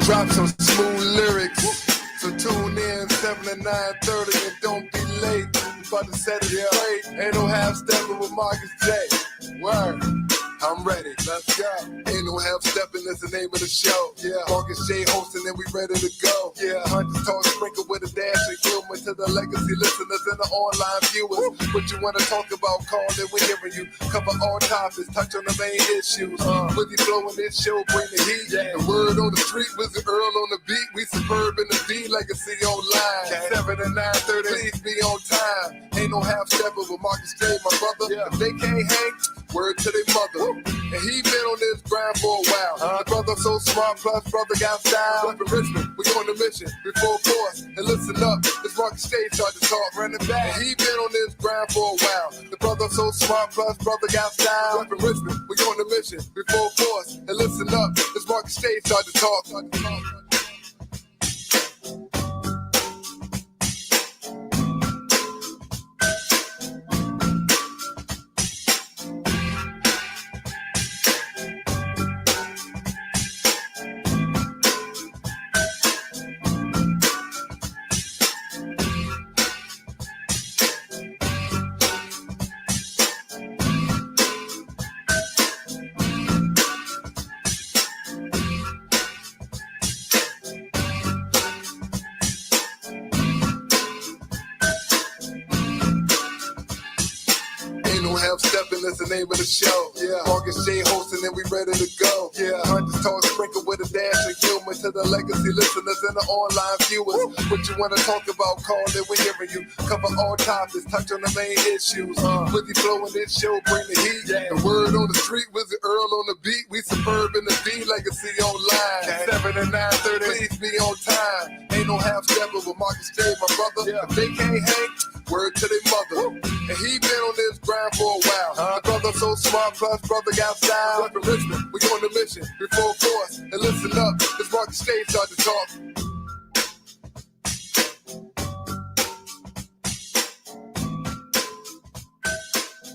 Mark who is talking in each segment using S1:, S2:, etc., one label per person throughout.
S1: drop some smooth lyrics. So tune in 7 to 9:30 and don't be late. We about to set it straight. Ain't no half stepping with Marcus J. Word. I'm ready, let's go. Ain't no half stepping, that's the name of the show. Yeah, Marcus J hosting and we ready to go. Yeah, Hunters talk sprinkle with a dash of humor to the legacy listeners and the online viewers. What you wanna talk about, call it, we're hearing you. Cover all topics, touch on the main issues. With the flow in this show, bring the heat. The word on the street, Wizard Earl on the beat. We superb in the D, legacy online. 7 to 9:30, please be on time. Ain't no half stepper with Marcus J, my brother. If they can't hang, word to their mother. And he been on this grind for a while. The brother so smart, plus brother got style. Up in Richmond, we on the mission, before force. And listen up, this Marcus J start to talk, running back. And he been on this grind for a while. The brother so smart, plus brother got style. Up in Richmond, we on the mission, before force. And listen up, this Marcus J start to talk. Steppin' is the name of the show. Yeah, Marcus J hosting and we ready to go. Yeah, Hunters talk sprinkle with a dash of humor to the legacy listeners and the online viewers. What you wanna talk about, call it, we're hearing you. Cover all topics, touch on the main issues. With the flow in this show, bring the heat. The word on the street, Wizard Earl on the beat. We superb in the D, legacy online. 7 to 9:30, please be on time. Ain't no half stepper with Marcus J, my brother. If they can't hang, word to their mother. And he been on this grind for a while. My brother so smart, plus brother got style. Up in Richmond, we on the mission, before force. And listen up, this Marcus J start to talk.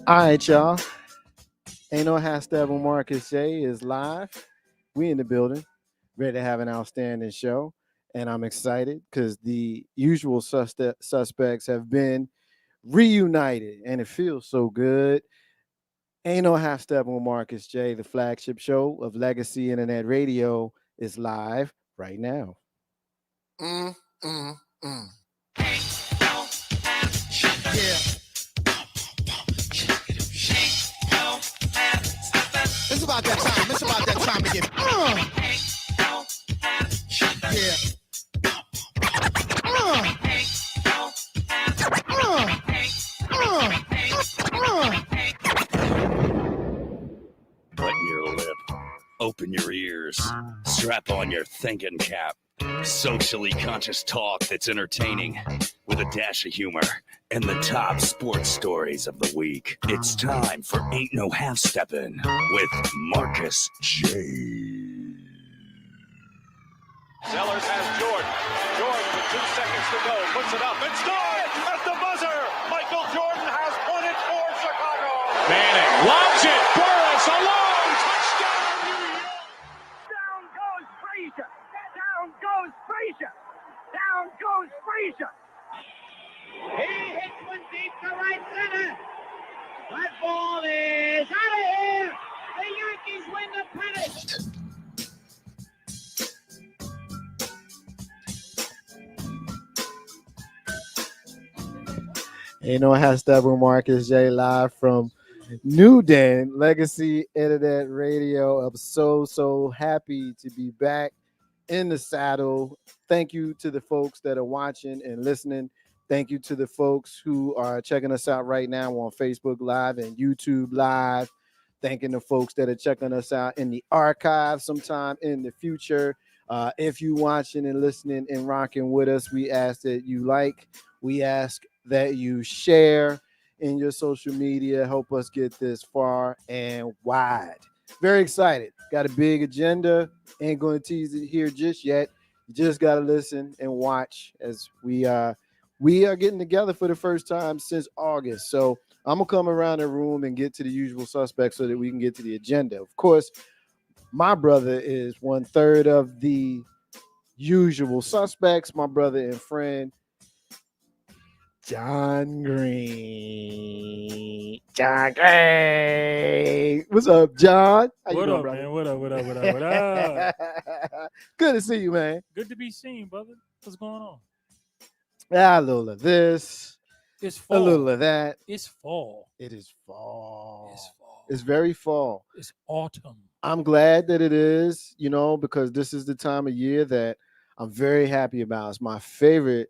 S2: All right, y'all. Ain't no hashtag when Marcus J is live. We in the building, ready to have an outstanding show. And I'm excited because the usual suspects have been reunited, and it feels so good. Ain't no half step on Marcus J. The flagship show of Legacy Internet Radio is live right now.
S3: Yeah. It's about that time. It's about that time to get. Yeah.
S4: Button your lip, open your ears, strap on your thinking cap. Socially conscious talk that's entertaining with a dash of humor and the top sports stories of the week. It's time for Ain't No Half Steppin' with Marcus J.
S5: Sellers has Jordan. Jordan with 2 seconds to go. Puts it up and scores at the buzzer. Michael Jordan has won it for Chicago. Manning lobs it. Burris alone. Touchdown, New York.
S6: Down goes Frazier. Down goes Frazier. Down goes Frazier. He hits one deep to right center. That ball is out of here. The Yankees win the pennant.
S2: Ain't no hashtag with Marcus J live from NewDen Legacy Internet Radio. I'm so happy to be back in the saddle. Thank you to the folks that are watching and listening. Thank you to the folks who are checking us out right now on Facebook Live and YouTube Live. Thanking the folks that are checking us out in the archive sometime in the future. If you watching and listening and rocking with us, we ask that you like. We ask that you share in your social media. Help us get this far and wide. Very excited. Got a big agenda. Ain't going to tease it here just yet. You just got to listen and watch as we are getting together for the first time since August. So I'm going to come around the room and get to the usual suspects so that we can get to the agenda. Of course, my brother is 1/3 of the usual suspects, my brother and friend, John Green. John Green. What's up, John? How you
S7: What
S2: doing,
S7: up,
S2: brother?
S7: man? What up? What up? What up? What up?
S2: Good to see you, man.
S7: Good to be seen, brother. What's going on?
S2: A little of this,
S7: It's
S2: a
S7: fall.
S2: little of that.
S7: It's fall.
S2: It is fall.
S7: It's fall.
S2: It's very fall.
S7: It's autumn.
S2: I'm glad that it is, because this is the time of year that I'm very happy about. It's my favorite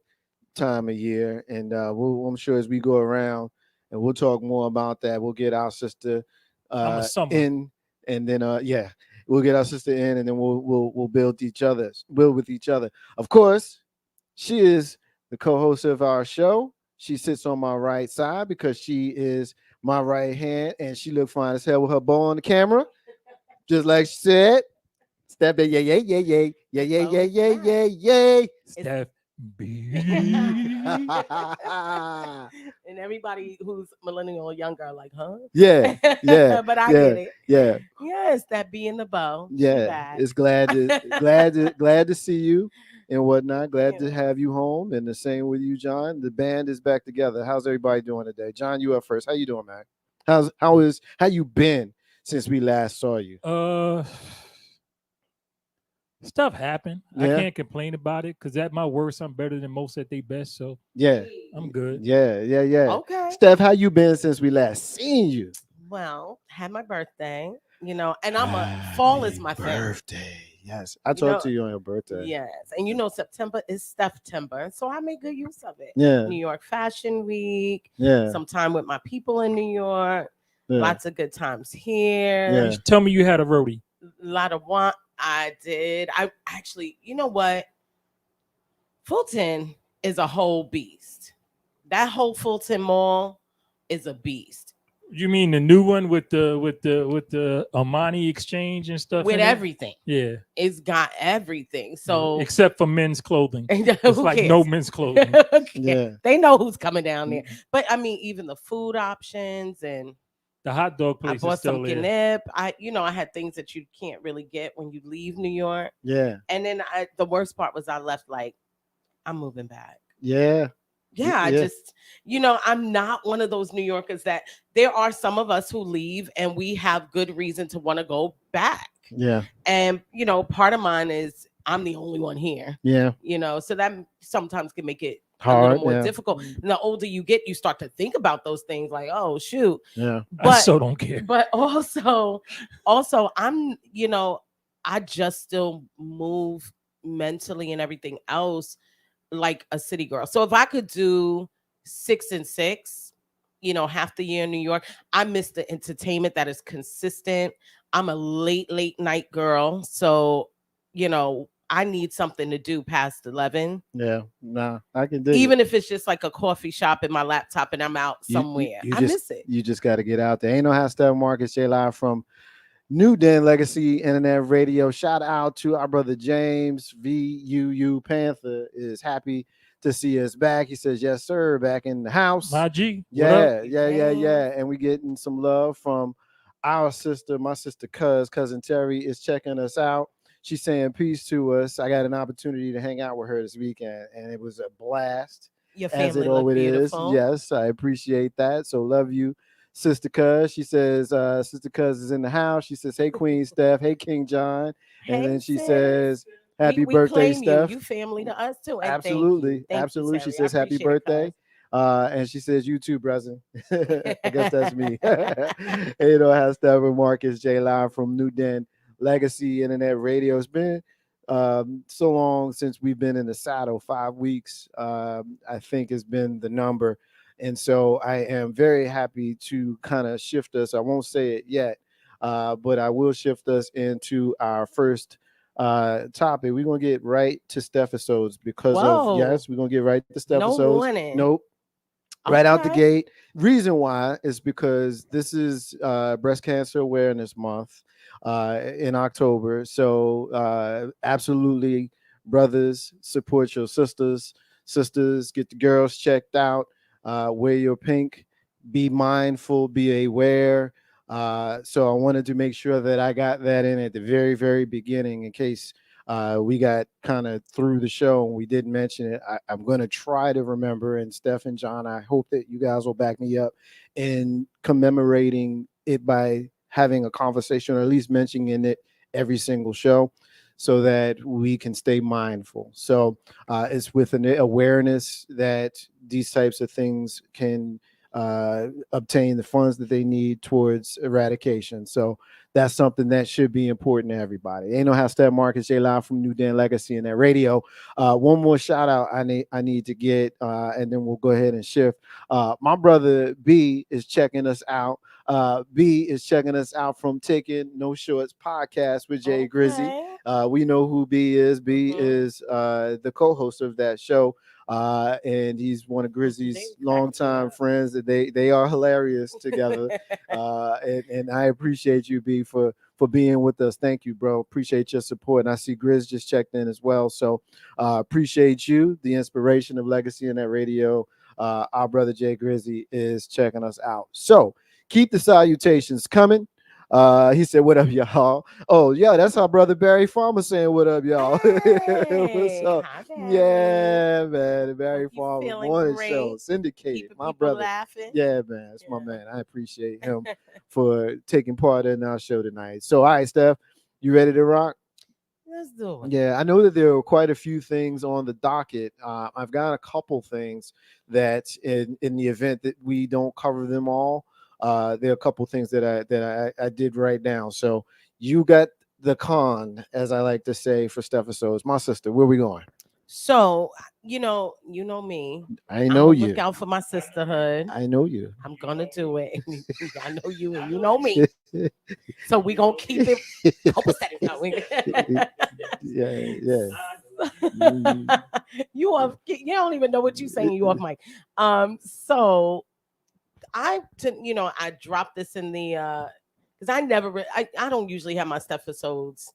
S2: time of year, and I'm sure as we go around and we'll talk more about that, we'll get our sister
S7: I'm a summer.
S2: in, and then we'll get our sister in, and then we'll build with each other. Of course, she is the co-host of our show. She sits on my right side because she is my right hand, and she look fine as hell with her bow on the camera, just like she said. Step it, yay.
S7: Steph B.
S8: And everybody who's millennial or younger are like, huh?
S2: Yeah.
S8: But I
S2: yeah,
S8: get it.
S2: Yeah.
S8: Yes, that bee in the bow. She
S2: Yeah.
S8: back.
S2: It's glad to see you and whatnot. Glad to have you home. And the same with you, John. The band is back together. How's everybody doing today? John, you up first. How you doing, man? How you been since we last saw you?
S7: Stuff happened.
S2: Yeah.
S7: I can't complain about it because at my worst, I'm better than most at their best. So
S2: Yeah.
S7: I'm good.
S2: Yeah.
S8: Okay.
S2: Steph, how you been since we last seen you?
S8: Well, had my birthday, and fall is my thing.
S2: Birthday. Yes. I talked to you on your birthday.
S8: Yes. And September is September. So I make good use of it.
S2: Yeah.
S8: New York Fashion Week.
S2: Yeah.
S8: Some time with my people in New York.
S2: Yeah.
S8: Lots of good times here.
S2: Yeah.
S7: You tell me you had a roadie.
S8: A lot of wine. I did. I actually, you know what? Fulton is a whole beast. That whole Fulton Mall is a beast.
S7: You mean the new one with the Armani exchange and stuff?
S8: With everything.
S7: Yeah.
S8: It's got everything. So
S7: except for men's clothing. It's
S8: who
S7: like
S8: cares?
S7: no men's clothing.
S8: Okay.
S2: Yeah.
S8: They know who's coming down there. But I mean, even the food options and
S7: The hot dog
S8: I
S7: place
S8: bought
S7: is still
S8: some
S7: there.
S8: Guinness. I had things that you can't really get when you leave New York.
S2: Yeah.
S8: And then the worst part was I left like, I'm moving back.
S2: Yeah.
S8: Yeah, I just, I'm not one of those New Yorkers that there are some of us who leave and we have good reason to want to go back.
S2: Yeah.
S8: And, part of mine is I'm the only one here.
S2: Yeah.
S8: So that sometimes can make it
S2: Hard,
S8: a little more
S2: yeah.
S8: difficult. And the older you get, you start to think about those things like, oh, shoot.
S2: Yeah.
S7: I so don't care.
S8: But also I'm, I just still move mentally and everything else like a city girl. So if I could do 6 and 6, half the year in New York, I miss the entertainment that is consistent. I'm a late night girl. So, I need something to do past 11.
S2: Yeah. Nah, I can do
S8: Even if it's just like a coffee shop in my laptop and I'm out somewhere. I miss it.
S2: You just got to get out there. Ain't no how Steph Marcus J Live from NewDen Legacy Internet Radio. Shout out to our brother James VUU Panther is happy to see us back. He says, yes, sir, back in the house.
S7: My G.
S2: Yeah. And we getting some love from our sister, my sister cousin Terry is checking us out. She's saying peace to us. I got an opportunity to hang out with her this weekend, and it was a blast.
S8: Your family
S2: as it
S8: look
S2: always
S8: beautiful.
S2: is. Yes, I appreciate that. So love you, Sister Cuz. She says, Sister Cuz is in the house. She says, hey, Queen Steph. Hey, King John. And then she says, happy birthday,
S8: claim
S2: Steph.
S8: You family to us too. And
S2: Absolutely.
S8: Thank you,
S2: Absolutely.
S8: Terry.
S2: She says,
S8: I
S2: happy
S8: appreciate it,
S2: birthday. And she says, you too, brother. I guess that's me. Hey, has Steph and Marcus J Live from NewDen Legacy Internet Radio. It's been so long since we've been in the saddle. 5 weeks, I think, has been the number. And so I am very happy to kind of shift us. I won't say it yet, but I will shift us into our first topic. We're going to get right to Stephisodes because of, yes, we're going to get right to Stephisodes.
S8: No warning.
S2: Nope. Right out the gate. Reason why is because this is Breast Cancer Awareness Month in October. So absolutely, brothers, support your sisters. Sisters, get the girls checked out. Wear your pink. Be mindful. Be aware. So I wanted to make sure that I got that in at the very, very beginning in case We got kind of through the show and we didn't mention it. I'm going to try to remember. And Steph and John, I hope that you guys will back me up in commemorating it by having a conversation or at least mentioning it every single show so that we can stay mindful. So it's with an awareness that these types of things can obtain the funds that they need towards eradication. So that's something that should be important to everybody. Ain't no how step Marcus J Live from NewDen Legacy in that radio. One more shout out I need to get, and then we'll go ahead and shift. My brother B is checking us out. B is checking us out from Taking No Shorts podcast with Jay Grizzy. We know who B is. B is the co-host of that show. And he's one of Grizzy's longtime friends. That they are hilarious together. And I appreciate you, B, for being with us. Thank you, bro. Appreciate your support. And I see Grizz just checked in as well. So appreciate you, the inspiration of Legacy in that radio. Our brother Jay Grizzy is checking us out. So keep the salutations coming. He said, "What up, y'all?" Oh, yeah, that's our brother Barry Farmer saying, "What up, y'all?" What's up?
S8: Hi,
S2: Yeah, man, Barry Farmer morning
S8: great?
S2: show syndicated.
S8: Keeping
S2: My
S8: people
S2: brother,
S8: laughing.
S2: yeah, man, that's my man. I appreciate him for taking part in our show tonight. So, all right, Steph, you ready to rock?
S8: Let's do it.
S2: Yeah, I know that there are quite a few things on the docket. I've got a couple things that, in the event that we don't cover them all, there are a couple things that I did write down. So you got the con, as I like to say, for Steph. So it's my sister. Where we going?
S8: So you know me.
S2: I know you.
S8: Look out for my sisterhood.
S2: I know you.
S8: I'm gonna do it. I know you, and you know me. So we gonna keep it copacetic.
S2: Yeah.
S8: You don't even know what you're saying. You off mic. So I dropped this in the because I don't usually have my stuff episodes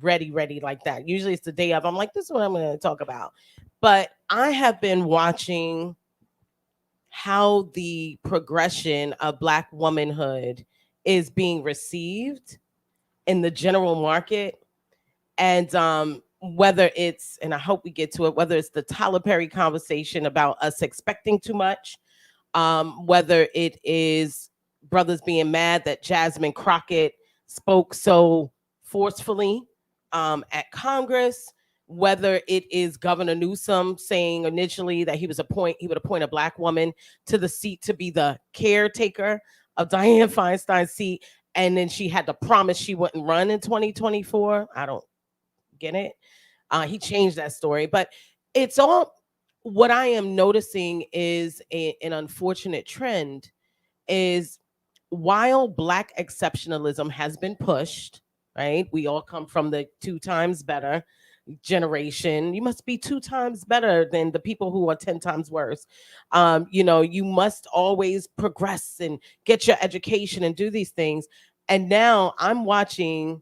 S8: ready like that. Usually it's the day of. I'm like, this is what I'm going to talk about. But I have been watching how the progression of Black womanhood is being received in the general market, and whether it's, and I hope we get to it, whether it's the Tyler Perry conversation about us expecting too much, whether it is brothers being mad that Jasmine Crockett spoke so forcefully at Congress, whether it is Governor Newsom saying initially that he would appoint a Black woman to the seat to be the caretaker of Dianne Feinstein's seat, and then she had to promise she wouldn't run in 2024. I don't get it. He changed that story, but it's all. What I am noticing is an unfortunate trend is while Black exceptionalism has been pushed, right? We all come from the 2 times better generation. You must be 2 times better than the people who are 10 times worse. You must always progress and get your education and do these things. And now I'm watching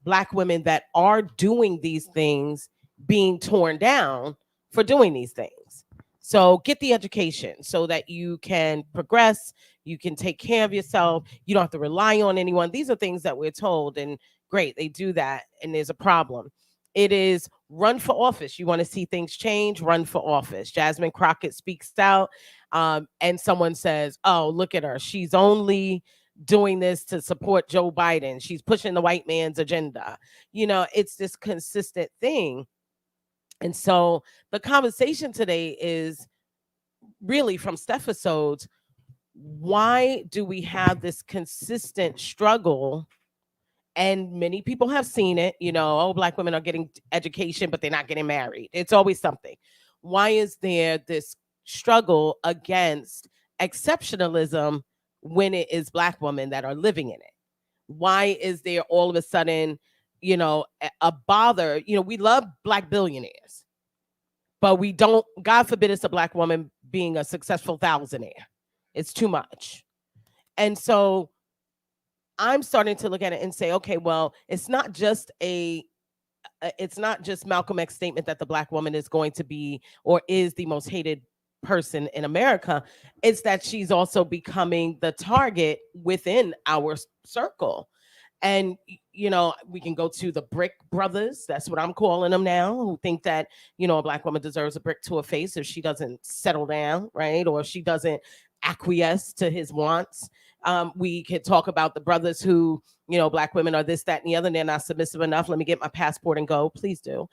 S8: Black women that are doing these things being torn down for doing these things. So get the education so that you can progress, you can take care of yourself, you don't have to rely on anyone. These are things that we're told, and great, they do that, and there's a problem. It is run for office. You want to see things change, run for office. Jasmine Crockett speaks out, and someone says, oh, look at her. She's only doing this to support Joe Biden. She's pushing the white man's agenda. It's this consistent thing. And so the conversation today is really from Stephisodes. Why do we have this consistent struggle? And many people have seen it, Black women are getting education, but they're not getting married. It's always something. Why is there this struggle against exceptionalism when it is Black women that are living in it? Why is there all of a sudden, a bother? We love Black billionaires, but we don't, God forbid it's a Black woman being a successful thousandaire. It's too much. And so I'm starting to look at it and say, okay, well, it's not just Malcolm X's statement that the Black woman is going to be or is the most hated person in America. It's that she's also becoming the target within our circle. And we can go to the brick brothers. That's what I'm calling them now, who think that a black woman deserves a brick to her face if she doesn't settle down, right? Or if she doesn't acquiesce to his wants. We could talk about the brothers who, black women are this, that, and the other, and they're not submissive enough. Let me get my passport and go. Please do.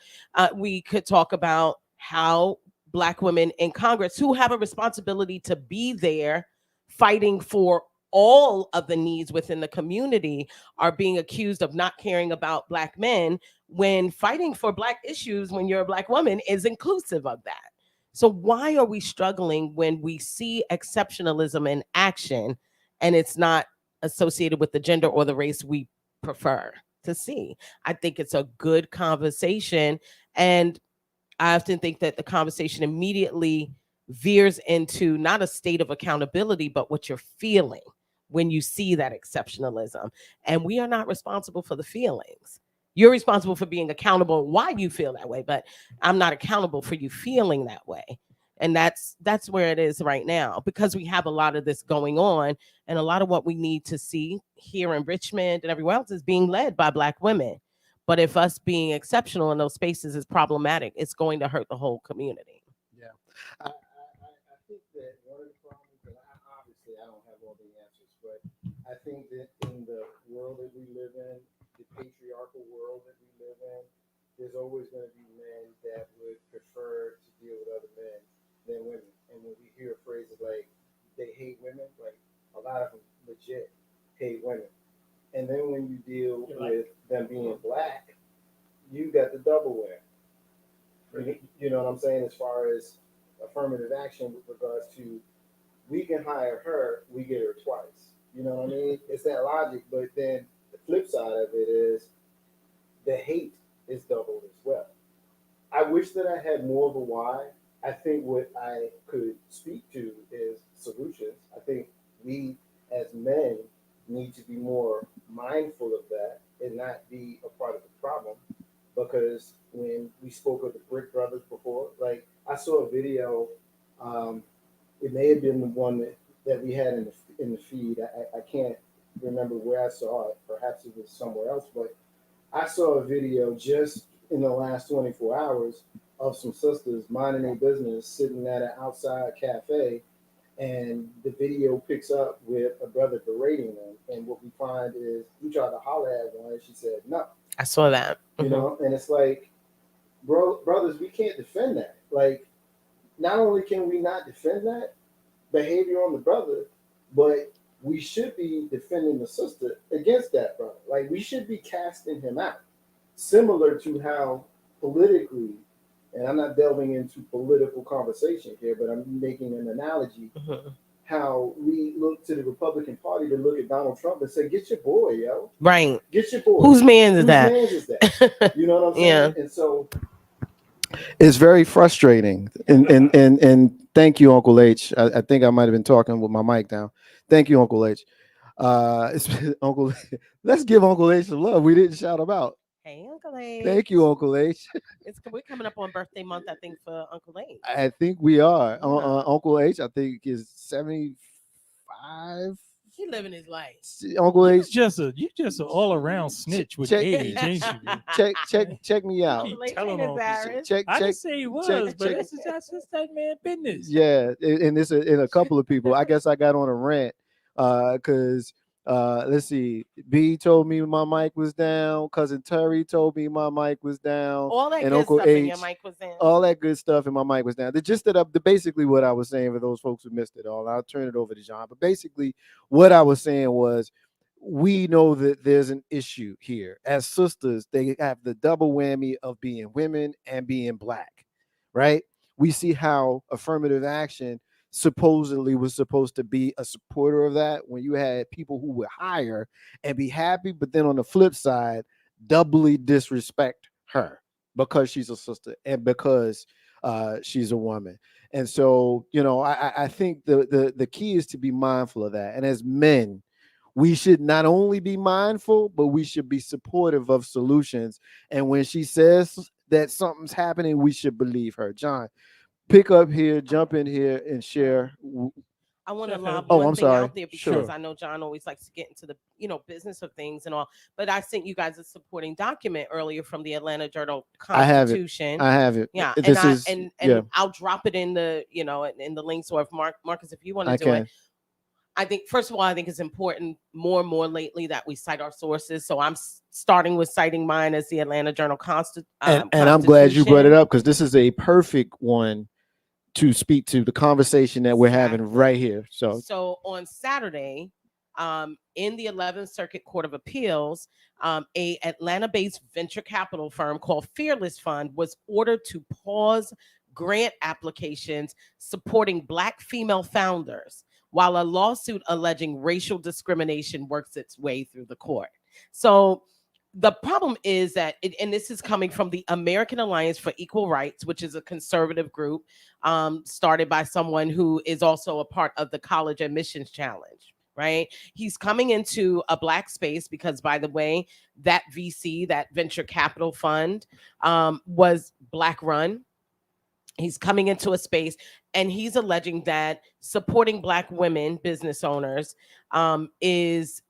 S8: We could talk about how black women in Congress, who have a responsibility to be there fighting for all of the needs within the community, are being accused of not caring about black men, when fighting for black issues when you're a black woman is inclusive of that. So why are we struggling when we see exceptionalism in action and it's not associated with the gender or the race we prefer to see? I think it's a good conversation, and I often think that the conversation immediately veers into not a state of accountability, but what you're feeling when you see that exceptionalism. And we are not responsible for the feelings. You're responsible for being accountable why you feel that way, but I'm not accountable for you feeling that way. And that's where it is right now, because we have a lot of this going on, and a lot of what we need to see here in Richmond and everywhere else is being led by black women. But if us being exceptional in those spaces is problematic, it's going to hurt the whole community.
S2: Yeah. I think that one of the problems, and obviously I don't have all the answers, but I think that in the world that we live in, the patriarchal world that we live in, there's always going to be men that would prefer to deal with other men than women. And when we hear phrases like they hate women, like a lot of them legit hate women. And then when you deal with them being black, you got the double win. You know what I'm saying? As far as affirmative action with regards to, we can hire her, we get her twice. You know what I mean? It's that logic. But then the flip side of it is the hate is doubled as well. I wish that I had more of a why. I think what I could speak to is solutions. I think we as men need to be more mindful of that and not be a part of the problem. Because when we spoke of the Brick Brothers before, like I saw a video, it may have been the one that we had in the feed. I can't remember where I saw it. Perhaps it was somewhere else, but I saw a video just in the last 24 hours of some sisters minding their business, sitting at an outside cafe, and the video picks up with a brother berating them. And what we find is he tried to holler at one, and she said no.
S8: I saw that.
S2: You know, and it's like, brothers, we can't defend that. Like, not only can we not defend that behavior on the brother, but we should be defending the sister against that brother. Like, we should be casting him out. Similar to how politically, and I'm not delving into political conversation here, but I'm making an analogy, how we look to the Republican Party to look at Donald Trump and say, get your boy, yo.
S8: Right.
S2: Get your boy.
S8: Whose man is that?
S2: Whose man is that? You know what I'm saying?
S8: Yeah.
S2: And so it's very frustrating. And thank you, Uncle H. I think I might have been talking with my mic down. Thank you, Uncle H. It's Uncle. Let's give Uncle H some love. We didn't shout him out.
S8: Hey, Uncle H.
S2: Thank you, Uncle H.
S8: We're coming up on birthday month, I think, for Uncle H.
S2: I think we are.
S8: Yeah.
S2: Uncle H, I think, is 75.
S8: He living his life.
S2: Uncle H,
S7: You just an all around snitch with age, ain't you?
S2: check me out.
S8: Uncle H
S7: telling
S8: ain't
S7: on
S8: embarrassed.
S7: I didn't say he was, but that's just that man business.
S2: Yeah, and it's in a couple of people. I guess I got on a rant because let's see. B told me my mic was down. Cousin Terry told me my mic was down.
S8: All that
S2: and
S8: good
S2: Uncle
S8: stuff
S2: H,
S8: in your mic was in.
S2: all that good stuff and my mic was down. The gist of basically what I was saying for those folks who missed it all. I'll turn it over to John. But basically, what I was saying was, we know that there's an issue here. As sisters, they have the double whammy of being women and being black, right? We see how affirmative action supposedly was supposed to be a supporter of that, when you had people who would hire and be happy, but then on the flip side, doubly disrespect her because she's a sister and because she's a woman. And so, I think the key is to be mindful of that. And as men, we should not only be mindful, but we should be supportive of solutions. And when she says that something's happening, we should believe her. John, pick up here, jump in here, and share.
S8: I want to lob
S2: Oh,
S8: one
S2: I'm
S8: thing
S2: sorry.
S8: out there because
S2: Sure.
S8: I know John always likes to get into the business of things and all. But I sent you guys a supporting document earlier from the Atlanta Journal
S2: I have it.
S8: Constitution.
S2: I have it.
S8: Yeah,
S2: This
S8: and
S2: is
S8: and I'll drop it in the in the link. So if Marcus, if you want
S2: I
S8: to do it,
S2: can.
S8: I think first of all, I think it's important more and more lately that we cite our sources. So I'm starting with citing mine as the Atlanta Journal
S2: And I'm glad you brought it up because this is a perfect one to speak to the conversation that we're having right here.
S8: So on Saturday, in the 11th Circuit Court of Appeals, a Atlanta-based venture capital firm called Fearless Fund was ordered to pause grant applications supporting Black female founders while a lawsuit alleging racial discrimination works its way through the court. So the problem is that, and this is coming from the American Alliance for Equal Rights, which is a conservative group started by someone who is also a part of the College Admissions Challenge, right? He's coming into a Black space because, by the way, that VC, that venture capital fund, was Black run. He's coming into a space and he's alleging that supporting Black women business owners is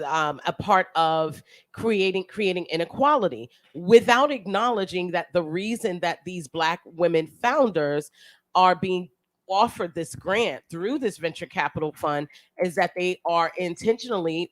S8: a part of creating inequality without acknowledging that the reason that these Black women founders are being offered this grant through this venture capital fund is that we are intentionally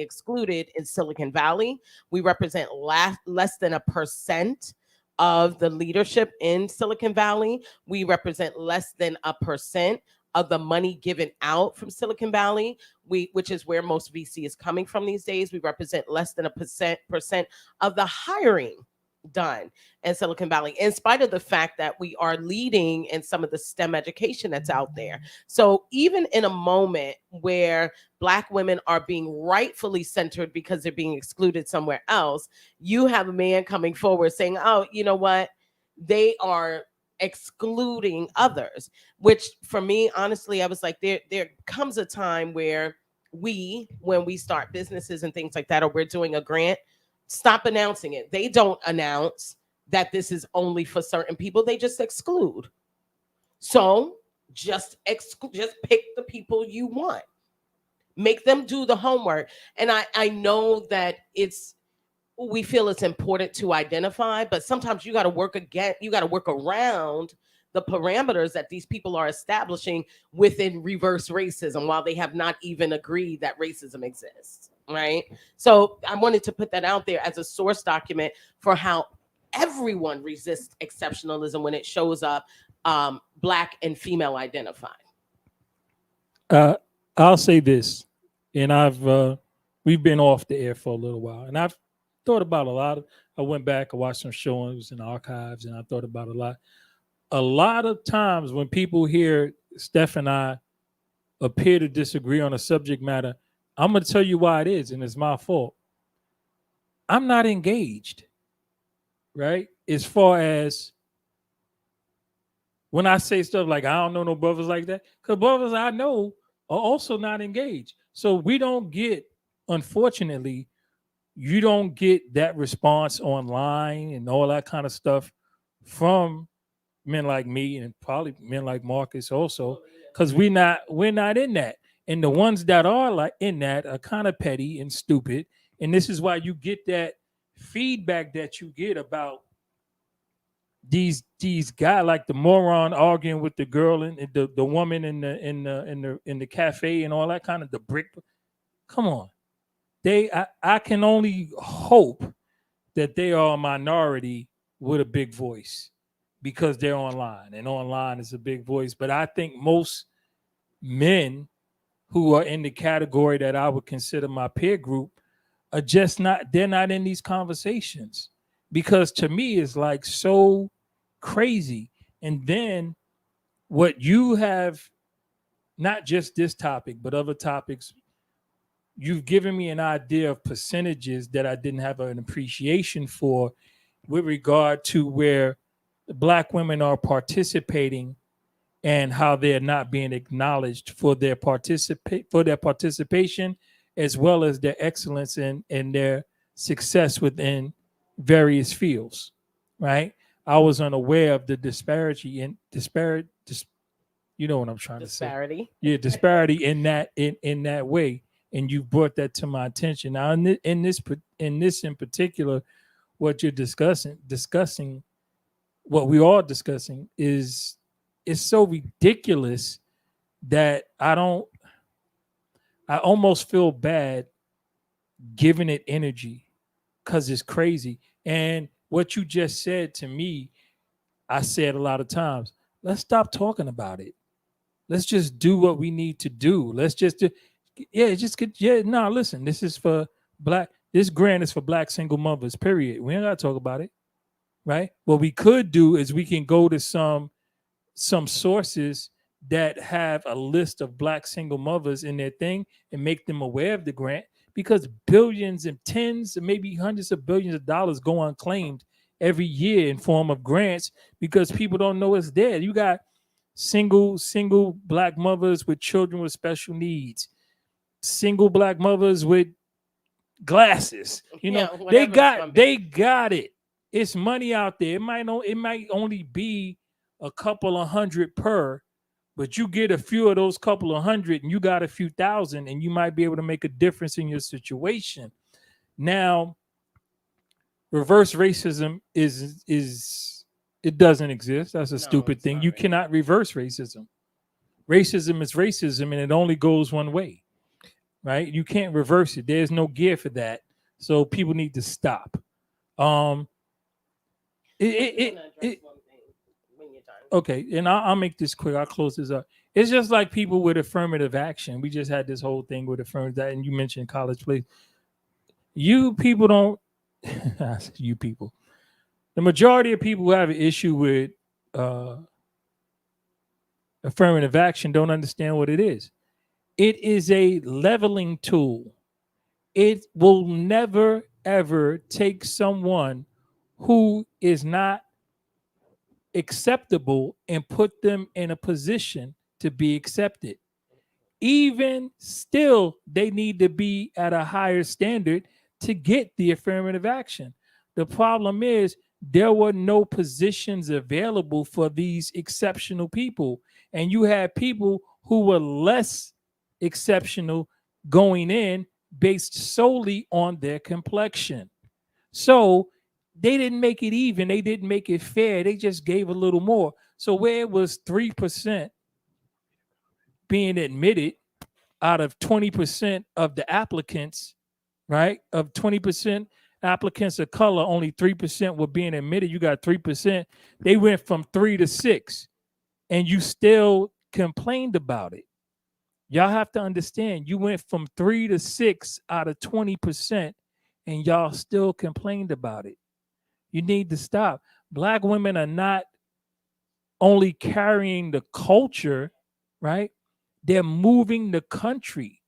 S8: excluded in Silicon Valley. We represent less than 1% of the leadership in Silicon Valley. We represent less than 1% of the money given out from Silicon Valley, which is where most VC is coming from these days. We represent less than 1% of the hiring done in Silicon Valley, in spite of the fact that we are leading in some of the STEM education that's out there. So even in a moment where Black women are being rightfully centered because they're being excluded somewhere else, you have a man coming forward saying, oh, you know what? They are excluding others, which for me, honestly, I was like, there comes a time where when we start businesses and things like that, or we're doing a grant, stop announcing it. They don't announce that this is only for certain people. They just exclude. So just pick the people you want. Make them do the homework. And I know that we feel it's important to identify, but sometimes you got to work around the parameters that these people are establishing within reverse racism while they have not even agreed that racism exists, right? So I wanted to put that out there as a source document for how everyone resists exceptionalism when it shows up Black and female identified.
S7: I'll say this, and we've been off the air for a little while, and I've thought about I went back and watched some shows in the archives, and I thought about a lot. A lot of times when people hear Steph and I appear to disagree on a subject matter, I'm going to tell you why it is, and it's my fault. I'm not engaged, right? As far as when I say stuff like, I don't know no brothers like that, because brothers I know are also not engaged. So we don't get, unfortunately, you don't get that response online and all that kind of stuff from men like me and probably men like Marcus also, because we're not in that. And the ones that are like in that are kind of petty and stupid. And this is why you get that feedback that you get about these guys, like the moron arguing with the girl and the woman in the cafe and all that kind of the brick. Come on. I can only hope that they are a minority with a big voice because they're online, and online is a big voice. But I think most men who are in the category that I would consider my peer group are just they're not in these conversations, because to me it's like so crazy. And then what you have, not just this topic, but other topics, you've given me an idea of percentages that I didn't have an appreciation for with regard to where Black women are participating and how they're not being acknowledged for their participation, as well as their excellence in their success within various fields, right? I was unaware of the disparity You know what I'm trying to say.
S8: Disparity.
S7: Yeah, disparity in that way, and you brought that to my attention. Now, in this in particular, what you're discussing, what we are discussing is so ridiculous that I almost feel bad giving it energy because it's crazy. And what you just said to me, I said a lot of times, let's stop talking about it. Let's just do what we need to do. Let's just do, no, listen, this is for this grant is for black single mothers, period. We ain't gotta talk about it. Right? What we could do is we can go to some sources that have a list of black single mothers in their thing and make them aware of the grant, because billions and tens and maybe hundreds of billions of dollars go unclaimed every year in form of grants because people don't know it's there. You got single black mothers with children with special needs, single black mothers with glasses. You know, they got it. It's money out there. It might only be a couple of hundred per, but you get a few of those couple of hundred and you got a few thousand, and you might be able to make a difference in your situation. Now, reverse racism is it doesn't exist. That's a stupid thing. You cannot reverse racism. Racism is racism, and it only goes one way. Right? You can't reverse it. There's no gear for that. So people need to stop. Okay, and I'll make this quick. I'll close this up. It's just like people with affirmative action. We just had this whole thing with affirmative action, and you mentioned college place. You people don't. You people. The majority of people who have an issue with affirmative action don't understand what it is. It is a leveling tool. It will never, ever take someone who is not acceptable and put them in a position to be accepted. Even still, they need to be at a higher standard to get the affirmative action. The problem is there were no positions available for these exceptional people. And you had people who were less exceptional going in based solely on their complexion. So they didn't make it even. They didn't make it fair. They just gave a little more. So where it was 3% being admitted out of 20% of the applicants, right? Of 20% applicants of color, only 3% were being admitted. You got 3%. They went from 3 to 6, and you still complained about it. Y'all have to understand, you went from 3 to 6 out of 20%, and y'all still complained about it. You need to stop. Black women are not only carrying the culture, right? They're moving the country.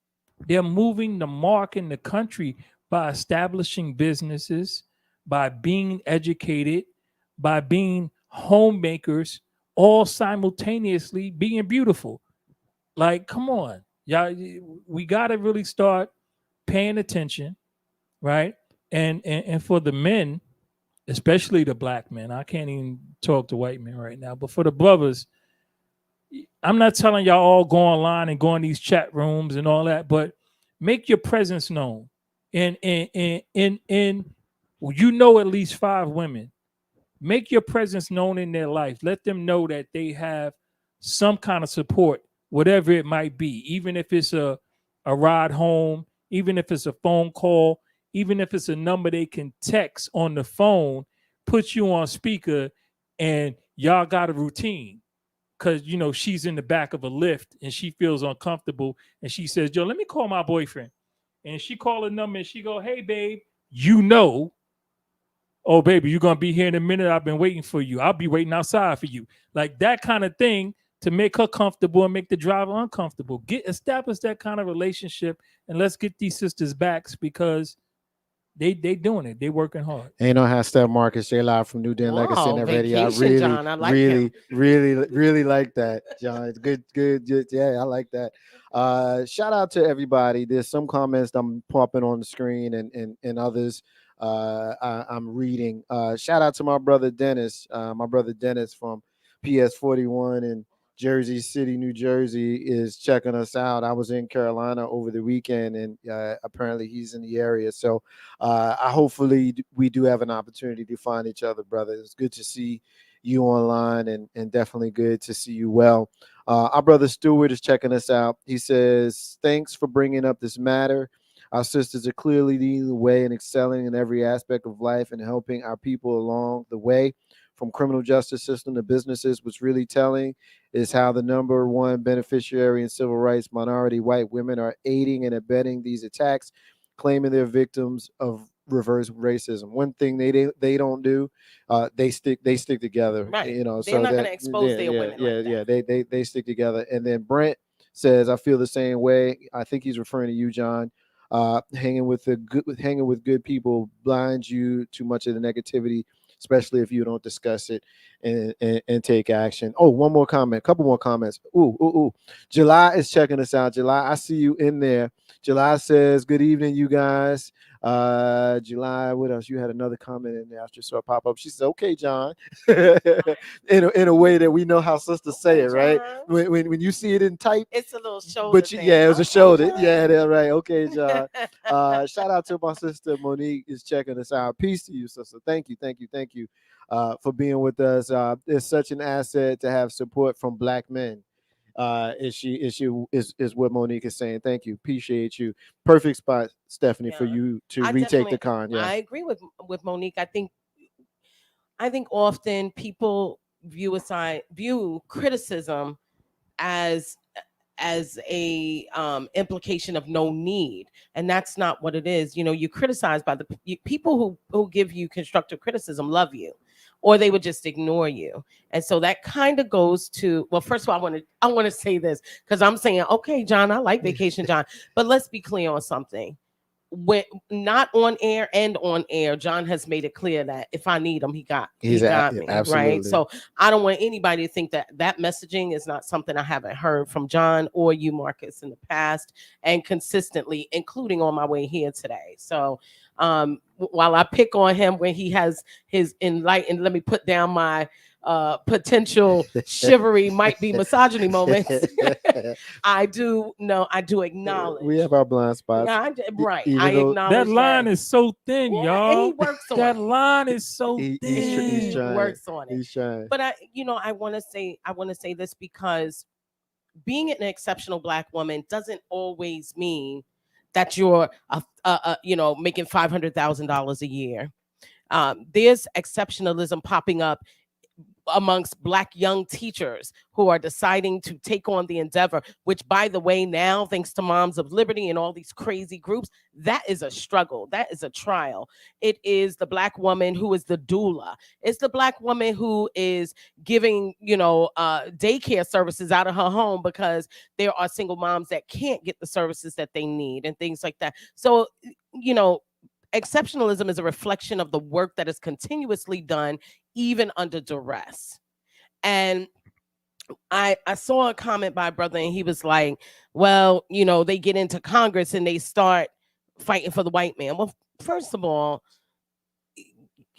S7: They're moving the mark in the country by establishing businesses, by being educated, by being homemakers, all simultaneously being beautiful. Like, come on. Y'all, we got to really start paying attention, right? And for the men, especially the black men, I can't even talk to white men right now, but for the brothers, I'm not telling y'all all go online and go in these chat rooms and all that, but make your presence known. And you know at least 5 women. Make your presence known in their life. Let them know that they have some kind of support, whatever it might be, even if it's a ride home, even if it's a phone call, even if it's a number they can text on the phone, put you on speaker, and y'all got a routine. Because, you know, she's in the back of a lift and she feels uncomfortable. And she says, yo, let me call my boyfriend. And she call a number and she go, hey, babe, you know, oh, baby, you're going to be here in a minute. I've been waiting for you. I'll be waiting outside for you. Like that kind of thing to make her comfortable and make the driver uncomfortable. Establish that kind of relationship, and let's get these sisters backs, because they doing it. They working hard.
S2: Ain't no hashtag Marcus J Live from NewDen Legacy and Radio. I really,
S8: John. I like
S2: really like that, John. It's good. Yeah, I like that. Shout out to everybody. There's some comments I'm popping on the screen, and others I'm reading. Shout out to my brother Dennis from PS41 Jersey City, New Jersey, is checking us out. I was in Carolina over the weekend, and apparently he's in the area. So I hopefully we do have an opportunity to find each other, brother. It's good to see you online, and definitely good to see you well. Our brother Stewart is checking us out. He says, thanks for bringing up this matter. Our sisters are clearly leading the way and excelling in every aspect of life and helping our people along the way. From criminal justice system to businesses, what's really telling is how the number one beneficiary in civil rights, minority white women, are aiding and abetting these attacks, claiming they're victims of reverse racism. One thing they don't do, they stick together.
S8: Right.
S2: You know,
S8: They're
S2: so
S8: not going
S2: that
S8: to expose
S2: yeah,
S8: their
S2: yeah,
S8: women
S2: yeah,
S8: like that.
S2: yeah. They stick together. And then Brent says, I feel the same way. I think he's referring to you, John. Hanging with good people blinds you too much of the negativity, especially if you don't discuss it and take action. Oh, one more comment, couple more comments. Ooh. July is checking us out. July, I see you in there. July says, good evening, you guys. July, what else? You had another comment in there. I just saw it pop up. She said, okay, John. in a way that we know how sisters say it, right? When you see it in type,
S8: it's a little shoulder
S2: but
S8: thing.
S2: yeah, it was a
S8: Okay,
S2: shoulder.
S8: John.
S2: Yeah, they're right. Okay, John. Shout out to my sister Monique is checking us out. Peace to you, sister. Thank you for being with us. It's such an asset to have support from Black men. Is what Monique is saying. Thank you. Appreciate you. Perfect spot, Stephanie, for
S8: Yeah.
S2: you to
S8: I
S2: retake the
S8: definitely-
S2: con. Yeah.
S8: I agree with Monique. I think often people view criticism as a implication of no need, and that's not what it is. You know, you criticize by people who give you constructive criticism love you, or they would just ignore you. And so that kind of goes to, well, first of all, I want to say this, because I'm saying, okay, John, I like Vacation John, but let's be clear on something. When not on air and on air, John has made it clear that if I need him, he got me,
S2: absolutely.
S8: right? So I don't want anybody to think that messaging is not something I haven't heard from John or you, Marcus, in the past, and consistently, including on my way here today. So while I pick on him when he has his enlightened, let me put down my potential shivery might be misogyny moments, I do acknowledge.
S2: We have our blind spots.
S8: Yeah, right.
S2: Even
S8: I
S2: though
S8: acknowledge
S7: That line is so thin,
S8: Yeah,
S7: y'all.
S8: he works on
S7: That
S8: it.
S7: line is so
S2: he's
S7: thin.
S2: trying.
S8: Works on it.
S2: He's trying.
S8: But I want to say this, because being an exceptional Black woman doesn't always mean that you're making $500,000 a year. There's exceptionalism popping up amongst Black young teachers who are deciding to take on the endeavor, which, by the way, now, thanks to Moms of Liberty and all these crazy groups, that is a struggle. That is a trial. It is the Black woman who is the doula. It's the Black woman who is giving, daycare services out of her home because there are single moms that can't get the services that they need and things like that. So, exceptionalism is a reflection of the work that is continuously done, even under duress. And I saw a comment by a brother, and he was like, well, they get into Congress and they start fighting for the white man. Well, first of all,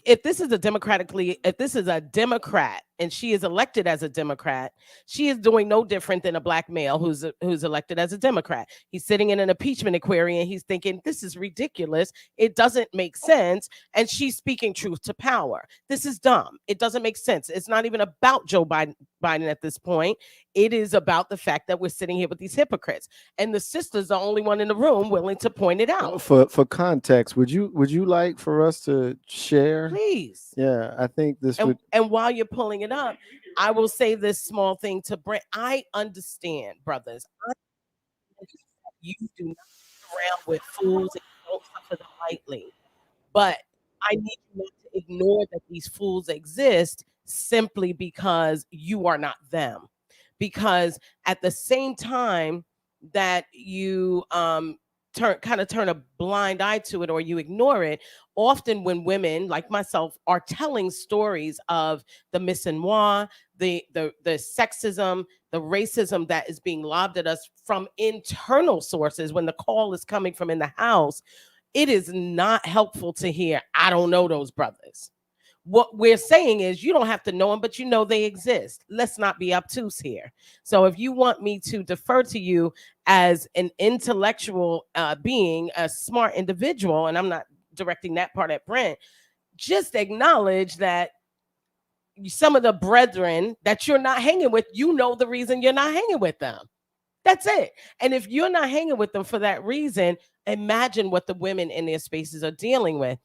S8: if this is a Democrat and she is elected as a Democrat, she is doing no different than a Black male who's elected as a Democrat. He's sitting in an impeachment inquiry and he's thinking, this is ridiculous. It doesn't make sense. And she's speaking truth to power. This is dumb. It doesn't make sense. It's not even about Joe Biden at this point. It is about the fact that we're sitting here with these hypocrites, and the sister's the only one in the room willing to point it out.
S2: For context, would you like for us to share?
S8: Please.
S2: Yeah, I think this would.
S8: And while you're pulling it up, I will say this small thing to Brent. I understand, brothers. You do not sit around with fools and you don't suffer them lightly. But I need you not to ignore that these fools exist simply because you are not them. Because at the same time that you turn a blind eye to it, or you ignore it, often when women like myself are telling stories of the misogyny, the sexism, the racism that is being lobbed at us from internal sources, when the call is coming from in the house, it is not helpful to hear, I don't know those brothers. What we're saying is you don't have to know them, but you know they exist. Let's not be obtuse here. So if you want me to defer to you as an intellectual being, a smart individual, and I'm not directing that part at Brent, just acknowledge that some of the brethren that you're not hanging with, you know the reason you're not hanging with them. That's it. And if you're not hanging with them for that reason, imagine what the women in their spaces are dealing with.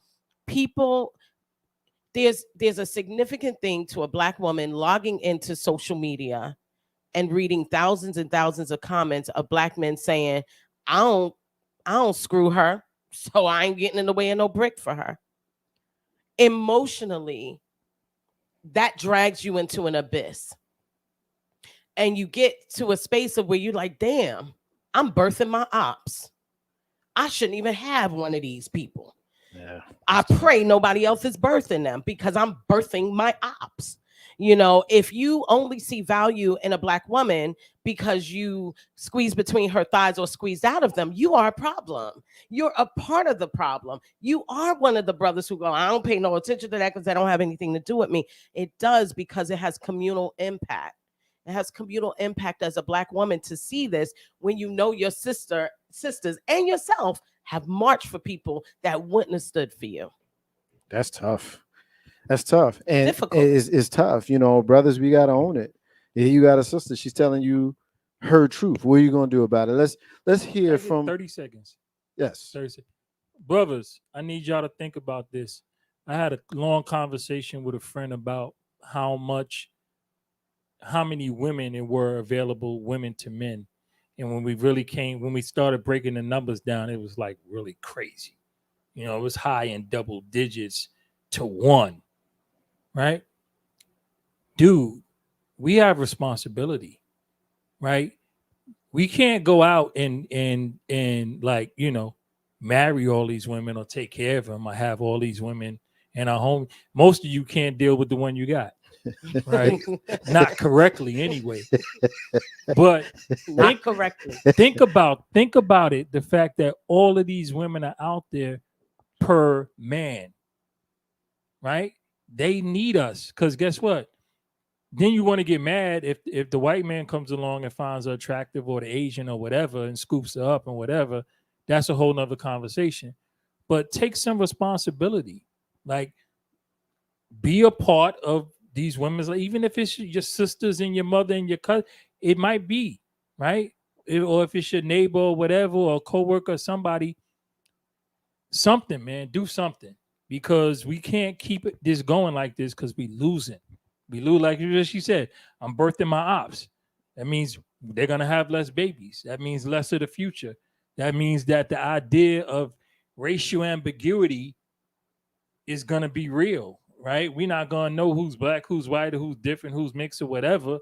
S8: People, there's a significant thing to a Black woman logging into social media and reading thousands and thousands of comments of Black men saying, I don't screw her, so I ain't getting in the way of no brick for her. Emotionally, that drags you into an abyss. And you get to a space of where you're like, damn, I'm birthing my ops. I shouldn't even have one of these people.
S2: Yeah,
S8: I pray nobody else is birthing them because I'm birthing my ops. You know, if you only see value in a Black woman because you squeeze between her thighs or squeezed out of them, you are a problem. You're a part of the problem. You are one of the brothers who go, I don't pay no attention to that because that don't have anything to do with me. It does, because it has communal impact. It has communal impact as a Black woman to see this when you know your sisters and yourself have marched for people that wouldn't have stood for you.
S2: That's tough. That's tough. And
S8: Difficult.
S2: it's tough. You know, brothers, we got to own it. You got a sister. She's telling you her truth. What are you going to do about it? Let's hear from
S7: 30 seconds.
S2: Yes.
S7: 30 seconds. Brothers, I need y'all to think about this. I had a long conversation with a friend about how many women it were available women to men. And when we started breaking the numbers down, it was like really crazy. You know, it was high in double digits to 1, right? Dude, we have responsibility, right? We can't go out and like, you know, marry all these women or take care of them or have all these women in our home. Most of you can't deal with the one you got. Right? Not correctly anyway. But
S8: Not correctly.
S7: Think about it. The fact that all of these women are out there per man, right? They need us, because guess what? Then you want to get mad if the white man comes along and finds her attractive, or the Asian or whatever, and scoops her up and whatever. That's a whole nother conversation. But take some responsibility. Like, be a part of these women's, like, even if it's your sisters and your mother and your cousin, it might be, right? Or if it's your neighbor or whatever, or a coworker or somebody, something, man, do something, because we can't keep this going like this, because we losing. We lose, like she said, I'm birthing my ops. That means they're going to have less babies. That means less of the future. That means that the idea of racial ambiguity is going to be real. Right? We're not going to know who's Black, who's white, or who's different, who's mixed or whatever.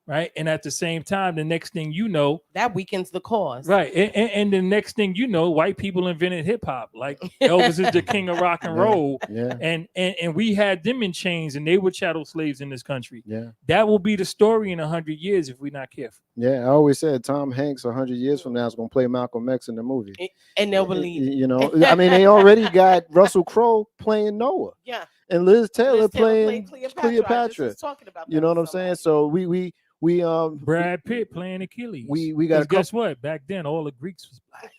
S7: Right? And at the same time, the next thing you know,
S8: that weakens the cause.
S7: Right. And the next thing you know, white people invented hip hop. Like, Elvis is the king of rock and roll.
S2: Yeah.
S7: And we had them in chains, and they were chattel slaves in this country.
S2: Yeah.
S7: That will be the story in 100 years if we're not careful.
S2: Yeah. I always said Tom Hanks 100 years from now is going to play Malcolm X in the movie.
S8: And they'll believe.
S2: You know, I mean, they already got Russell Crowe playing Noah.
S8: Yeah.
S2: And Liz Taylor playing
S8: Cleopatra.
S2: You know what I'm saying? So we
S7: Brad Pitt playing Achilles.
S2: We got
S7: guess what? Back then, all the Greeks was Black.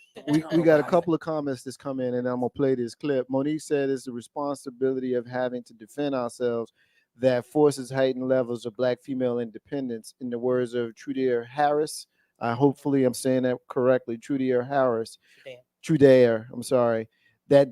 S2: We got a couple of comments that's come in, and I'm gonna play this clip. Monique said it's the responsibility of having to defend ourselves that forces heightened levels of Black female independence. In the words of Trudeau Harris, hopefully I'm saying that correctly. Trudeau Harris, Trudeau. I'm sorry. That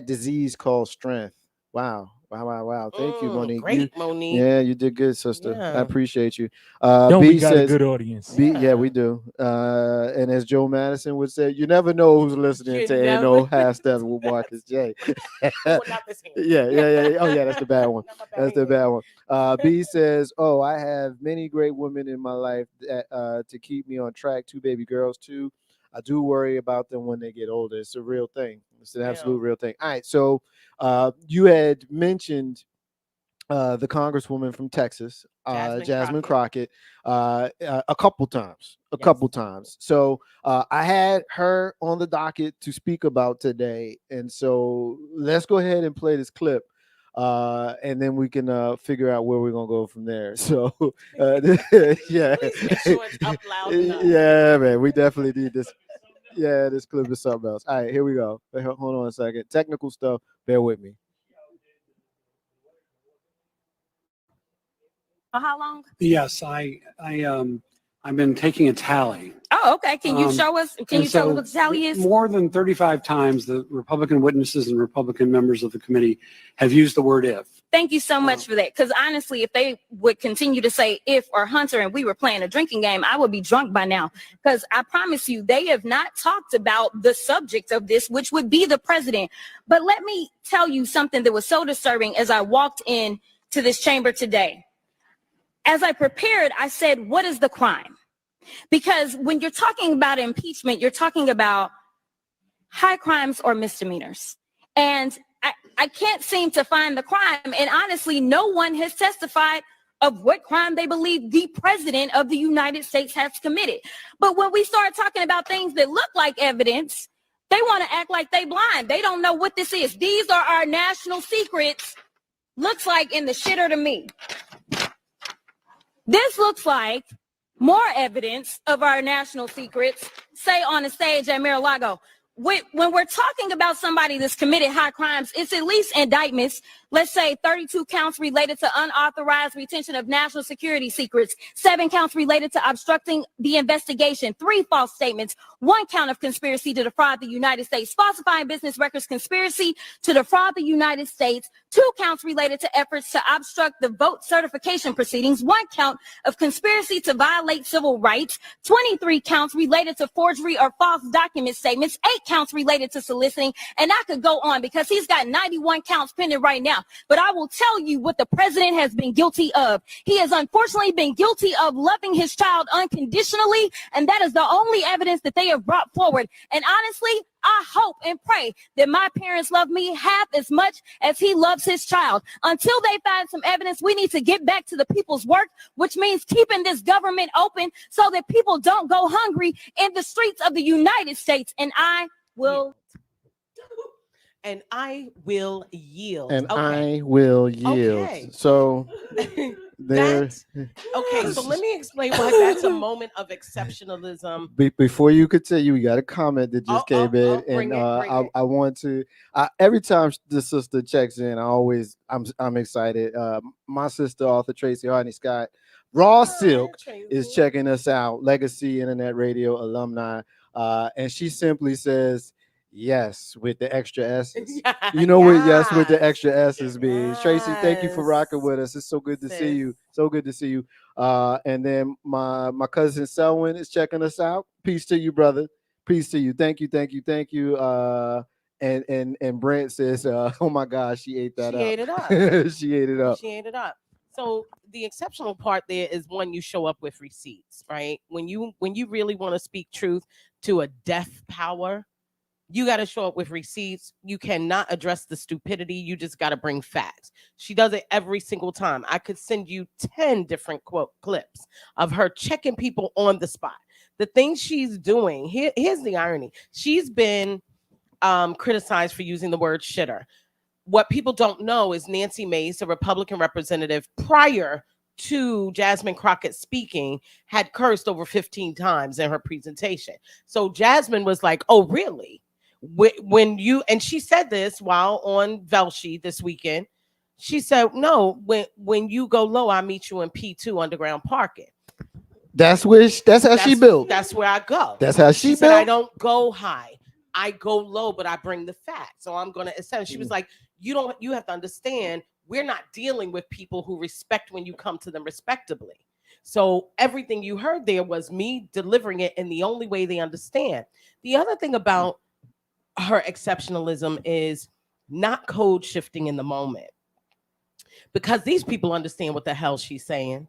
S2: disease called strength. Wow. Thank you, Monique.
S8: Great, Monique.
S2: Yeah, you did good, sister.
S8: Yeah.
S2: I appreciate you.
S7: Don't
S2: B
S7: we got
S2: says,
S7: a good audience?
S2: Yeah, we do. And as Joe Madison would say, you never know who's listening to ANO #, with Marcus J. Yeah. Oh, yeah, that's the bad one. That's the bad one. B says, oh, I have many great women in my life that, to keep me on track. 2 baby girls, too. I do worry about them when they get older. It's a real thing. It's an absolute real thing. All right. So you had mentioned the Congresswoman from Texas, Jasmine Crockett, a couple times. So I had her on the docket to speak about today. And so let's go ahead and play this clip. and then we can figure out where we're gonna go from there. So, yeah,
S8: Please make sure it's up loud enough.
S2: yeah, man, we definitely need this. Yeah, this clip is something else. All right, here we go. Hold on a second. Technical stuff. Bear with me.
S9: For how long?
S10: Yes, I've been taking a tally.
S9: Oh, okay. Can you show us? Can you tell us what the tally is?
S10: More than 35 times, the Republican witnesses and Republican members of the committee have used the word if.
S9: Thank you so much for that. Because honestly, if they would continue to say if or Hunter and we were playing a drinking game, I would be drunk by now. Because I promise you, they have not talked about the subject of this, which would be the president. But let me tell you something that was so disturbing as I walked in to this chamber today. As I prepared, I said, what is the crime? Because when you're talking about impeachment, you're talking about high crimes or misdemeanors. And I can't seem to find the crime. And honestly, no one has testified of what crime they believe the president of the United States has committed. But when we start talking about things that look like evidence, they want to act like they blind. They don't know what this is. These are our national secrets. Looks like in the shitter to me. This looks like more evidence of our national secrets, say on the stage at Mar-a-Lago. When we're talking about somebody that's committed high crimes, it's at least indictments. Let's say 32 counts related to unauthorized retention of national security secrets, 7 counts related to obstructing the investigation, 3 false statements, 1 count of conspiracy to defraud the United States, falsifying business records, conspiracy to defraud the United States, 2 counts related to efforts to obstruct the vote certification proceedings, 1 count of conspiracy to violate civil rights, 23 counts related to forgery or false document statements, 8 counts related to soliciting, and I could go on because he's got 91 counts pending right now. But I will tell you what the president has been guilty of. He has unfortunately been guilty of loving his child unconditionally, and that is the only evidence that they have brought forward. And honestly, I hope and pray that my parents love me half as much as he loves his child. Until they find some evidence, we need to get back to the people's work, which means keeping this government open so that people don't go hungry in the streets of the United States. And I will.
S8: And I will yield.
S2: And I will yield.
S8: Okay.
S2: So there.
S8: Okay, so let me explain why that's a moment of exceptionalism.
S2: Before you continue, we got a comment that just came in, and I want to. Every time the sister checks in, I'm excited. My sister, author Tracy Harney Scott, Raw Silk, is checking us out. Legacy Internet Radio alumni, and she simply says, yes, with the extra S's. You know what yes with the extra S's means. Tracy, thank you for rocking with us. It's so good to see you. So good to see you. And then my cousin Selwyn is checking us out. Peace to you, brother. Peace to you. Thank you. And Brent says, oh my gosh, she ate that up.
S8: Ate it up.
S2: She ate it up.
S8: She ate it up. So the exceptional part there is one, you show up with receipts, right? When you really want to speak truth to a deaf power, you got to show up with receipts. You cannot address the stupidity. You just got to bring facts. She does it every single time. I could send you 10 different quote clips of her checking people on the spot. The things she's doing, here's the irony. She's been criticized for using the word shitter. What people don't know is Nancy Mace, a Republican representative prior to Jasmine Crockett speaking, had cursed over 15 times in her presentation. So Jasmine was like, oh, really? When you, and she said this while on Velshi this weekend, she said, no, when you go low, I meet you in P2 underground parking. That's how she built. That's where I go.
S2: That's how she
S8: said,
S2: built.
S8: I don't go high. I go low, but I bring the facts. So I'm going to accept. She was like, you have to understand, we're not dealing with people who respect when you come to them respectably. So everything you heard there was me delivering it in the only way they understand. The other thing about her exceptionalism is not code shifting in the moment, because these people understand what the hell she's saying.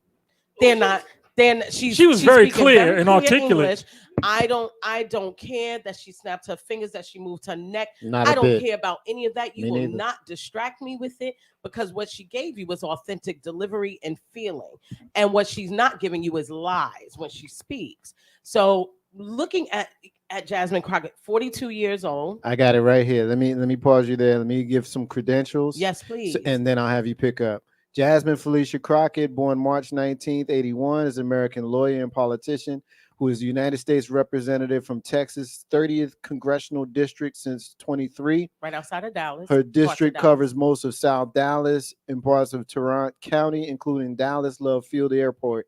S8: They're not. Then she was
S7: very clear and articulate.
S8: English. I don't care that she snapped her fingers, that she moved her neck.
S2: Not
S8: I
S2: a
S8: don't
S2: bit.
S8: care about any of that. You
S2: Me
S8: will
S2: neither.
S8: not distract me with it, because what she gave you was authentic delivery and feeling. And what she's not giving you is lies when she speaks. So looking at Jasmine Crockett, 42 years old.
S2: I got it right here. Let me pause you there. Let me give some credentials.
S8: Yes, please.
S2: And then I'll have you pick up. Jasmine Felicia Crockett, born March 19th, 81, is an American lawyer and politician who is the United States representative from Texas' 30th congressional district since 23.
S8: Right outside of Dallas.
S2: Her district covers most of South Dallas and parts of Tarrant County, including Dallas Love Field Airport.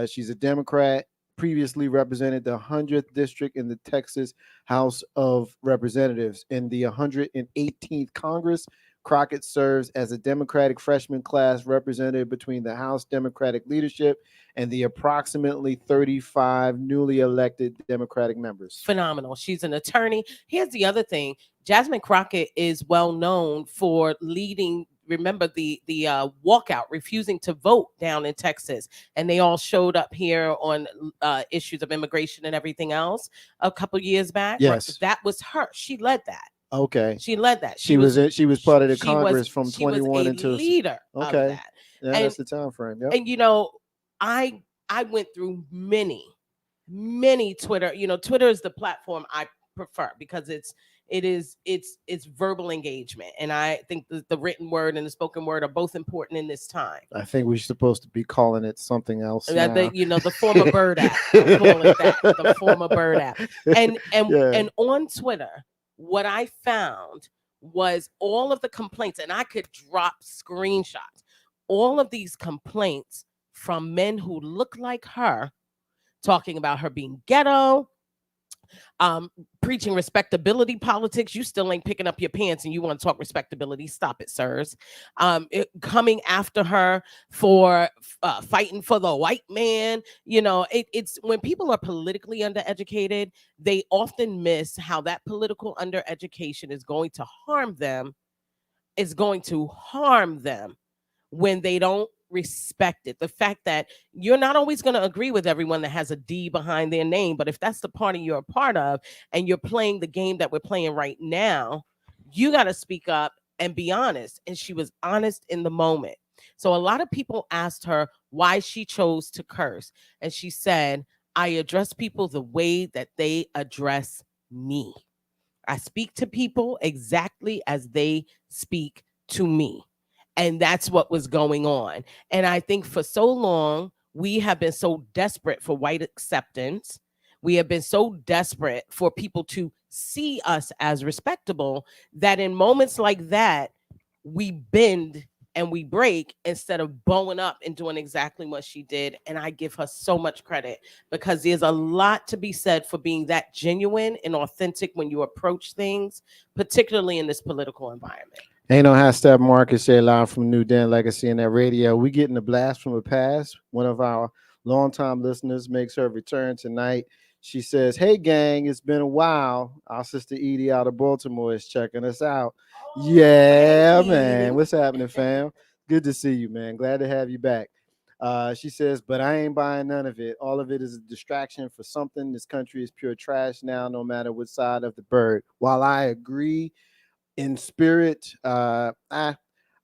S2: She's a Democrat, previously represented the 100th district in the Texas House of Representatives. In the 118th Congress, Crockett serves as a Democratic freshman class representative between the House Democratic leadership and the approximately 35 newly elected Democratic members.
S8: Phenomenal. She's an attorney. Here's the other thing. Jasmine Crockett is well known for leading, remember the walkout, refusing to vote down in Texas. And they all showed up here on issues of immigration and everything else a couple years back.
S2: Yes.
S8: That was her. She led that.
S2: Okay.
S8: She led that.
S2: She was part of the Congress from 21 until
S8: leader.
S2: Okay.
S8: Of that.
S2: Yeah,
S8: and,
S2: that's the time frame. Yep.
S8: And you know, I went through many Twitter. You know, Twitter is the platform I prefer because it's verbal engagement, and I think the written word and the spoken word are both important in this time.
S2: I think we're supposed to be calling it something else.
S8: The former Bird app. I call it that, the former Bird app. And on Twitter, what I found was all of the complaints, and I could drop screenshots, all of these complaints from men who look like her, talking about her being ghetto, preaching respectability politics. You still ain't picking up your pants and you want to talk respectability. Stop it, sirs. Coming after her for fighting for the white man. You know, it's when people are politically undereducated, they often miss how that political undereducation is going to harm them. It's going to harm them when they don't respect it. The fact that you're not always going to agree with everyone that has a D behind their name, but if that's the party you're a part of and you're playing the game that we're playing right now, you got to speak up and be honest. And she was honest in the moment. So a lot of people asked her why she chose to curse. And she said, I address people the way that they address me. I speak to people exactly as they speak to me. And that's what was going on. And I think for so long, we have been so desperate for white acceptance. We have been so desperate for people to see us as respectable that in moments like that, we bend and we break instead of bowing up and doing exactly what she did. And I give her so much credit because there's a lot to be said for being that genuine and authentic when you approach things, particularly in this political environment.
S2: Ain't no half step Marcus J. Live from NewDen Legacy in that radio. We getting a blast from the past. One of our longtime listeners makes her return tonight. She says, hey, gang, it's been a while. Our sister Edie out of Baltimore is checking us out. Oh, yeah, man. What's happening, fam? Good to see you, man. Glad to have you back. She says, but I ain't buying none of it. All of it is a distraction for something. This country is pure trash now, no matter what side of the bird. While I agree in spirit, I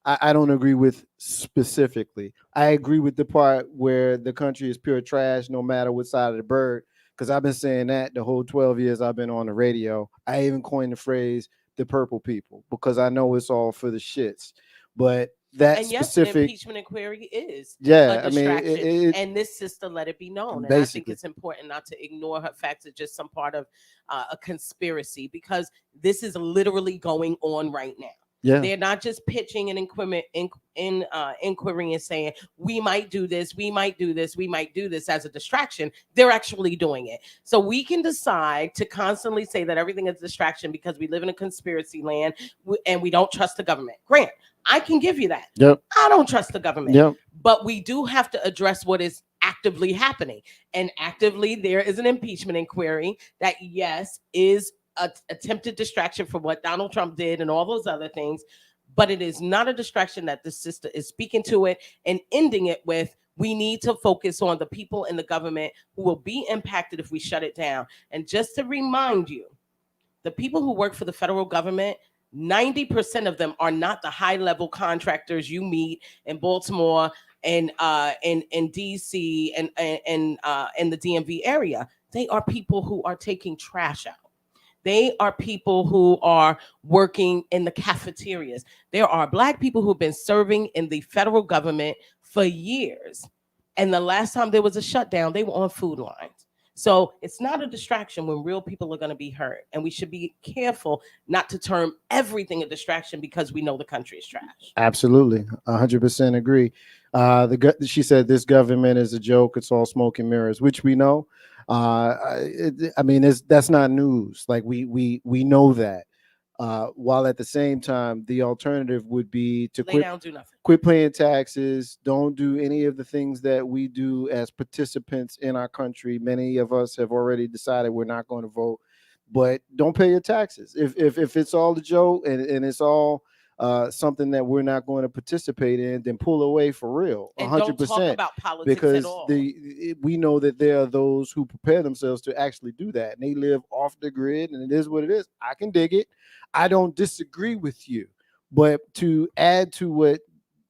S2: don't agree with specifically. I agree with the part where the country is pure trash, no matter what side of the bird, because I've been saying that the whole 12 years I've been on the radio. I even coined the phrase "the purple people" because I know it's all for the shits. But that
S8: and yes,
S2: specific
S8: an impeachment inquiry is
S2: a
S8: distraction, and this sister let it be known. And I think it's important not to ignore her facts. It's just some part of a conspiracy because this is literally going on right now.
S2: Yeah.
S8: They're not just pitching an inquiry and saying, we might do this, we might do this, we might do this as a distraction. They're actually doing it. So we can decide to constantly say that everything is a distraction because we live in a conspiracy land and we don't trust the government. Grant, I can give you that.
S2: Yep.
S8: I don't trust the government.
S2: Yep.
S8: But we do have to address what is actively happening. And actively, there is an impeachment inquiry that, yes, is an attempted distraction for what Donald Trump did and all those other things. But it is not a distraction that the sister is speaking to it and ending it with, we need to focus on the people in the government who will be impacted if we shut it down. And just to remind you, the people who work for the federal government, 90% of them are not the high-level contractors you meet in Baltimore and in DC and the DMV area. They are people who are taking trash out. They are people who are working in the cafeterias. There are Black people who've been serving in the federal government for years. And the last time there was a shutdown, they were on food lines. So it's not a distraction when real people are going to be hurt. And we should be careful not to turn everything a distraction because we know the country is trash.
S2: Absolutely, 100% agree. She said this government is a joke. It's all smoke and mirrors, which we know. I mean, that's not news. Like we know that. While at the same time, the alternative would be to
S8: Lay down, do nothing.
S2: quit paying taxes, don't do any of the things that we do as participants in our country. Many of us have already decided we're not going to vote, but don't pay your taxes. If it's all a joke and it's all something that we're not going to participate in, then pull away for real, 100%.
S8: And don't talk about politics
S2: because
S8: at all.
S2: We know that there are those who prepare themselves to actually do that, and they live off the grid, and it is what it is. I can dig it. I don't disagree with you, but to add to what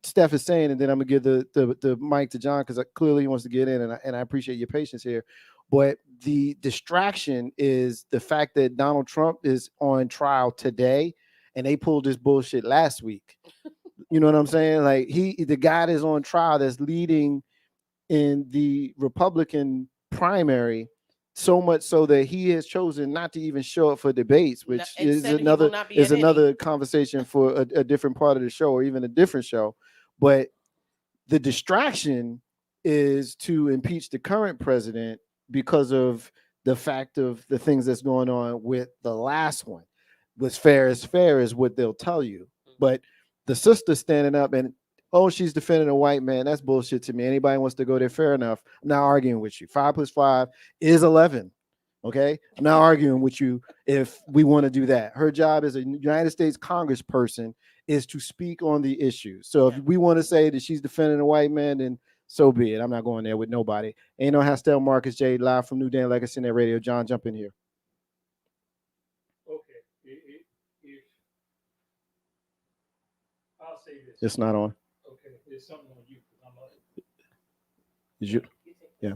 S2: Steph is saying, and then I'm gonna give the mic to John because clearly he wants to get in, and I appreciate your patience here. But the distraction is the fact that Donald Trump is on trial today, and they pulled this bullshit last week. You know what I'm saying? Like the guy that's on trial that's leading in the Republican primary, so much so that he has chosen not to even show up for debates, which is another conversation for a different part of the show or even a different show. But the distraction is to impeach the current president because of the fact of the things that's going on with the last one. What's fair is what they'll tell you. But the sister standing up and, oh, she's defending a white man. That's bullshit to me. Anybody wants to go there, fair enough. I'm not arguing with you. 5 + 5 is 11. Okay? I'm not arguing with you if we want to do that. Her job as a United States congressperson is to speak on the issue. So if we want to say that she's defending a white man, then so be it. I'm not going there with nobody. Ain't no Hastel Marcus J live from NewDen Legacy Net Radio. John, jump in here.
S7: Okay. I'll say this.
S2: It's not on.
S7: Okay, there's something on you.
S2: Did you? Yeah.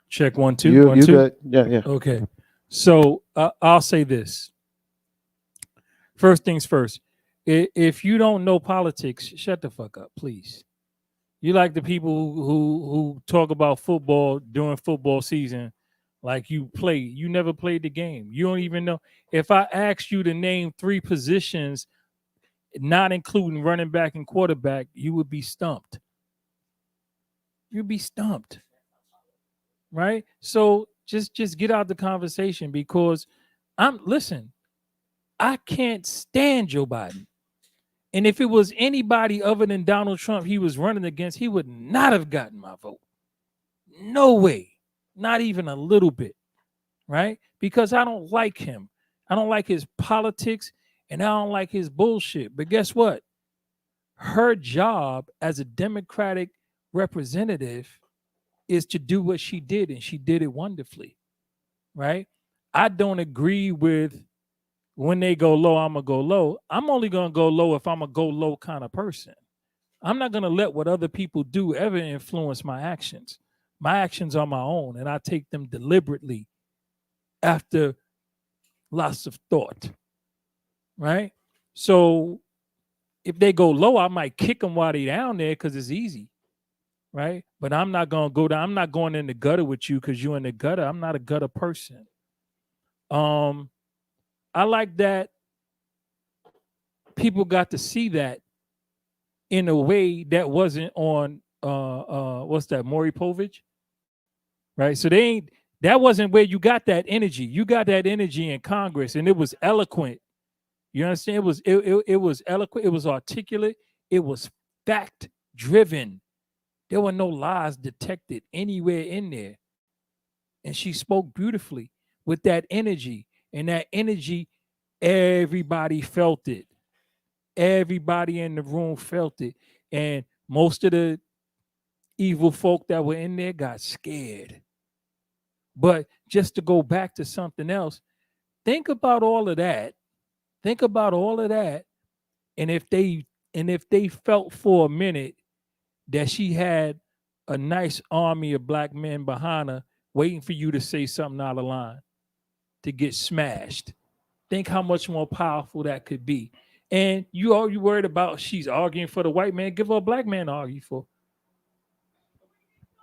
S7: Check 1 2.
S2: You
S7: 1 2.
S2: good? Yeah.
S7: Okay. So I'll say this. First things first. If you don't know politics, shut the fuck up, please. You like the people who talk about football during football season, like you play. You never played the game. You don't even know. If I asked you to name 3 positions, not including running back and quarterback, you would be stumped. You'd be stumped. Right? So just get out the conversation because I can't stand Joe Biden. And if it was anybody other than Donald Trump he was running against, he would not have gotten my vote. No way. Not even a little bit. Right? Because I don't like him. I don't like his politics and I don't like his bullshit. But guess what? Her job as a Democratic representative is to do what she did, and she did it wonderfully. Right? I don't agree with when they go low, I'm going to go low. I'm only going to go low if I'm a go low kind of person. I'm not going to let what other people do ever influence my actions. My actions are my own, and I take them deliberately after lots of thought. Right? So if they go low, I might kick them while they're down there because it's easy. Right? But I'm not going to go down. I'm not going in the gutter with you because you're in the gutter. I'm not a gutter person. I like that people got to see that in a way that wasn't on what's that, Maury Povich? Right? So that wasn't where you got that energy. You got that energy in Congress, and it was eloquent. You understand? It was eloquent, it was articulate, it was fact driven. There were no lies detected anywhere in there. And she spoke beautifully with that energy. And that energy, everybody felt it. Everybody in the room felt it. And most of the evil folk that were in there got scared. But just to go back to something else, think about all of that. Think about all of that. And if they felt for a minute that she had a nice army of black men behind her waiting for you to say something out of line to get smashed. Think how much more powerful that could be. And you worried about she's arguing for the white man. Give her a black man to argue for.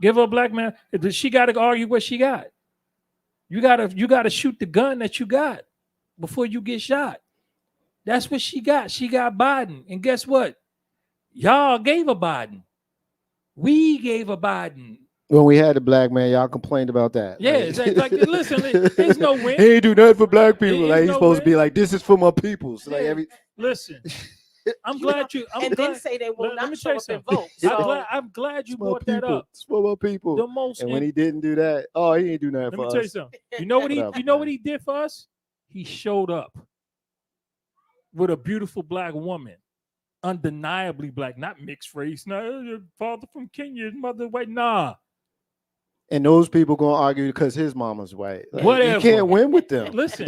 S7: Give her a black man. She got to argue what she got. You gotta shoot the gun that you got before you get shot. That's what she got. She got Biden. And guess what? Y'all gave her Biden. We gave her Biden.
S2: When we had the black man, y'all complained about that.
S7: Yeah, like listen, there's no win.
S2: He ain't do nothing for black people.
S7: There's
S2: Like he's
S7: no
S2: supposed to
S7: win.
S2: be like, this is for my people. So, like
S7: Yeah. Listen, I'm glad you. I'm
S8: and
S7: glad,
S8: then say they will
S7: let
S8: not
S7: me
S8: show
S7: tell you
S8: up and
S7: something.
S8: vote.
S7: I'm glad you
S2: it's my
S7: brought that
S2: people.
S7: up.
S2: It's for my people.
S7: The most.
S2: And when he didn't do that, oh, he ain't do nothing
S7: let
S2: for
S7: me tell you
S2: us.
S7: something. You know what he?
S2: Whatever,
S7: You know
S2: man.
S7: what he did for us? He showed up with a beautiful black woman, undeniably black, not mixed race. No, your father from Kenya, his mother white. Nah,
S2: And those people gonna argue because his mama's white. Like,
S7: whatever.
S2: You can't win with them.
S7: Listen,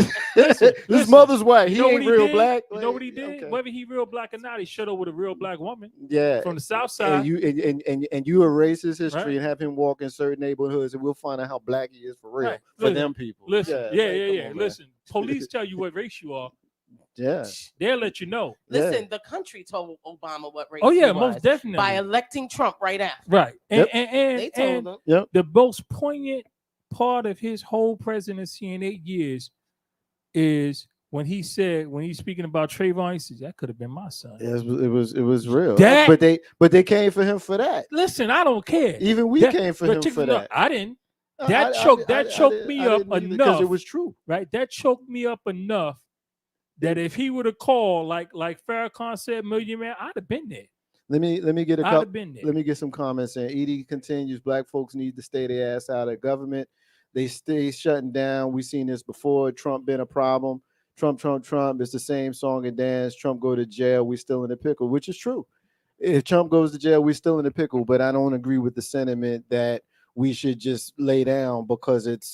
S2: His mother's white.
S7: You
S2: He
S7: know what
S2: ain't
S7: he
S2: real
S7: did?
S2: black.
S7: You know what he did?
S2: Okay.
S7: Whether he real black or not, he showed up with a real black woman.
S2: Yeah.
S7: From the South Side.
S2: And you erase his history
S7: Right.
S2: and have him walk in certain neighborhoods, and we'll find out how black he is for real.
S7: Right.
S2: For them people.
S7: Listen,
S2: like,
S7: yeah.
S2: come on, man.
S7: Listen, police tell you what race you are.
S2: Yeah.
S7: They'll let you know.
S8: Listen, the country told Obama what race
S7: Oh yeah,
S8: he was
S7: most definitely.
S8: by electing Trump right after.
S7: Right.
S2: Yep.
S7: And
S8: They told him.
S2: Yep.
S7: the most poignant part of his whole presidency in 8 years is when he's speaking about Trayvon, he says that could have been my son.
S2: It was real.
S7: That-
S2: But they came for him for that.
S7: Listen, I don't care.
S2: Even we came for him for that.
S7: I didn't.
S2: I
S7: That choked me up
S2: because
S7: enough.
S2: it was true.
S7: Right? That choked me up enough that if he would have called like Farrakhan said, Million Man, I'd have been there.
S2: Let me get a
S7: I'd
S2: couple.
S7: have been there.
S2: Let me get some comments in. Edie continues, black folks need to stay their ass out of government. They stay shutting down. We've seen this before. Trump been a problem. Trump. It's the same song and dance. Trump go to jail. We still in the pickle, which is true. If Trump goes to jail, we still in the pickle. But I don't agree with the sentiment that we should just lay down because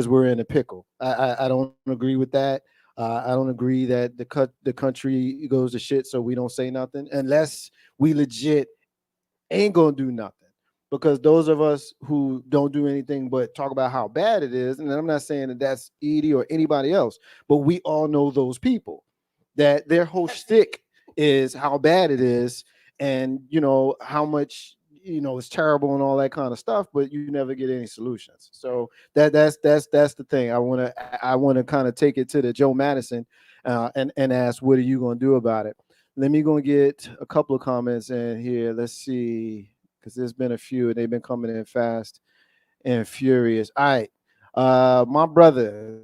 S2: we're in a pickle. I don't agree with that. I don't agree that the country goes to shit, so we don't say nothing unless we legit ain't gonna do nothing. Because those of us who don't do anything but talk about how bad it is, and I'm not saying that that's Edie or anybody else, but we all know those people that their whole shtick is how bad it is, and how much it's terrible and all that kind of stuff, but you never get any solutions. So that's the thing. I want to kind of take it to the Joe Madison and ask, what are you going to do about it? Let me go and get a couple of comments in here. Let's see, because there's been a few and they've been coming in fast and furious. All right. My brother,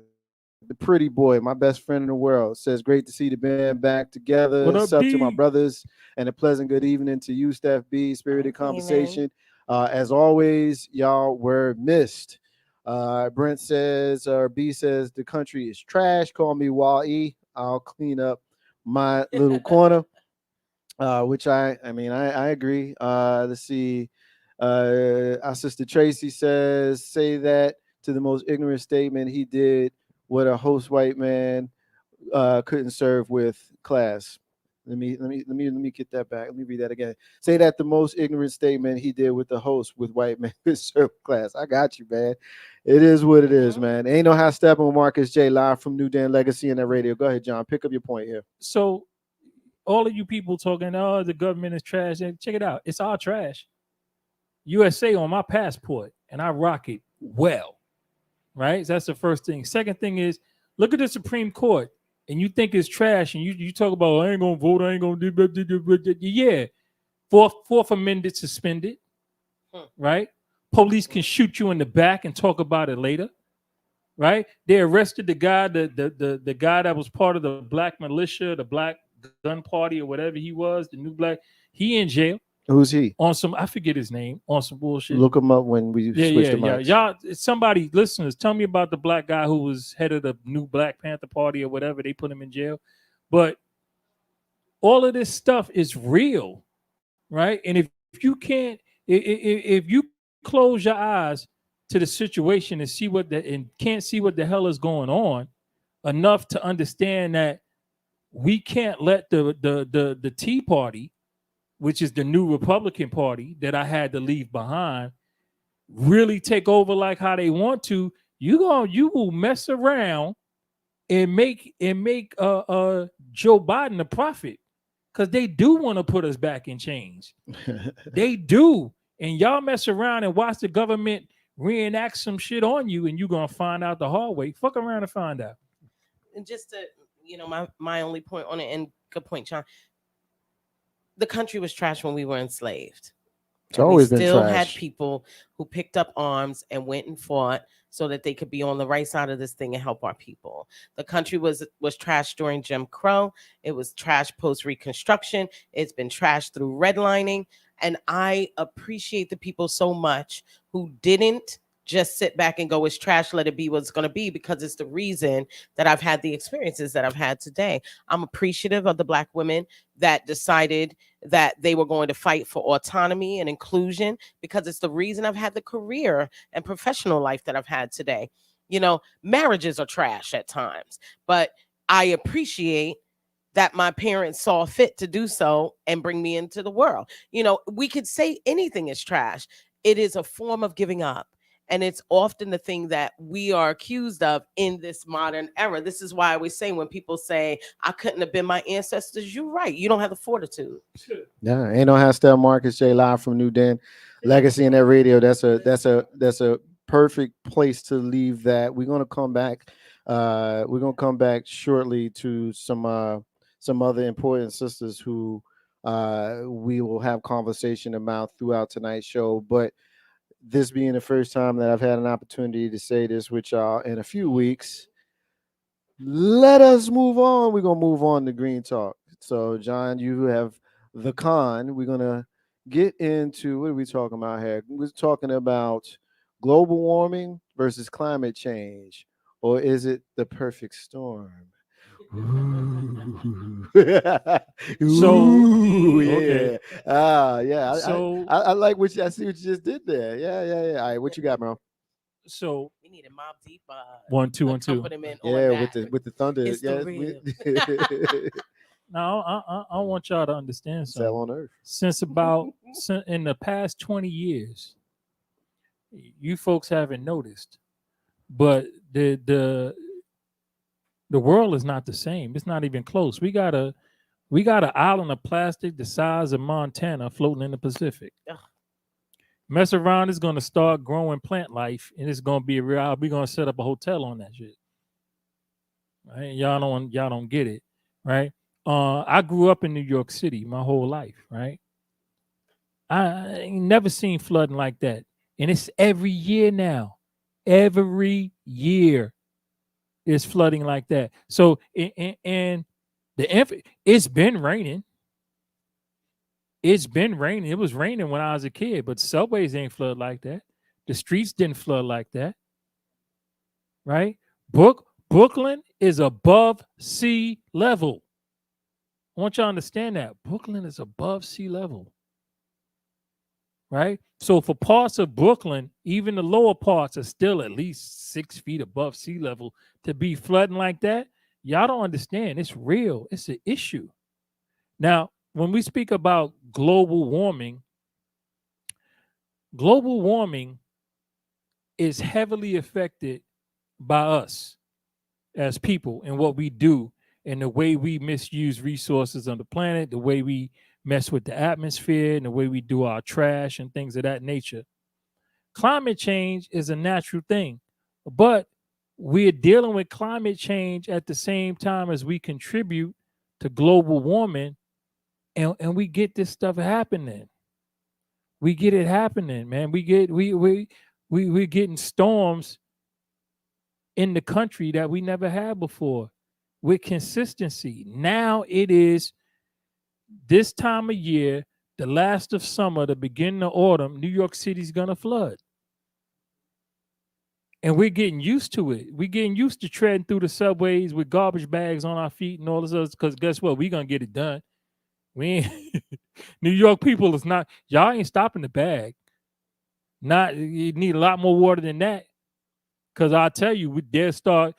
S2: the pretty boy, my best friend in the world, says, great to see the band back together.
S7: What up,
S2: What's up to my
S7: D?
S2: brothers, and a pleasant good evening to you, Steph B. Spirited conversation. As always, y'all were missed. Brent says, or B says, the country is trash. Call me Wall E. I'll clean up my little corner. Which I agree. Let's see. Our sister Tracy says, say that to the most ignorant statement he did what a host white man couldn't serve with class. Let me get that back. Let me read that again. Say that the most ignorant statement he did with the host with white man could serve class. I got you, man. It is what it is, man. Ain't no how Steppin with Marcus J live from NewDen Legacy and that radio. Go ahead, John. Pick up your point here.
S7: So all of you people talking, oh, the government is trash. And check it out. It's all trash. USA on my passport, and I rock it well. Right? So that's the first thing. Second thing is, look at the Supreme Court, and you think it's trash, and you talk about, I ain't gonna vote, I ain't gonna do. Yeah. Fourth Amendment suspended. Right? Police can shoot you in the back and talk about it later. Right? They arrested the guy, the guy that was part of the black militia, the black gun party, or whatever he was, the new black. He in jail.
S2: Who's he?
S7: On some, I forget his name. On some bullshit.
S2: Look him up when we switch the mics.
S7: Y'all, somebody, listeners, tell me about the black guy who was head of the new Black Panther Party or whatever. They put him in jail. But all of this stuff is real, right? And if you can't, if you close your eyes to the situation and can't see what the hell is going on enough to understand that we can't let the Tea Party, which is the new Republican Party that I had to leave behind, really take over like how they want to, you will mess around and make Joe Biden a prophet, because they do want to put us back in chains. They do. And y'all mess around and watch the government reenact some shit on you, and you're gonna find out the hard way. Fuck around and find out.
S8: And just to, my only point on it, and good point, John. The country was trash when we were enslaved.
S2: It's always been
S8: still
S2: trash.
S8: had people who picked up arms and went and fought so that they could be on the right side of this thing and help our people. The country was trashed during Jim Crow. It was trashed post Reconstruction. It's been trashed through redlining. And I appreciate the people so much who didn't just sit back and go, it's trash, let it be what it's going to be, because it's the reason that I've had the experiences that I've had today. I'm appreciative of the Black women that decided that they were going to fight for autonomy and inclusion, because it's the reason I've had the career and professional life that I've had today. Marriages are trash at times, but I appreciate that my parents saw fit to do so and bring me into the world. We could say anything is trash. It is a form of giving up. And it's often the thing that we are accused of in this modern era. This is why I always say, when people say, I couldn't have been my ancestors, you're right. You don't have the fortitude.
S2: Yeah, ain't no how Steph Marcus J live from NewDen. Legacy in that radio. That's a perfect place to leave that. We're gonna come back. We're gonna come back shortly to some other important sisters who we will have conversation about throughout tonight's show. But this being the first time that I've had an opportunity to say this with y'all in a few weeks, let us move on. We're going to move on to Green Talk. So, John, you have the con. We're going to get into, what are we talking about here? We're talking about global warming versus climate change, or is it the perfect storm? Ooh. Ooh, yeah.
S7: Okay.
S2: Yeah.
S7: So
S2: I like what I see what you just did there. Yeah. All right, what you got, bro?
S7: So
S8: we need a Mob Deep
S7: 1 2 1 2.
S2: Yeah, with the thunder.
S8: It's
S2: yeah,
S7: Now I want y'all to understand something.
S2: Cell on Earth.
S7: Since in the past 20 years, you folks haven't noticed, but the world is not the same. It's not even close. We got an island of plastic the size of Montana floating in the Pacific.
S8: Ugh.
S7: Mess around, it's gonna start growing plant life, and it's gonna be we're gonna set up a hotel on that shit. Right? Y'all don't get it, right? I grew up in New York City my whole life, right? I ain't never seen flooding like that, and it's every year now. Every year, it's flooding like that. So, and it's been raining. It's been raining. It was raining when I was a kid, but subways ain't flood like that. The streets didn't flood like that, right? Brooklyn is above sea level. I want you to understand that. Brooklyn is above sea level, right? So for parts of Brooklyn, even the lower parts are still at least 6 feet above sea level. To be flooding like that, y'all don't understand. It's real. It's an issue. Now, when we speak about global warming is heavily affected by us as people and what we do and the way we misuse resources on the planet, the way we mess with the atmosphere, and the way we do our trash and things of that nature. Climate change is a natural thing, but we're dealing with climate change at the same time as we contribute to global warming, and we get this stuff happening. We get it happening, man. We're getting storms in the country that we never had before with consistency. Now it is this time of year, the last of summer, the beginning of autumn, New York City's gonna flood. And we're getting used to it. We're getting used to treading through the subways with garbage bags on our feet and all this other, because guess what? We're gonna get it done. We ain't New York people is not, y'all ain't stopping the bag. You need a lot more water than that. Because I'll tell you, they'll start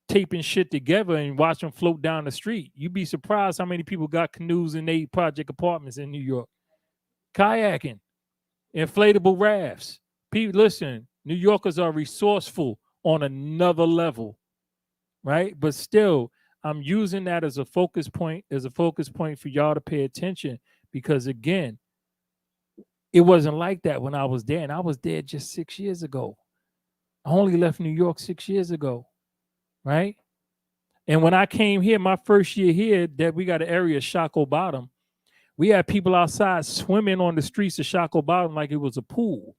S7: taping shit together and watch them float down the street. You'd be surprised how many people got canoes in their project apartments in New York. Kayaking. inflatable rafts. People, listen, New Yorkers are resourceful on another level, right? But still, I'm using that as a focus point, for y'all to pay attention, because again, it wasn't like that when I was there, and I was there just 6 years ago. I only left New York 6 years ago, right? And when I came here, my first year here, that we got an area, Shockoe Bottom, we had people outside swimming on the streets of Shockoe Bottom like it was a pool,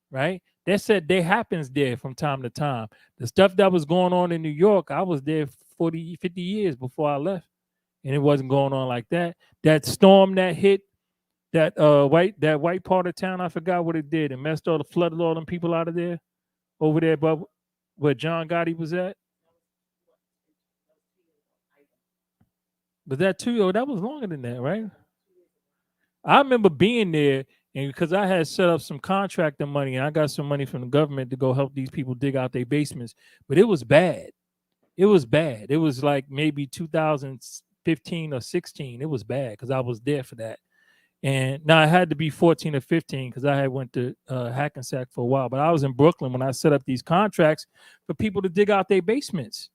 S7: right? That said, that happens there from time to time. The stuff that was going on in New York, I was there 40, 50 years before I left, and it wasn't going on like that. That storm that hit that white part of town, I forgot what it did. It flooded all them people out of there, over there, but where John Gotti was at. But that too, that was longer than that, right? I remember being there, and because I had set up some contractor money, and I got some money from the government to go help these people dig out their basements. But it was bad. It was bad. It was like maybe 2015 or 16. It was bad because I was there for that. And now I had to be 14 or 15 because I had went to Hackensack for a while. But I was in Brooklyn when I set up these contracts for people to dig out their basements,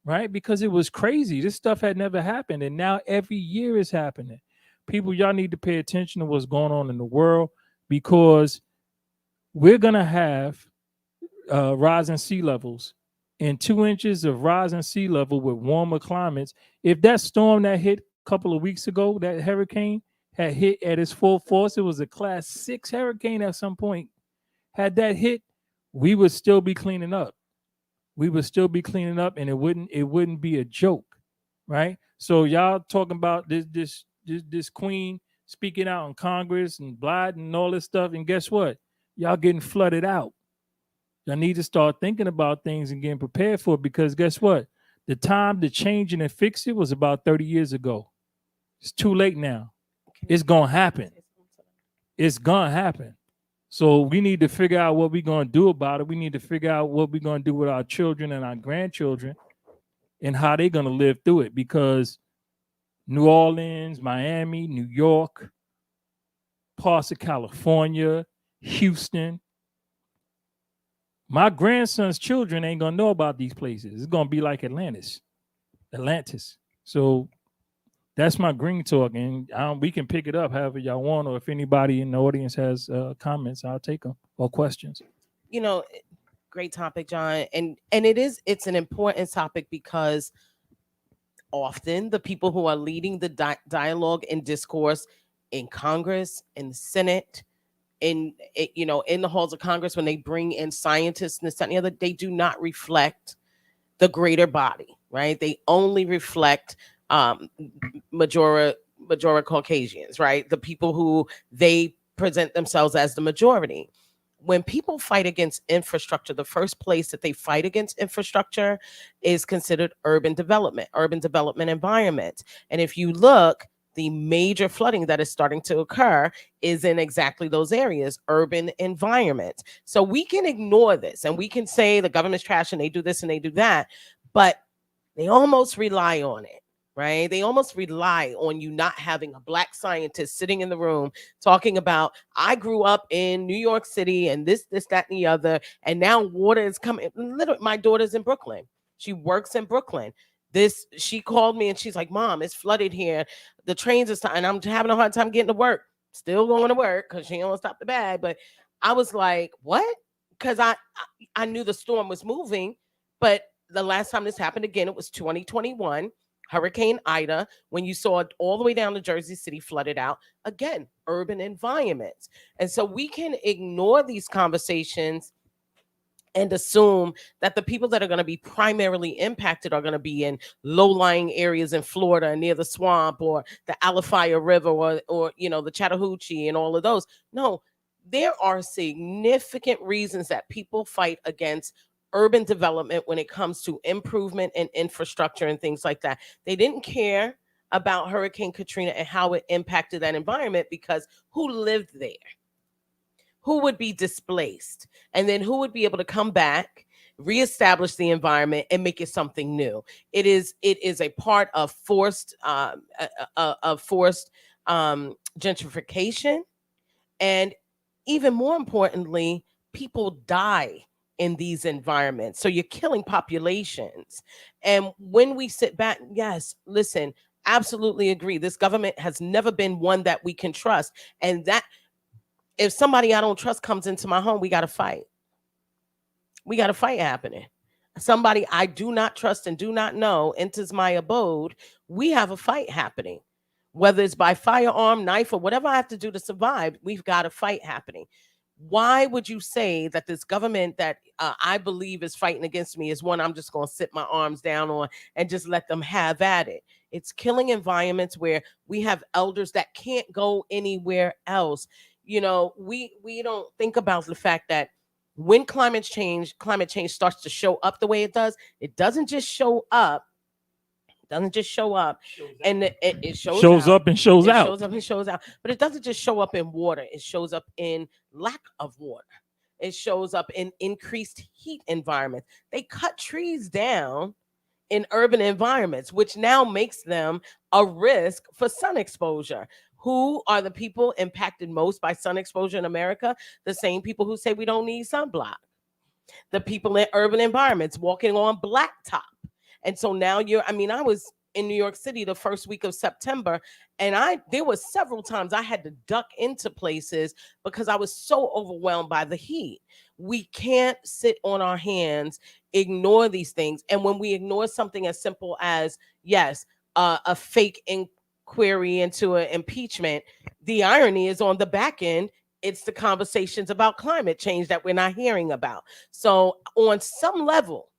S7: right? Because it was crazy. This stuff had never happened, and now every year is happening. People, y'all need to pay attention to what's going on in the world, because we're going to have rising sea levels, and 2 inches of rising sea level with warmer climates. If that storm that hit a couple of weeks ago, that hurricane had hit at its full force, it was a class 6 hurricane at some point. Had that hit, we would still be cleaning up. We would still be cleaning up, and it wouldn't be a joke, right? So y'all talking about this queen speaking out in Congress and Biden and all this stuff, and guess what? Y'all getting flooded out. Y'all need to start thinking about things and getting prepared for it, because guess what? The time to change it and fix it was about 30 years ago. It's too late now. It's gonna happen. It's gonna happen. So we need to figure out what we're gonna do about it. We need to figure out what we're gonna do with our children and our grandchildren, and how they're gonna live through it, because New Orleans, Miami, New York, parts of California, Houston. My grandson's children ain't gonna know about these places. It's gonna be like Atlantis. So that's my green talk, and we can pick it up however y'all want, or if anybody in the audience has comments, I'll take them, or questions.
S8: You know, great topic, John, and it's an important topic, because often the people who are leading the dialogue and discourse in Congress, in the Senate, in the halls of Congress, when they bring in scientists and this, that, and the other, they do not reflect the greater body, right? They only reflect majority Caucasians, right? The people who they present themselves as the majority. When people fight against infrastructure, the first place that they fight against infrastructure is considered urban development environment. And if you look, the major flooding that is starting to occur is in exactly those areas, urban environments. So we can ignore this, and we can say the government's trash and they do this and they do that, but they almost rely on it. Right? They almost rely on you not having a Black scientist sitting in the room talking about, I grew up in New York City and this, that, and the other, and now water is coming. Literally, my daughter's in Brooklyn. She works in Brooklyn. She called me and she's like, Mom, it's flooded here. The trains are starting. I'm having a hard time getting to work. Still going to work because she don't stop the bag. But I was like, what? Because I knew the storm was moving. But the last time this happened again, it was 2021. Hurricane Ida, when you saw it all the way down to Jersey City flooded out, again, urban environments. And so we can ignore these conversations and assume that the people that are going to be primarily impacted are going to be in low-lying areas in Florida near the swamp, or the Alafaya River, or the Chattahoochee and all of those. No, there are significant reasons that people fight against urban development when it comes to improvement and infrastructure and things like that. They didn't care about Hurricane Katrina and how it impacted that environment, because who lived there? Who would be displaced? And then who would be able to come back, reestablish the environment, and make it something new? It is a part of forced gentrification, and even more importantly, people die in these environments. So you're killing populations. And when we sit back, yes, listen, absolutely agree. This government has never been one that we can trust. And that if somebody I don't trust comes into my home, we got to fight. We got a fight happening. Somebody I do not trust and do not know enters my abode, we have a fight happening. Whether it's by firearm, knife, or whatever I have to do to survive, we've got a fight happening. Why would you say that this government that I believe is fighting against me is one I'm just going to sit my arms down on and just let them have at it? It's killing environments where we have elders that can't go anywhere else. You know, we don't think about the fact that when climate change starts to show up the way it does, it doesn't just show up. Doesn't just show up and it shows
S7: up and shows
S8: it
S7: out.
S8: shows up and shows out. But it doesn't just show up in water. It shows up in lack of water. It shows up in increased heat environments. They cut trees down in urban environments, which now makes them a risk for sun exposure. Who are the people impacted most by sun exposure in America? The same people who say we don't need sunblock. The people in urban environments walking on blacktop. And so now I was in New York City the first week of September, and there were several times I had to duck into places because I was so overwhelmed by the heat. We can't sit on our hands, ignore these things. And when we ignore something as simple as, yes, a fake inquiry into an impeachment, the irony is on the back end, it's the conversations about climate change that we're not hearing about. So on some level,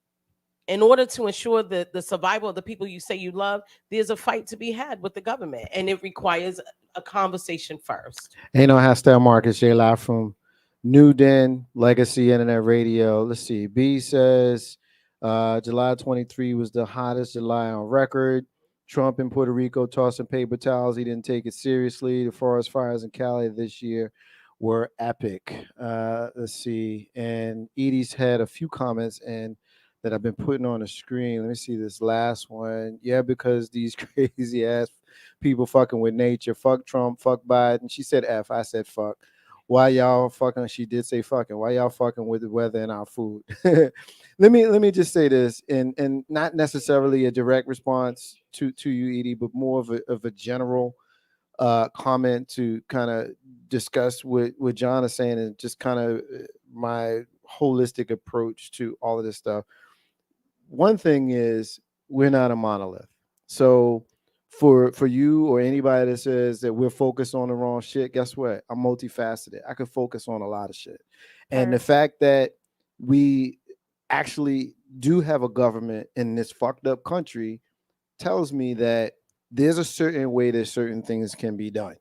S8: in order to ensure the survival of the people you say you love, there's a fight to be had with the government, and it requires a conversation first.
S2: Ain't no hashtag Marcus J live from NewDen Legacy Internet Radio. Let's see. B says July 23 was the hottest July on record. Trump in Puerto Rico tossing paper towels. He didn't take it seriously. The forest fires in Cali this year were epic. Let's see. And Edie's had a few comments and that I've been putting on the screen. Let me see this last one. Yeah, because these crazy ass people fucking with nature. Fuck Trump, fuck Biden. She said F, I said fuck. Why y'all fucking? She did say fucking. Why y'all fucking with the weather and our food? let me just say this, and not necessarily a direct response to you, Edie, but more of a general comment to kind of discuss what John is saying and just kind of my holistic approach to all of this stuff. One thing is we're not a monolith. So for you or anybody that says that we're focused on the wrong shit, guess what? I'm multifaceted. I could focus on a lot of shit. And the fact that we actually do have a government in this fucked up country tells me that there's a certain way that certain things can be done.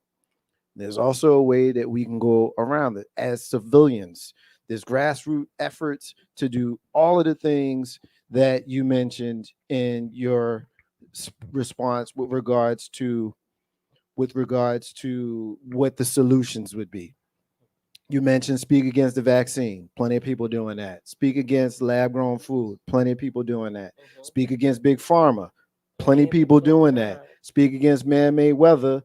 S2: There's also a way that we can go around it as civilians. There's grassroots efforts to do all of the things that you mentioned in your response with regards to what the solutions would be. You mentioned speak against the vaccine. Plenty of people doing that. Speak against lab-grown food. Plenty of people doing that. Speak against big pharma. Plenty of people doing that. Speak against man-made weather.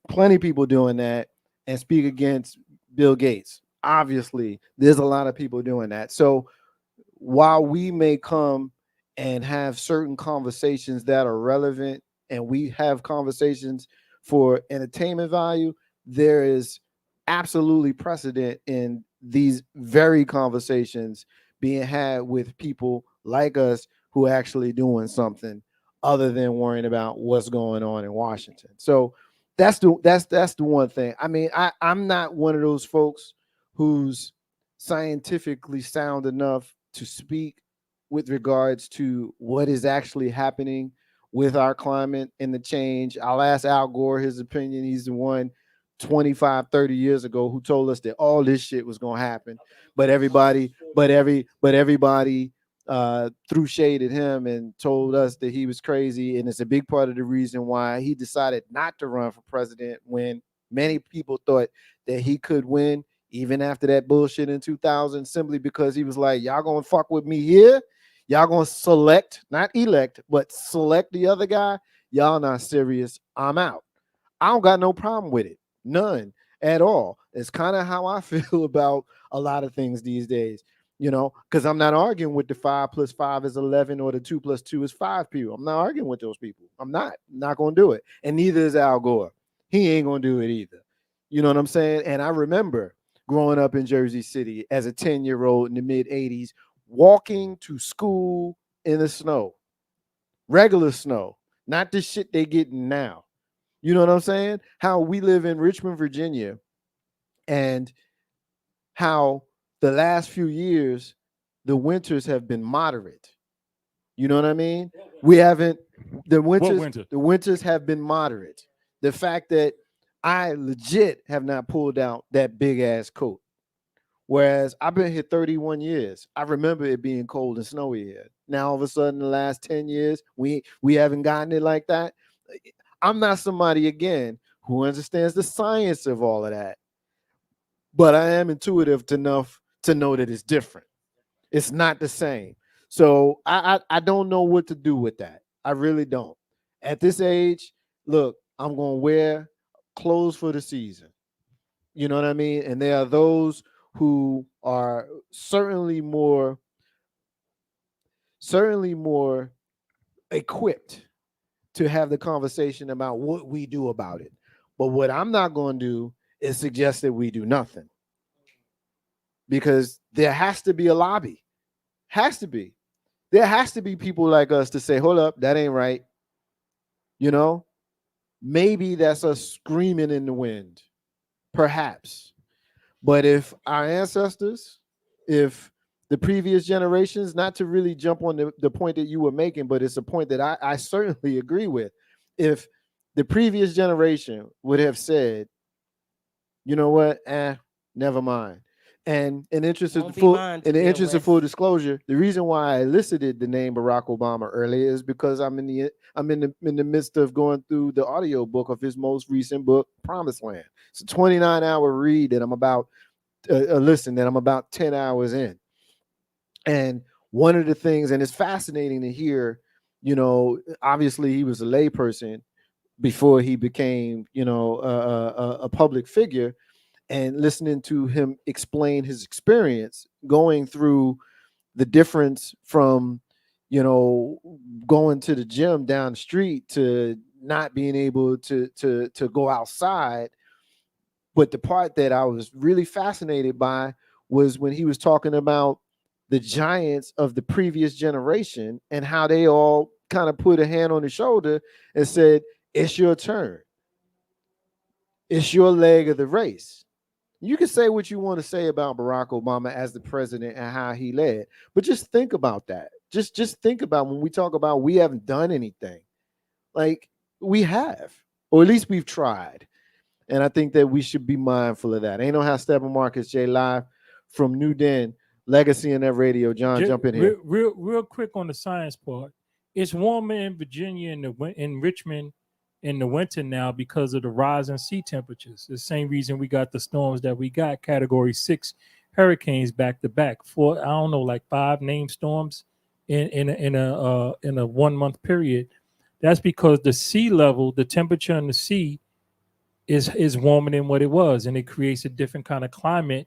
S2: Plenty of people doing that. And speak against Bill Gates. Obviously, there's a lot of people doing that. So while we may come and have certain conversations that are relevant and we have conversations for entertainment value, there is absolutely precedent in these very conversations being had with people like us who are actually doing something other than worrying about what's going on in Washington. So that's the one thing. I mean, I'm not one of those folks who's scientifically sound enough to speak with regards to what is actually happening with our climate and the change. I'll ask Al Gore his opinion. He's the one 25, 30 years ago who told us that all this shit was going to happen. But everybody threw shade at him and told us that he was crazy. And it's a big part of the reason why he decided not to run for president when many people thought that he could win even after that bullshit in 2000, simply because he was like, y'all gonna fuck with me here? Y'all gonna select, not elect, but select the other guy? Y'all not serious. I'm out. I don't got no problem with it. None. at all. It's kind of how I feel about a lot of things these days, because I'm not arguing with the 5 + 5 is 11 or the 2 + 2 is 5 people. I'm not arguing with those people. I'm not going to do it. And neither is Al Gore. He ain't going to do it either. You know what I'm saying? And I remember growing up in Jersey City as a 10-year-old in the mid 80s, walking to school in the snow, regular snow, not the shit they getting now. You know what I'm saying? How we live in Richmond, Virginia, and how the last few years the winters have been moderate. You know what I mean? We haven't the winters have been moderate. The fact that I legit have not pulled out that big ass coat. Whereas I've been here 31 years. I remember it being cold and snowy here. Now all of a sudden the last 10 years, we haven't gotten it like that. I'm not somebody, again, who understands the science of all of that, but I am intuitive enough to know that it's different. It's not the same. So I don't know what to do with that. I really don't. At this age, look, I'm going to wear clothes for the season. You know what I mean? And there are those who are certainly more equipped to have the conversation about what we do about it. But what I'm not going to do is suggest that we do nothing. Because there has to be a lobby. Has to be. There has to be people like us to say, hold up, that ain't right. Maybe that's us screaming in the wind. Perhaps. But if our ancestors, if the previous generations, not to really jump on the point that you were making, but it's a point that I certainly agree with. If the previous generation would have said, you know what, never mind. And in the interest of full disclosure, the reason why I elicited the name Barack Obama earlier is because I'm in the midst of going through the audio book of his most recent book, Promised Land. It's a 29-hour read that I'm about listen that I'm about 10 hours in. And one of the things, and it's fascinating to hear, obviously he was a layperson before he became, a public figure, and listening to him explain his experience going through the difference from, going to the gym down the street to not being able to go outside. But the part that I was really fascinated by was when he was talking about the giants of the previous generation and how they all kind of put a hand on the shoulder and said, it's your turn. It's your leg of the race. You can say what you want to say about Barack Obama as the president and how he led, but just think about that. Just think about when we talk about we haven't done anything. Like, we have, or at least we've tried. And I think that we should be mindful of that. Ain't no how Steppin Marcus J live from NewDen, Legacy and that radio. John, jump in here.
S7: Real quick on the science part. It's warmer in Virginia and in Richmond in the winter now because of the rise in sea temperatures. The same reason we got the storms that we got, Category 6 hurricanes back to back. 4, I don't know, like 5 named storms in a 1 month period. That's because the sea level, the temperature in the sea is warmer than what it was, and it creates a different kind of climate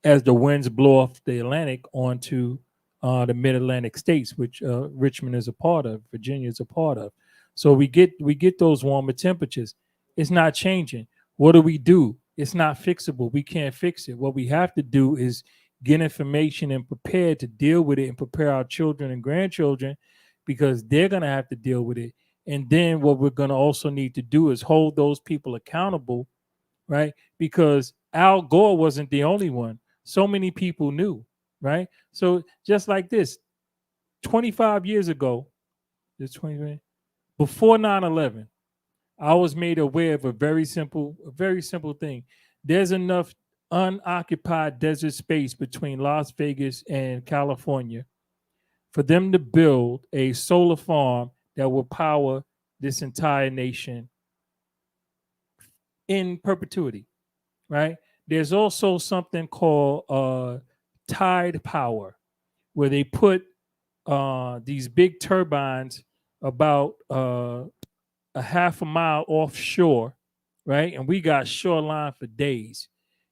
S7: as the winds blow off the Atlantic onto the mid-Atlantic states, which Richmond is a part of, Virginia is a part of. So we get those warmer temperatures. It's not changing. What do? It's not fixable. We can't fix it. What we have to do is get information and prepare to deal with it and prepare our children and grandchildren, because they're going to have to deal with it. And then what we're going to also need to do is hold those people accountable, right? Because Al Gore wasn't the only one. So many people knew, right? So just like this, 25 years ago, before 9/11, I was made aware of a very simple thing. There's enough unoccupied desert space between Las Vegas and California for them to build a solar farm that will power this entire nation in perpetuity, right? There's also something called tide power, where they put these big turbines about a half a mile offshore, right? And we got shoreline for days.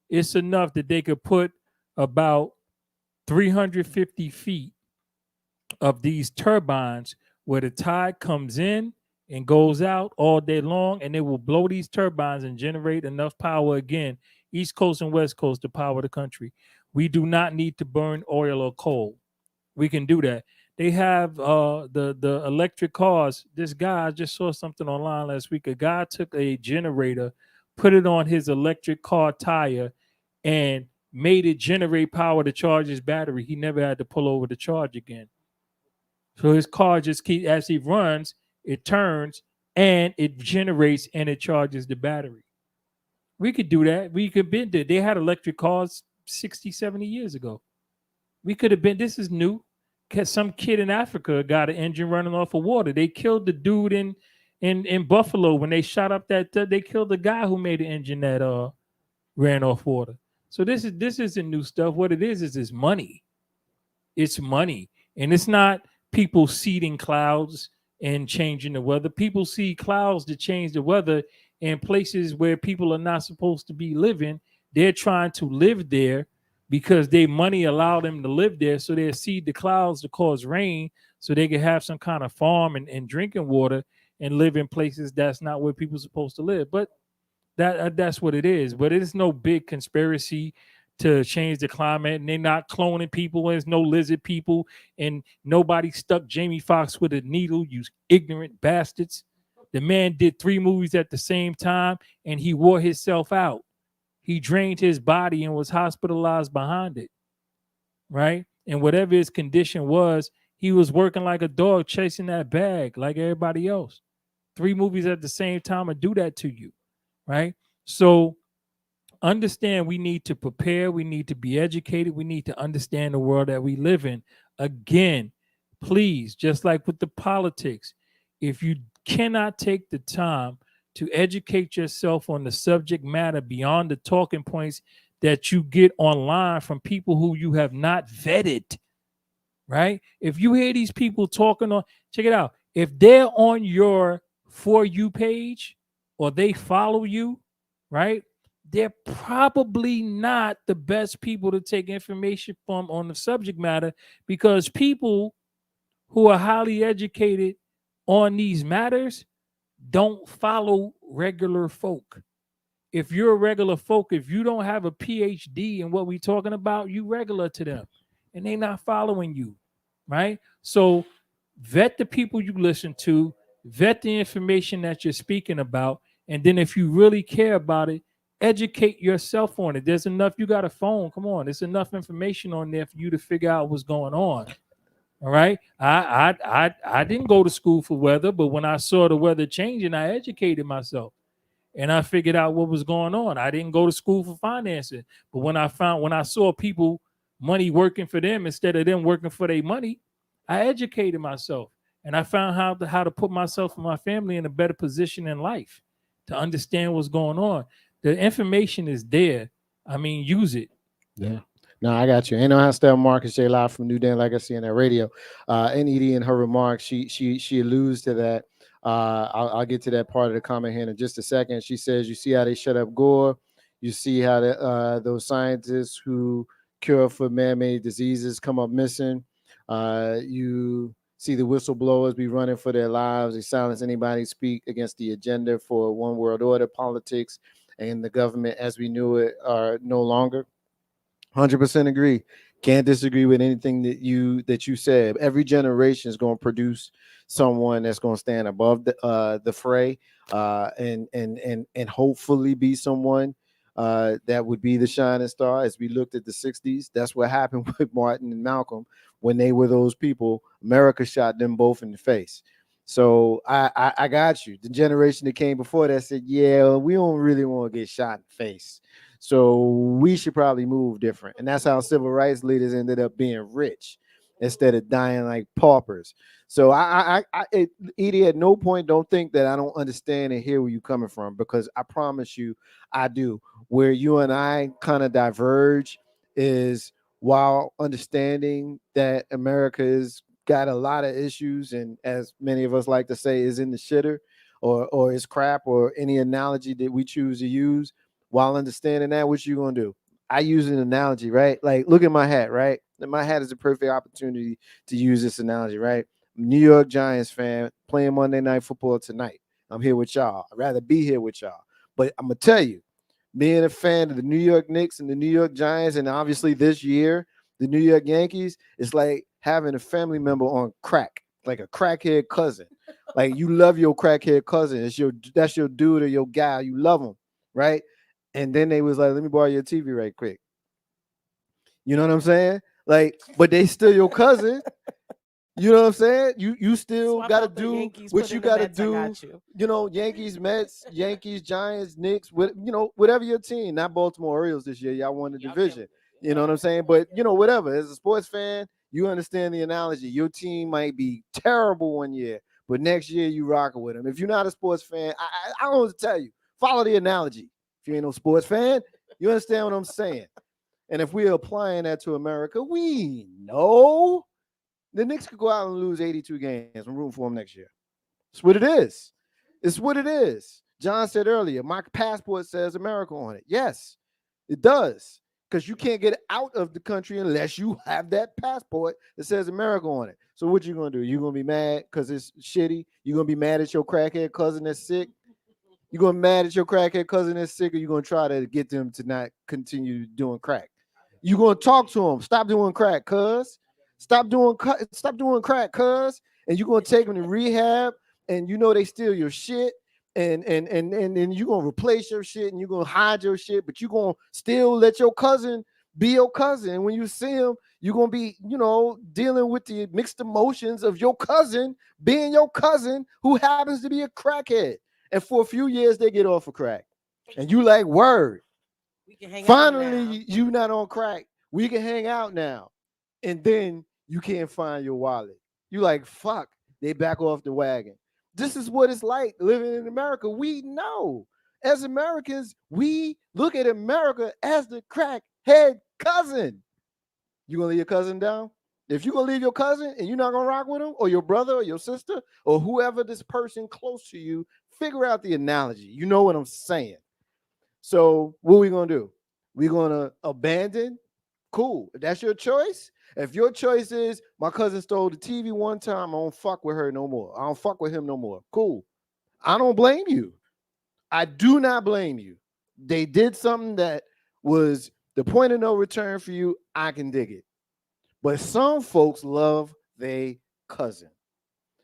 S7: It's enough that they could put about 350 feet of these turbines where the tide comes in and goes out all day long, and they will blow these turbines and generate enough power again, East Coast and West Coast, to power the country. We do not need to burn oil or coal. We can do that. They have the electric cars. This guy, I just saw something online last week. A guy took a generator, put it on his electric car tire, and made it generate power to charge his battery. He never had to pull over to charge again. So his car just keeps, as he runs, it turns and it generates and it charges the battery. We could do that. We could been there. They had electric cars 60, 70 years ago. We could have been, this is new. Because some kid in Africa got an engine running off of water. They killed the dude in Buffalo when they shot up that they killed the guy who made the engine that ran off water. So this isn't new stuff. What it is money. It's money. And it's not people seeding clouds and changing the weather. People see clouds to change the weather in places where people are not supposed to be living. They're trying to live there because their money allowed them to live there. So they seed the clouds to cause rain so they can have some kind of farm and drinking water and live in places that's not where people are supposed to live. But that's what it is. But it's no big conspiracy to change the climate, and they're not cloning people. There's no lizard people, and nobody stuck Jamie Foxx with a needle, you ignorant bastards. The man did 3 movies at the same time, and he wore himself out. He drained his body and was hospitalized behind it, right? And whatever his condition was, he was working like a dog chasing that bag like everybody else. 3 movies at the same time would do that to you, right? So understand we need to prepare. We need to be educated. We need to understand the world that we live in. Again, please, just like with the politics, if you cannot take the time to educate yourself on the subject matter beyond the talking points that you get online from people who you have not vetted, right? If you hear these people talking on, check it out. If they're on your For You page or they follow you, right? They're probably not the best people to take information from on the subject matter, because people who are highly educated on these matters don't follow regular folk. If you're a regular folk, if you don't have a PhD in what we're talking about, you regular to them and they're not following you, right? So vet the people you listen to, vet the information that you're speaking about, and then if you really care about it, educate yourself on it. There's enough. You got a phone. Come on. There's enough information on there for you to figure out what's going on. All right. I didn't go to school for weather, but when I saw the weather changing, I educated myself and I figured out what was going on. I didn't go to school for financing, but when I saw people money working for them instead of them working for their money, I educated myself and I found how to put myself and my family in a better position in life to understand what's going on. The information is there. I mean, use it.
S2: Yeah. No, I got you. Ain't no how Steph Marcus J live from NewDen Legacy in that radio. And Edie in her remarks, she alludes to that. I'll get to that part of the comment here in just a second. She says, you see how they shut up Gore. You see how those scientists who cure for man-made diseases come up missing. You see the whistleblowers be running for their lives. They silence anybody speak against the agenda for one world order politics, and the government as we knew it are no longer. 100% agree. Can't disagree with anything that you said. Every generation is going to produce someone that's going to stand above the fray, and hopefully be someone that would be the shining star. As we looked at the 60s, that's what happened with Martin and Malcolm when they were those people. America shot them both in the face. So I got you. The generation that came before that said, yeah, we don't really want to get shot in the face. So we should probably move different. And that's how civil rights leaders ended up being rich instead of dying like paupers. So Edie, at no point don't think that I don't understand and hear where you're coming from, because I promise you I do. Where you and I kind of diverge is while understanding that America has got a lot of issues and, as many of us like to say, is in the shitter or it's crap or any analogy that we choose to use, while understanding that, what you gonna do? I use an analogy, right? Like, look at my hat, right? And my hat is a perfect opportunity to use this analogy, right? New York Giants fan playing Monday Night Football tonight. I'm here with y'all. I'd rather be here with y'all. But I'm gonna tell you, being a fan of the New York Knicks and the New York Giants, and obviously this year, the New York Yankees, it's like having a family member on crack, like a crackhead cousin. Like, you love your crackhead cousin. That's your dude or your guy. You love him, right? And then they was like, let me borrow your TV right quick. You know what I'm saying? Like, but they still your cousin. You know what I'm saying? You still
S8: Swap
S2: got to
S8: out the
S2: do
S8: Yankees,
S2: what
S8: put
S2: you
S8: in the
S2: got to
S8: Mets, I
S2: do.
S8: got you.
S2: You know, Yankees, Mets, Yankees, Giants, Knicks, whatever your team. Not Baltimore Orioles this year. Y'all won the division. You know what I'm saying? But, whatever. As a sports fan, you understand the analogy. Your team might be terrible one year, but next year you rocking with them. If you're not a sports fan, I don't know what to tell you. Follow the analogy. If you ain't no sports fan, you understand what I'm saying. And if we're applying that to America, we know the Knicks could go out and lose 82 games. I'm rooting for them next year. It's what it is. It's what it is. John said earlier, my passport says America on it. Yes, it does. Because you can't get out of the country unless you have that passport that says America on it. So what you going to do? You going to be mad because it's shitty? You going to be mad at your crackhead cousin that's sick? You going to be mad at your crackhead cousin that's sick, or you going to try to get them to not continue doing crack? You going to talk to them. Stop doing crack, cuz. Stop doing crack, cuz. And you're going to take them to rehab, and they steal your shit, and you're going to replace your shit, and you're going to hide your shit, but you're going to still let your cousin be your cousin. And when you see him, you're going to be, dealing with the mixed emotions of your cousin being your cousin who happens to be a crackhead. And for a few years, they get off of crack. And you like, word.
S8: We can hang out
S2: Finally, you not on crack. We can hang out now. And then you can't find your wallet. You like, fuck, they back off the wagon. This is what it's like living in America. We know. As Americans, we look at America as the crackhead cousin. You gonna leave your cousin down? If you're gonna leave your cousin and you're not gonna rock with him, or your brother or your sister, or whoever this person close to you, figure out the analogy. You know what I'm saying? So what are we gonna do? We're gonna abandon? Cool. If that's your choice. If your choice is my cousin stole the TV one time, I don't fuck with her no more. I don't fuck with him no more. Cool. I don't blame you. I do not blame you. They did something that was the point of no return for you. I can dig it. But some folks love their cousin.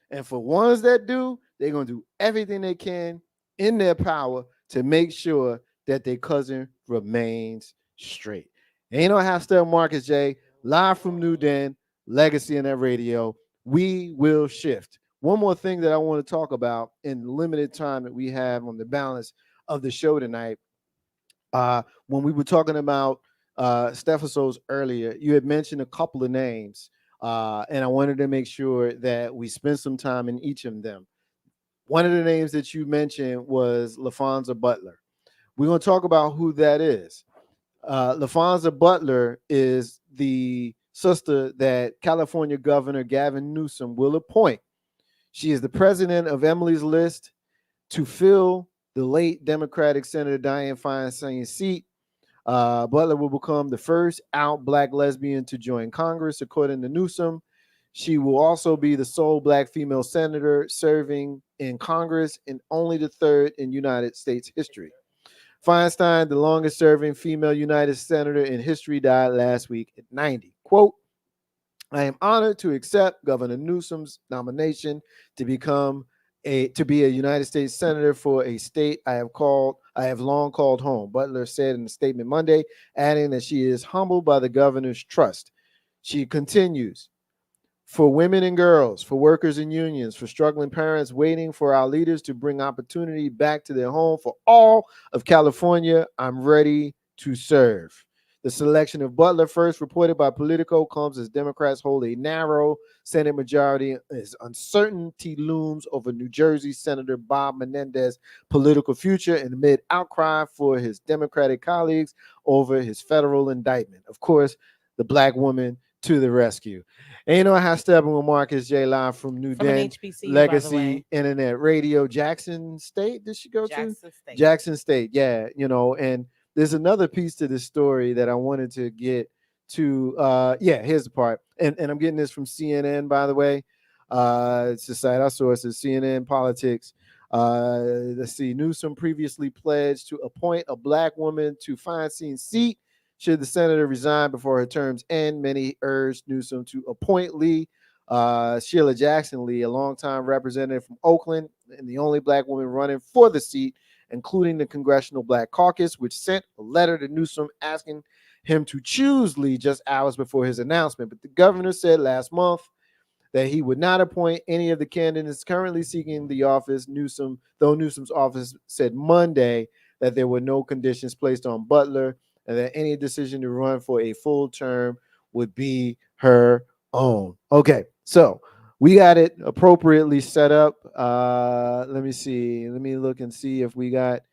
S2: And for ones that do, they're going to do everything they can in their power to make sure that their cousin remains straight. Ain't no half step Marcus J, live from NewDen, Legacy in that radio. We will shift. One more thing that I want to talk about in the limited time that we have on the balance of the show tonight. When we were talking about Stephasos earlier, you had mentioned a couple of names, and I wanted to make sure that we spend some time in each of them. One of the names that you mentioned was LaFonza Butler. We're going to talk about who that is. LaFonza Butler is the sister that California Governor Gavin Newsom will appoint. She is the president of Emily's List to fill the late Democratic Senator Dianne Feinstein's seat. Butler will become the first out Black lesbian to join Congress, according to Newsom. She will also be the sole Black female senator serving in Congress and only the third in United States history. Feinstein, the longest serving female United Senator in history, died last week at 90. Quote, I am honored to accept Governor Newsom's nomination to be a United States Senator for a state I have long called home, Butler said in a statement Monday, adding that she is humbled by the governor's trust. She continues, for women and girls, for workers and unions, for struggling parents waiting for our leaders to bring opportunity back to their home, for all of California, I'm ready to serve. The selection of Butler, first reported by Politico, comes as Democrats hold a narrow Senate majority as uncertainty looms over New Jersey Senator Bob Menendez's political future and amid outcry for his Democratic colleagues over his federal indictment. Of course, the Black woman to the rescue. Ain't no how stepping with Marcus J live from
S8: From an
S2: NewDen
S8: HBCU, by the
S2: Legacy
S8: way.
S2: Internet Radio. Jackson State, did she go to?
S8: Jackson State.
S2: Jackson State, yeah. And there's another piece to this story that I wanted to get to. Here's the part. And I'm getting this from CNN, by the way. It's the site I saw. It says CNN Politics. Let's see. Newsom previously pledged to appoint a black woman to Feinstein's seat should the senator resign before her terms end. Many urged Newsom to appoint Sheila Jackson Lee, a longtime representative from Oakland and the only black woman running for the seat, including the Congressional Black Caucus, which sent a letter to Newsom asking him to choose Lee just hours before his announcement. But the governor said last month that he would not appoint any of the candidates currently seeking the office. Newsom's office said Monday that there were no conditions placed on Butler and that any decision to run for a full term would be her own. Okay, so we got it appropriately set up. Let me see. Let me look and see if we got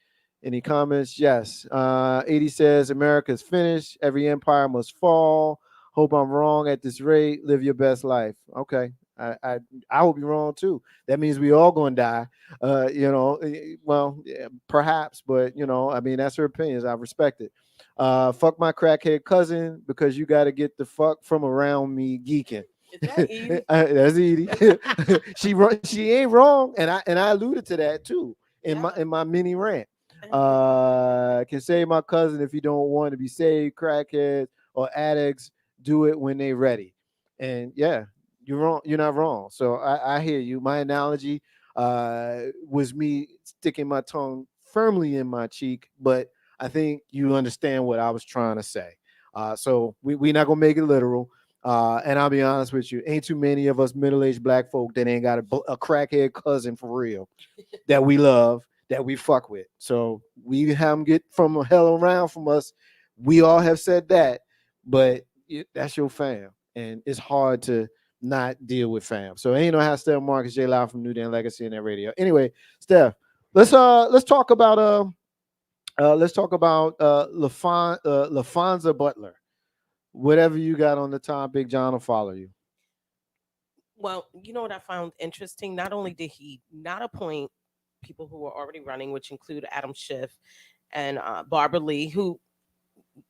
S2: any comments. Yes. 80 says America's finished. Every empire must fall. Hope I'm wrong at this rate. Live your best life. Okay. I will be wrong too. That means we all gonna die. Well, yeah, perhaps, but I mean, that's her opinions. I respect it. Fuck my crackhead cousin because you got to get the fuck from around me geeking. That's Edie. She ain't wrong, and I alluded to that too in my mini rant. Can save my cousin if you don't want to be saved. Crackheads or addicts do it when they ready. And yeah, you're wrong. You're not wrong. So I hear you. My analogy was me sticking my tongue firmly in my cheek, but I think you understand what I was trying to say. So we're not gonna make it literal. And I'll be honest with you, ain't too many of us middle-aged black folk that ain't got a crackhead cousin for real that we love, that we fuck with. So we have them get from hell around from us. We all have said that, but that's your fam, and it's hard to not deal with fam. So ain't no how Steph Marcus J Live from NewDen Legacy in that radio. Anyway, Steph, let's talk about LaFonza Butler. Whatever you got on the topic, John will follow you.
S8: Well, you know what I found interesting? Not only did he not appoint people who were already running, which include Adam Schiff and Barbara Lee, who,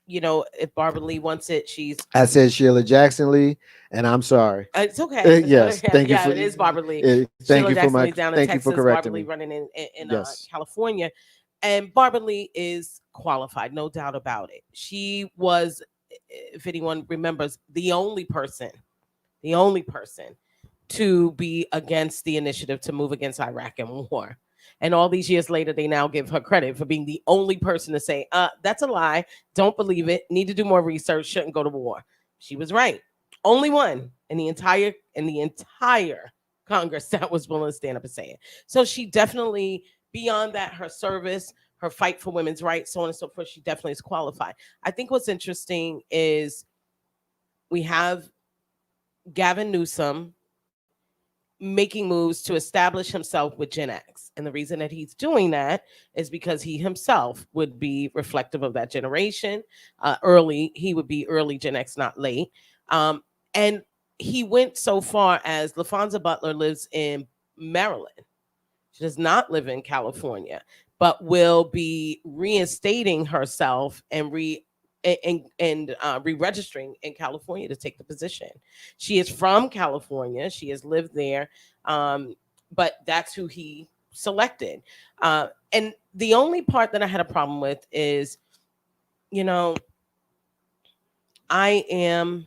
S8: if Barbara Lee wants it,
S2: I said Sheila Jackson Lee, and I'm sorry.
S8: It's okay.
S2: Yes, thank you.
S8: It is BarbaraLee.
S2: Thank
S8: Sheila
S2: you
S8: Jackson
S2: for
S8: Lee's down in
S2: thank
S8: Texas,
S2: you for correcting
S8: Barbara Lee
S2: me.
S8: running in
S2: Yes.
S8: California, and Barbara Lee is qualified, no doubt about it. She was, if anyone remembers, the only person to be against the initiative to move against Iraq and war. And all these years later, they now give her credit for being the only person to say, that's a lie. Don't believe it. Need to do more research. Shouldn't go to war. She was right. Only one in the entire Congress that was willing to stand up and say it. So she definitely, beyond that, her service, her fight for women's rights, so on and so forth, she definitely is qualified. I think what's interesting is we have Gavin Newsom making moves to establish himself with Gen X. And the reason that he's doing that is because he himself would be reflective of that generation. He would be early Gen X, not late. And he went so far as LaFonza Butler lives in Maryland. She does not live in California, but will be reinstating herself and re-registering in California to take the position. She is from California. She has lived there, but that's who he selected. And the only part that I had a problem with is, I am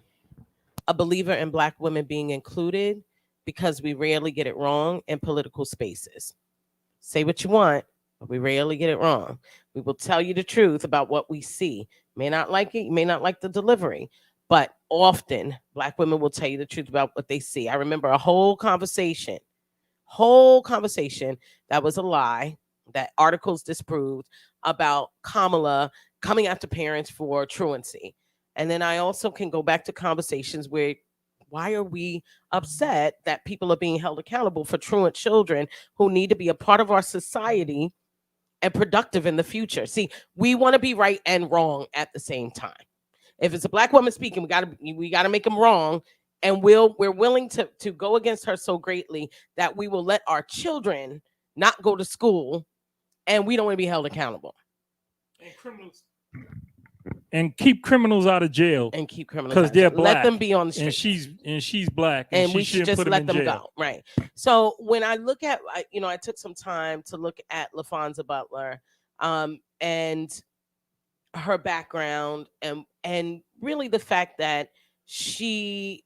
S8: a believer in Black women being included because we rarely get it wrong in political spaces. Say what you want, but we rarely get it wrong. We will tell you the truth about what we see. May not like it, you may not like the delivery, but often Black women will tell you the truth about what they see. I remember a whole conversation that was a lie, that articles disproved, about Kamala coming after parents for truancy. And then I also can go back to conversations where, why are we upset that people are being held accountable for truant children who need to be a part of our society and productive in the future? See, we want to be right and wrong at the same time. If it's a black woman speaking, we gotta make them wrong. And we're willing to go against her so greatly that we will let our children not go to school, and we don't want to be held accountable.
S7: And keep criminals out of jail.
S8: And keep criminals
S7: because they're black.
S8: Let them be on the street.
S7: And she's black.
S8: And we should just let them go. Right. So when I look at, I took some time to look at LaFonza Butler, and her background, and really the fact that she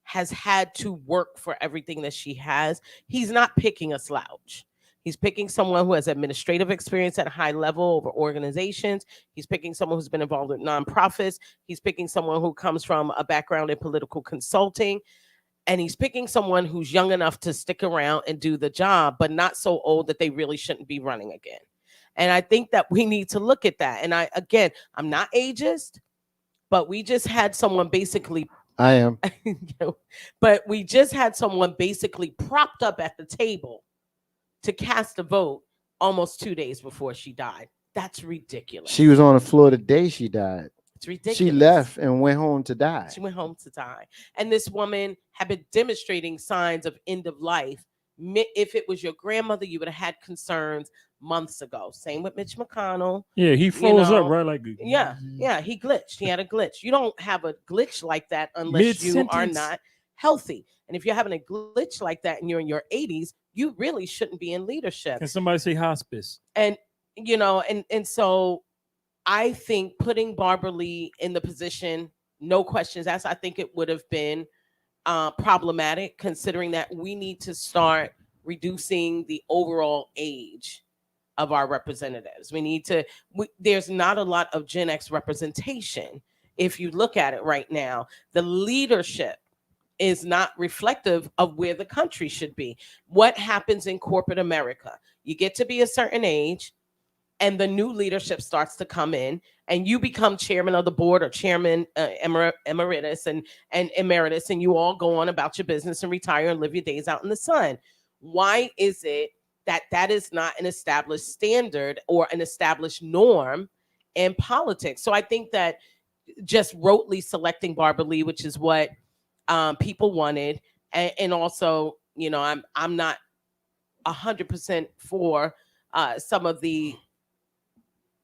S8: has had to work for everything that she has. He's not picking a slouch. He's picking someone who has administrative experience at a high level over organizations. He's picking someone who's been involved with nonprofits. He's picking someone who comes from a background in political consulting. And he's picking someone who's young enough to stick around and do the job, but not so old that they really shouldn't be running again. And I think that we need to look at that. And I'm not ageist, but we just had someone basically
S2: I am.
S8: But we just had someone basically propped up at the table to cast a vote almost 2 days before she died. That's ridiculous.
S2: She was on the floor the day she died.
S8: It's ridiculous.
S2: She left and went home to die.
S8: She went home to die. And this woman had been demonstrating signs of end of life. If it was your grandmother, you would have had concerns months ago. Same with Mitch McConnell.
S7: Yeah, he froze up, right? Like,
S8: yeah, he glitched. He had a glitch. You don't have a glitch like that unless you are not healthy. And if you're having a glitch like that and you're in your 80s, you really shouldn't be in leadership.
S7: Can somebody say hospice?
S8: And and so I think putting Barbara Lee in the position, no questions asked, I think it would have been problematic, considering that we need to start reducing the overall age of our representatives. There's not a lot of Gen X representation. If you look at it right now, the leadership is not reflective of where the country should be. What happens in corporate America? You get to be a certain age, and the new leadership starts to come in, and you become chairman of the board or chairman emeritus and emeritus, and you all go on about your business and retire and live your days out in the sun. Why is it that is not an established standard or an established norm in politics? So I think that just rotely selecting Barbara Lee, which is what people wanted, and also, I'm not 100% for some of the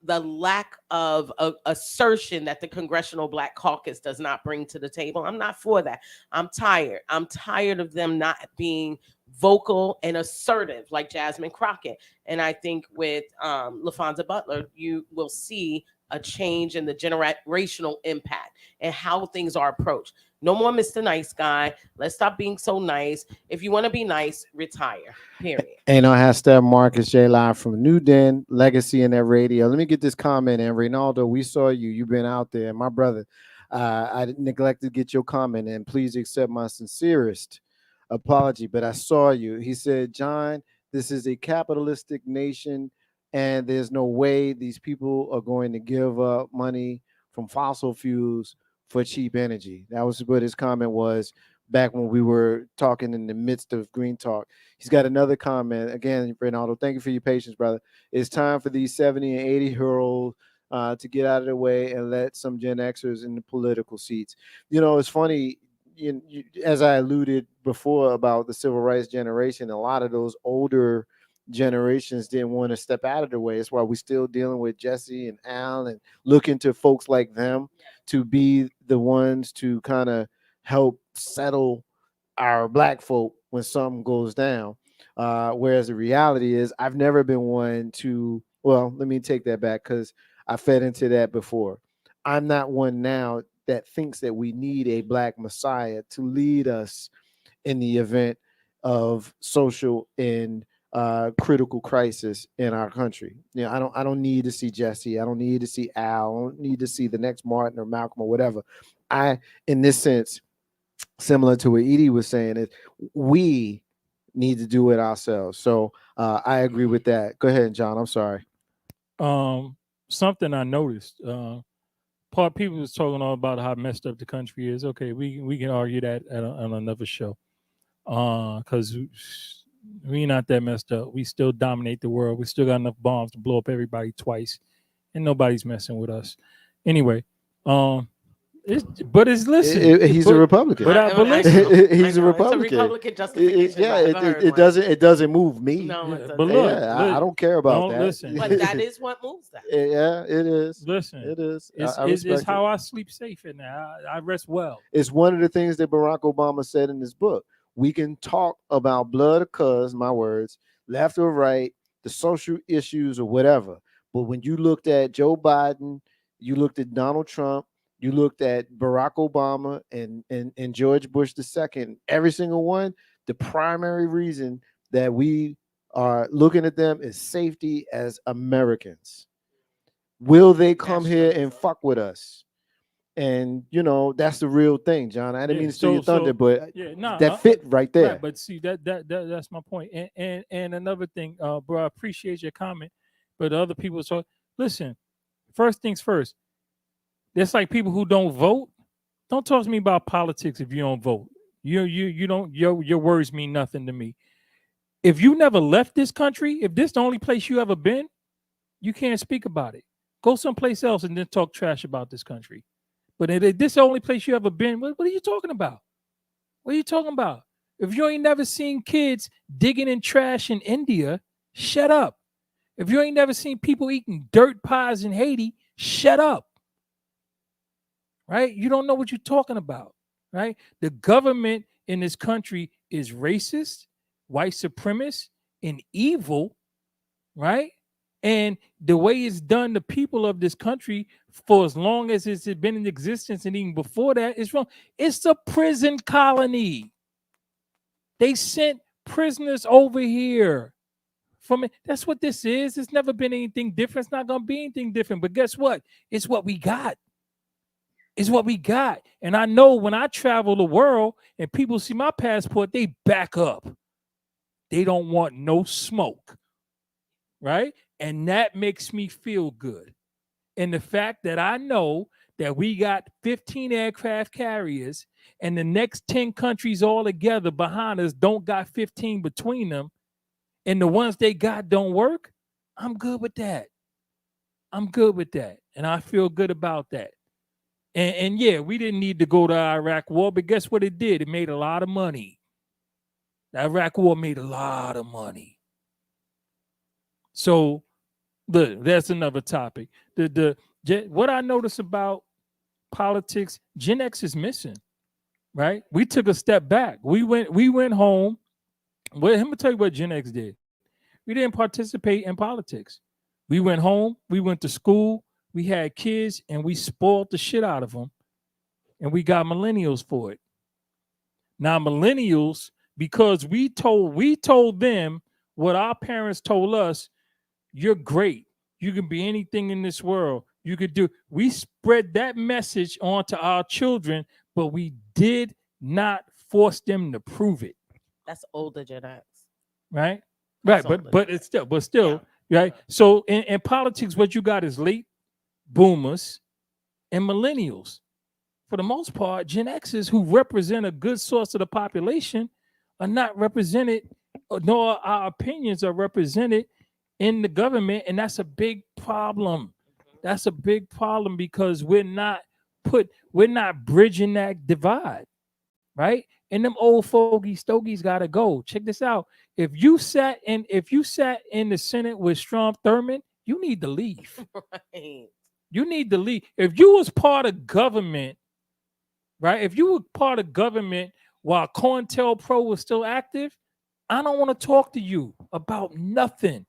S8: lack of assertion that the Congressional Black Caucus does not bring to the table. I'm not for that. I'm tired of them not being vocal and assertive like Jasmine Crockett. And I think with LaFonza Butler, you will see a change in the generational impact and how things are approached. No more Mr. Nice Guy. Let's stop being so nice. If you want to be nice, retire. Period.
S2: And I have Steph Marcus J live from NewDen, Legacy in that radio. Let me get this comment in. Reynaldo, we saw you. You've been out there. My brother, I neglected to get your comment in. Please accept my sincerest apology, but I saw you. He said, John, this is a capitalistic nation, and there's no way these people are going to give up money from fossil fuels for cheap energy. That was what his comment was back when we were talking in the midst of Green Talk. He's got another comment. Again, Reynaldo, thank you for your patience, brother. It's time for these 70 and 80-year-olds to get out of the way and let some Gen Xers in the political seats. It's funny, as I alluded before about the civil rights generation, a lot of those older generations didn't want to step out of the way. That's why we're still dealing with Jesse and Al and looking to folks like them to be the ones to kind of help settle our black folk when something goes down. Whereas the reality is I've never been one to, well, let me take that back because I fed into that before. I'm not one now that thinks that we need a black messiah to lead us in the event of social and critical crisis in our country. I don't need to see Jesse. I don't need to see Al. I don't need to see the next Martin or Malcolm or whatever. In this sense, similar to what Edie was saying, is we need to do it ourselves. So I agree with that. Go ahead, John. I'm sorry.
S7: Something I noticed. People was talking all about how messed up the country is. Okay, we can argue that on another show. Because we not that messed up. We still dominate the world. We still got enough bombs to blow up everybody twice, and nobody's messing with us. Anyway, But it's listen.
S2: He's a Republican.
S7: But listen,
S2: He's a
S8: It's a
S2: Republican.
S8: Republican justification.
S2: Yeah,
S8: if I ever heard
S2: it
S8: one.
S2: doesn't move me.
S8: No,
S7: Yeah,
S8: it doesn't.
S7: but look,
S2: Yeah, I don't care about that.
S7: Listen,
S8: But that is what moves that.
S2: Yeah, it is.
S7: listen.
S2: It is.
S7: It's,
S2: I
S7: it's
S2: respect
S7: how
S2: it.
S7: I sleep safe at now. I rest well.
S2: It's one of the things that Barack Obama said in his book. We can talk about blood or cuz, my words, left or right, the social issues or whatever. But when you looked at Joe Biden, you looked at Donald Trump, you looked at Barack Obama and George Bush II, every single one, the primary reason that we are looking at them is safety as Americans. Will they come here and fuck with us? And that's the real thing, John. I didn't mean to steal your thunder, but that fit right there.
S7: Right, but see that's my point. And another thing, bro, I appreciate your comment, but other people. So listen, first things first. There's like people who don't vote. Don't talk to me about politics if you don't vote. You don't. Your words mean nothing to me. If you never left this country, if this the only place you ever been, you can't speak about it. Go someplace else and then talk trash about this country. But if this the only place you ever been, what are you talking about? What are you talking about? If you ain't never seen kids digging in trash in India, shut up. If you ain't never seen people eating dirt pies in Haiti, shut up. Right? You don't know what you're talking about. Right? The government in this country is racist, white supremacist, and evil. Right? And the way it's done the people of this country for as long as it's been in existence and even before that, it's wrong. It's a prison colony. They sent prisoners over here from it. That's what this is. It's never been anything different. It's not going to be anything different. But guess what? It's what we got. It's what we got. And I know when I travel the world and people see my passport, they back up. They don't want no smoke. Right? And that makes me feel good. And the fact that I know that we got 15 aircraft carriers and the next 10 countries all together behind us don't got 15 between them, and the ones they got don't work, I'm good with that. I'm good with that. And I feel good about that. And yeah, we didn't need to go to Iraq war, but guess what it did? It made a lot of money. The Iraq war made a lot of money. So look, that's another topic. What I notice about politics, Gen X is missing, right? We took a step back. We went home. Well, let me tell you what Gen X did. We didn't participate in politics. We went home. We went to school. We had kids, and we spoiled the shit out of them, and we got millennials for it. Now, millennials, because we told them what our parents told us. You're great. You can be anything in this world. You could do. We spread that message onto our children, but we did not force them to prove it.
S8: That's older Gen X.
S7: Right? Right. But it's still, yeah. Right. So in politics, what you got is late boomers and millennials. For the most part, Gen Xers who represent a good source of the population are not represented, nor our opinions are represented in the government, and that's a big problem. That's a big problem because we're not bridging that divide, right? And them old stogies gotta go. Check this out. If you sat in the Senate with Strom Thurmond, you need to leave.
S8: Right.
S7: You need to leave. If you was part of government, right? If you were part of government while COINTELPRO was still active, I don't want to talk to you about nothing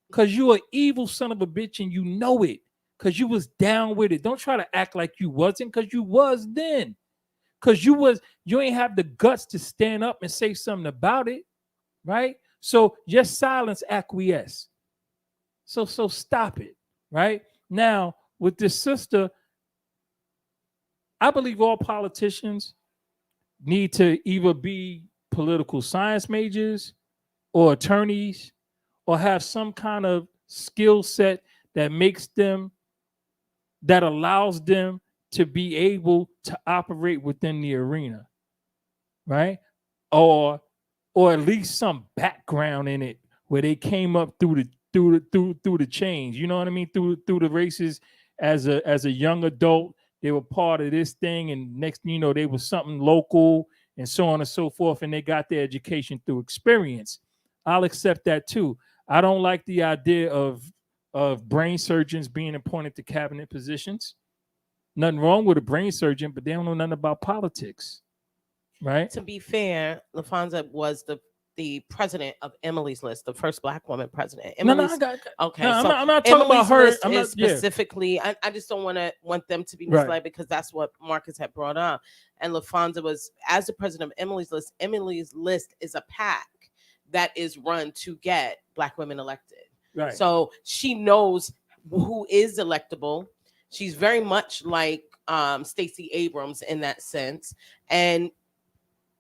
S7: because you're an evil son of a bitch and you know it because you was down with it. Don't try to act like you wasn't because you was then. Because you ain't have the guts to stand up and say something about it, right? So just silence acquiesce. So stop it, right? Now, with this sister, I believe all politicians need to either be political science majors or attorneys or have some kind of skill set that allows them to be able to operate within the arena, right? Or at least some background in it where they came up through the chains, you know what I mean? Through the races as a young adult, they were part of this thing, and next thing you know, they was something local and so on and so forth, and they got their education through experience. I'll accept that too. I don't like the idea of brain surgeons being appointed to cabinet positions. Nothing wrong with a brain surgeon, but they don't know nothing about politics, right?
S8: To be fair, LaFonza was the president of Emily's List, the first Black woman president. Emily's, okay,
S7: no,
S8: so
S7: I'm not talking
S8: Emily's
S7: about her.
S8: List
S7: I'm not,
S8: is specifically. I just don't want them to be misled,
S7: Right.
S8: because that's what Marcus had brought up. And LaFonza was, as the president of Emily's List. Emily's List is a PAC that is run to get Black women elected.
S7: Right.
S8: So she knows who is electable. She's very much like Stacey Abrams in that sense. And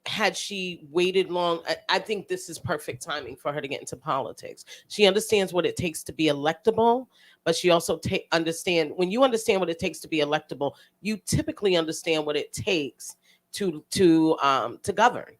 S8: had she waited long, I think this is perfect timing for her to get into politics. She understands what it takes to be electable, but she also understand, when you understand what it takes to be electable, you typically understand what it takes to govern.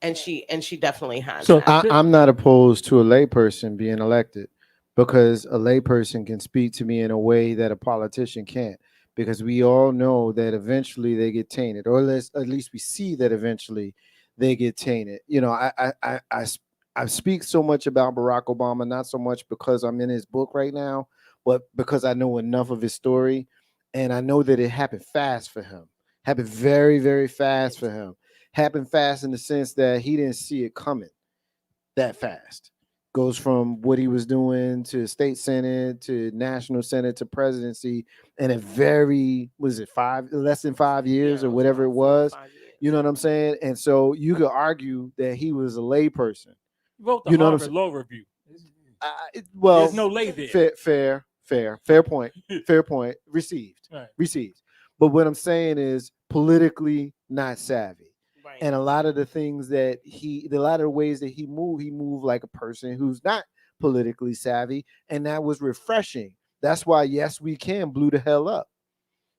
S8: And she definitely has.
S2: So
S8: that.
S2: I'm not opposed to a layperson being elected, because a layperson can speak to me in a way that a politician can't, because we all know that eventually they get tainted, or at least we see that eventually they get tainted. You know, I speak so much about Barack Obama, not so much because I'm in his book right now, but because I know enough of his story, and I know that it happened fast for him, happened very, very fast for him, happened fast in the sense that he didn't see it coming that fast. Goes from what he was doing to state senate to national senate to presidency in a very, was it less than 5 years, or whatever it was. You know what I'm saying? And so you could argue that he was a lay person.
S7: Wrote the
S2: You know what I'm
S7: Harvard Law Review.
S2: Well,
S7: there's no lay there.
S2: Fair point. Fair point. Received.
S7: Right.
S2: Received. But what I'm saying is politically not savvy.
S8: Right.
S2: And a lot of the things that a lot of the ways that he moved like a person who's not politically savvy. And that was refreshing. That's why Yes We Can blew the hell up.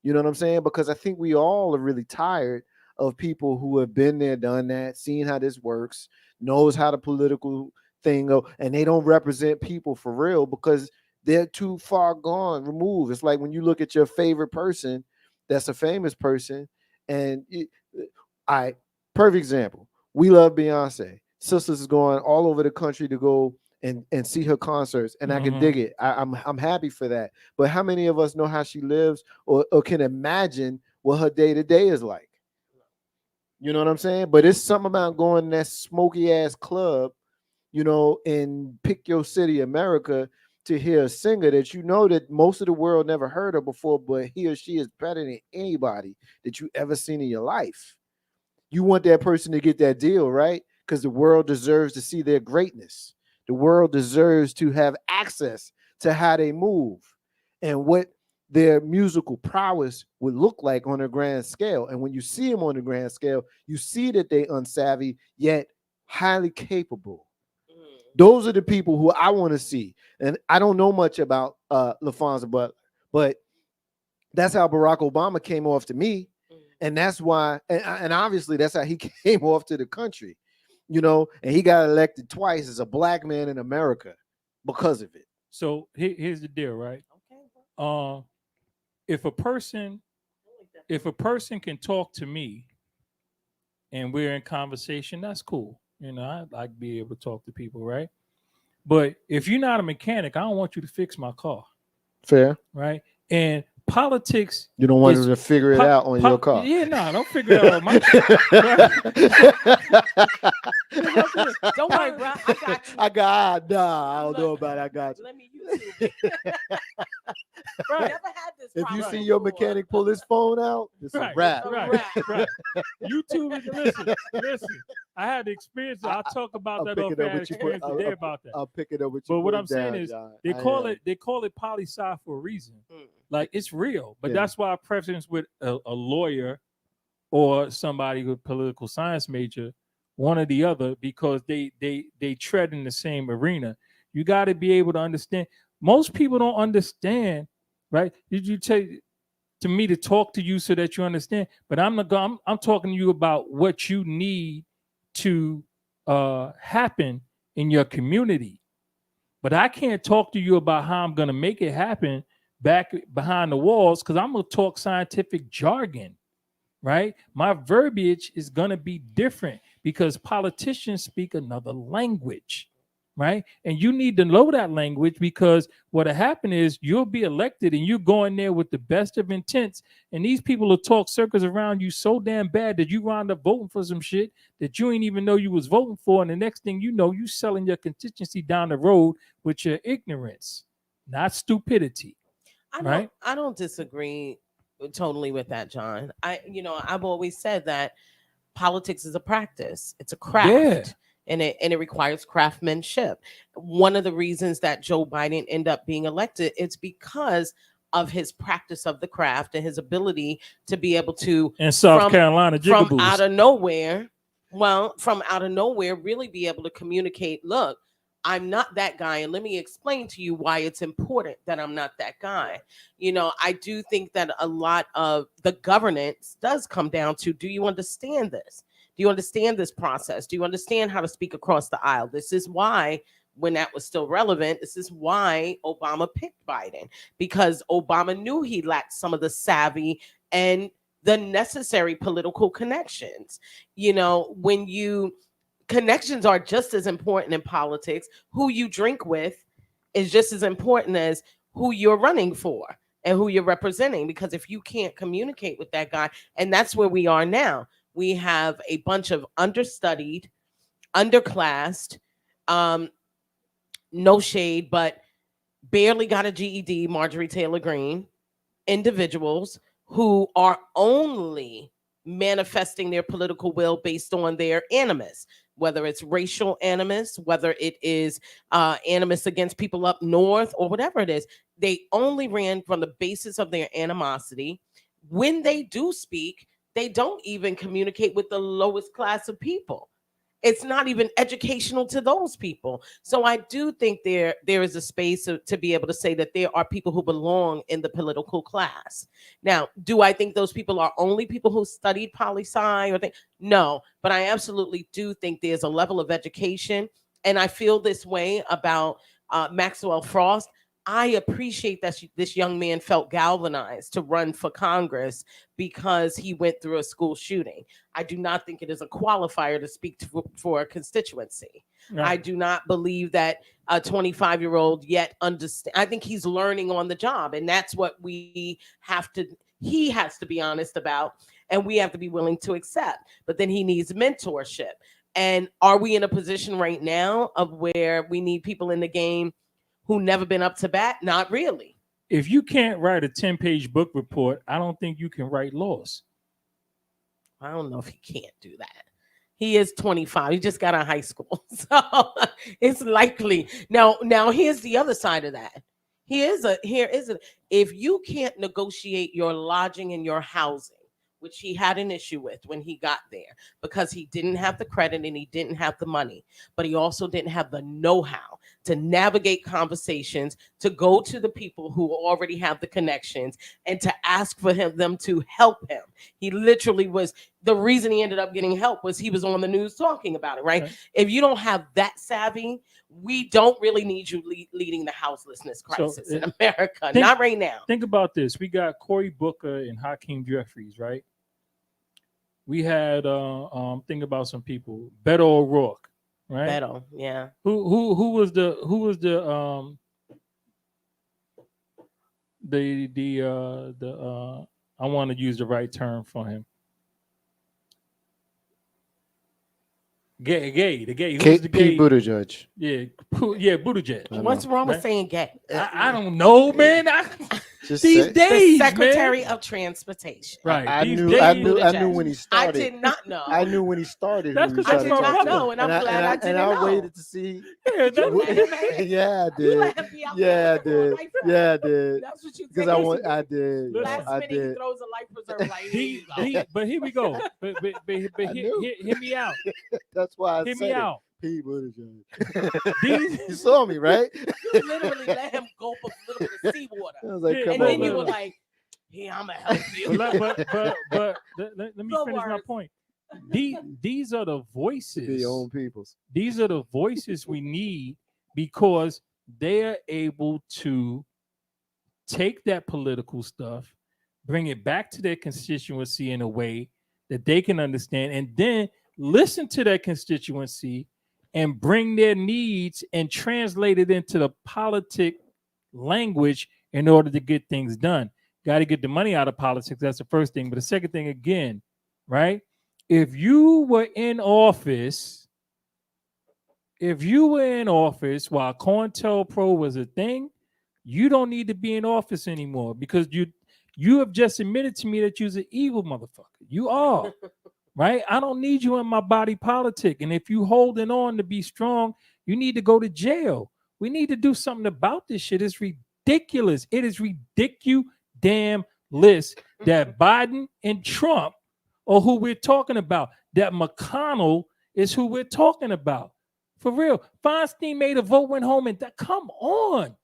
S2: You know what I'm saying? Because I think we all are really tired of people who have been there, done that, seen how this works, knows how the political thing go, and they don't represent people for real because they're too far gone, removed. It's like when you look at your favorite person that's a famous person, and perfect example. We love Beyonce. Sisters is going all over the country to go and see her concerts, and I can dig it. I'm happy for that. But how many of us know how she lives, or can imagine what her day-to-day is like? You know what I'm saying? But it's something about going in that smoky ass club, you know, in pick your city, America, to hear a singer that you know that most of the world never heard of before, but he or she is better than anybody that you ever seen in your life. You want that person to get that deal, right? Because the world deserves to see their greatness. The world deserves to have access to how they move and what their musical prowess would look like on a grand scale. And when you see them on the grand scale, you see that they unsavvy, yet highly capable. Those are the people who I want to see. And I don't know much about LaFonza, but that's how Barack Obama came off to me. And that's why, and obviously that's how he came off to the country, you know, and he got elected twice as a black man in America because of it.
S7: So here's the deal, right? Okay. If a person can talk to me and we're in conversation, that's cool. You know, I like to be able to talk to people, right? But if you're not a mechanic, I don't want you to fix my car.
S2: Fair.
S7: Right? And politics.
S2: You don't want to figure it out on your car.
S7: Yeah, no, don't figure it out on my car.
S8: Don't worry, bro. I got you.
S2: I don't know about it. I got you.
S8: Let me YouTube it.
S7: Right.
S8: Never had this
S2: If you
S8: problem
S2: see your
S8: before.
S2: mechanic pull his phone out, it's a wrap.
S7: Right. YouTube is listen. I had the experience. I'll talk about that off air experience today about that.
S2: I'll pick it up with you.
S7: But what I'm saying is they call it poli-sci for a reason. Like it's real. But that's why I preference with a lawyer or somebody with political science major, one or the other, because they tread in the same arena. You got to be able to understand. Most people don't understand, right? Did you take to me to talk to you so that you understand? But I'm talking to you about what you need to happen in your community. But I can't talk to you about how I'm going to make it happen back behind the walls because I'm gonna talk scientific jargon, right? My verbiage is gonna be different because politicians speak another language, right? And you need to know that language because what'll happen is you'll be elected and you go in there with the best of intents, and these people will talk circles around you so damn bad that you wind up voting for some shit that you ain't even know you was voting for, and the next thing you know, you selling your constituency down the road with your ignorance, not stupidity. Right?
S8: I don't disagree totally with that, John. I've always said that politics is a practice. It's a craft.
S7: Yeah.
S8: And it requires craftsmanship. One of the reasons that Joe Biden ended up being elected, it's because of his practice of the craft and his ability to be able to
S7: In South Carolina,
S8: from out of nowhere, really be able to communicate, look, I'm not that guy, and let me explain to you why it's important that I'm not that guy. I do think that a lot of the governance does come down to, do you understand this? Do you understand this process? Do you understand how to speak across the aisle? This is why, when that was still relevant, this is why Obama picked Biden, because Obama knew he lacked some of the savvy and the necessary political connections. Connections are just as important in politics. Who you drink with is just as important as who you're running for and who you're representing. Because if you can't communicate with that guy, and that's where we are now, we have a bunch of understudied, underclassed, no shade, but barely got a GED, Marjorie Taylor Greene, individuals who are only manifesting their political will based on their animus, whether it's racial animus, whether it is animus against people up north, or whatever it is. They only ran from the basis of their animosity. When they do speak, they don't even communicate with the lowest class of people. It's not even educational to those people. So I do think there is a space to be able to say that there are people who belong in the political class. Now, do I think those people are only people who studied poli-sci or no, but I absolutely do think there's a level of education. And I feel this way about Maxwell Frost. I appreciate that this young man felt galvanized to run for Congress because he went through a school shooting. I do not think it is a qualifier to speak for a constituency. No. I do not believe that a 25-year-old yet understand. I think he's learning on the job, and that's what he has to be honest about, and we have to be willing to accept. But then he needs mentorship. And are we in a position right now of where we need people in the game who never been up to bat? Not really.
S7: If you can't write a 10-page book report, I don't think you can write laws.
S8: I don't know if he can't do that. He is 25. He just got out of high school. So it's likely. Now here's the other side of that. If you can't negotiate your lodging and your housing, which he had an issue with when he got there, because he didn't have the credit and he didn't have the money, but he also didn't have the know-how to navigate conversations, to go to the people who already have the connections and to ask for them to help him. He literally was, the reason he ended up getting help was he was on the news talking about it, right? If you don't have that savvy, we don't really need you leading the houselessness crisis in America. Not right now.
S7: Think about this. We got Cory Booker and Hakeem Jeffries, right? We had think about some people. Beto O'Rourke, right?
S8: Beto, yeah.
S7: Who was the I want to use the right term for him. Gay. The gay. Who's the gay?
S2: Pete Buttigieg.
S7: Yeah, Buttigieg.
S8: What's wrong with saying gay?
S7: I don't know, man. These days,
S8: the Secretary of Transportation.
S7: Right.
S2: I knew when he started.
S8: I did not know.
S2: I knew when he started.
S7: That's because I did not know,
S8: and I'm glad I didn't know.
S2: I waited to see.
S7: Yeah,
S2: yeah, I did.
S8: You let him be out
S2: Yeah, I
S8: there
S2: did. Yeah, I did.
S8: That's what you
S2: Because I did.
S8: Last
S2: I
S8: minute
S2: did.
S8: he throws a life preserver.
S7: But here we go. But hear me out.
S2: That's why I
S7: hear
S2: said
S7: me
S2: it.
S7: out.
S2: Pete Buttigieg. You saw me, right?
S8: You literally let him go for a little bit of seawater.
S2: I was like, come
S8: and
S2: on,
S8: then you
S2: man.
S8: were like, "Yeah, I'm gonna help you."
S7: But let me finish my point. These are the voices.
S2: The own peoples.
S7: These are the voices we need because they are able to take that political stuff, bring it back to their constituency in a way that they can understand, and then listen to their constituency and bring their needs and translate it into the politic language in order to get things done. Got to get the money out of politics. That's the first thing. But the second thing, again, right? If you were in office while COINTELPRO was a thing, you don't need to be in office anymore because you have just admitted to me that you're an evil motherfucker. You are, right? I don't need you in my body politic. And if you holding on to be strong, you need to go to jail. We need to do something about this shit. It's ridiculous. It is ridiculous that Biden and Trump are who we're talking about. That McConnell is who we're talking about. For real. Feinstein made a vote, went home, and come on.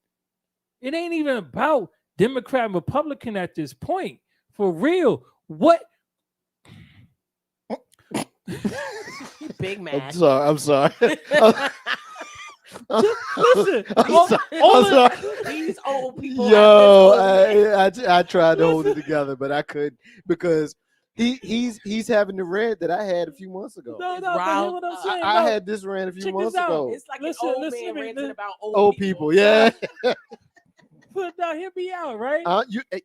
S7: It ain't even about Democrat and Republican at this point. For real. What?
S8: Big man.
S2: I'm sorry.
S7: Listen,
S2: I'm sorry.
S8: These old people.
S2: Yo, I tried to hold it together, but I couldn't because he's having the rant that I had a few months ago.
S7: No, but hear what I'm saying.
S2: I had this rant a few months ago.
S8: It's like an old man ranting about
S2: Old people, yeah.
S7: But now hear me out, right?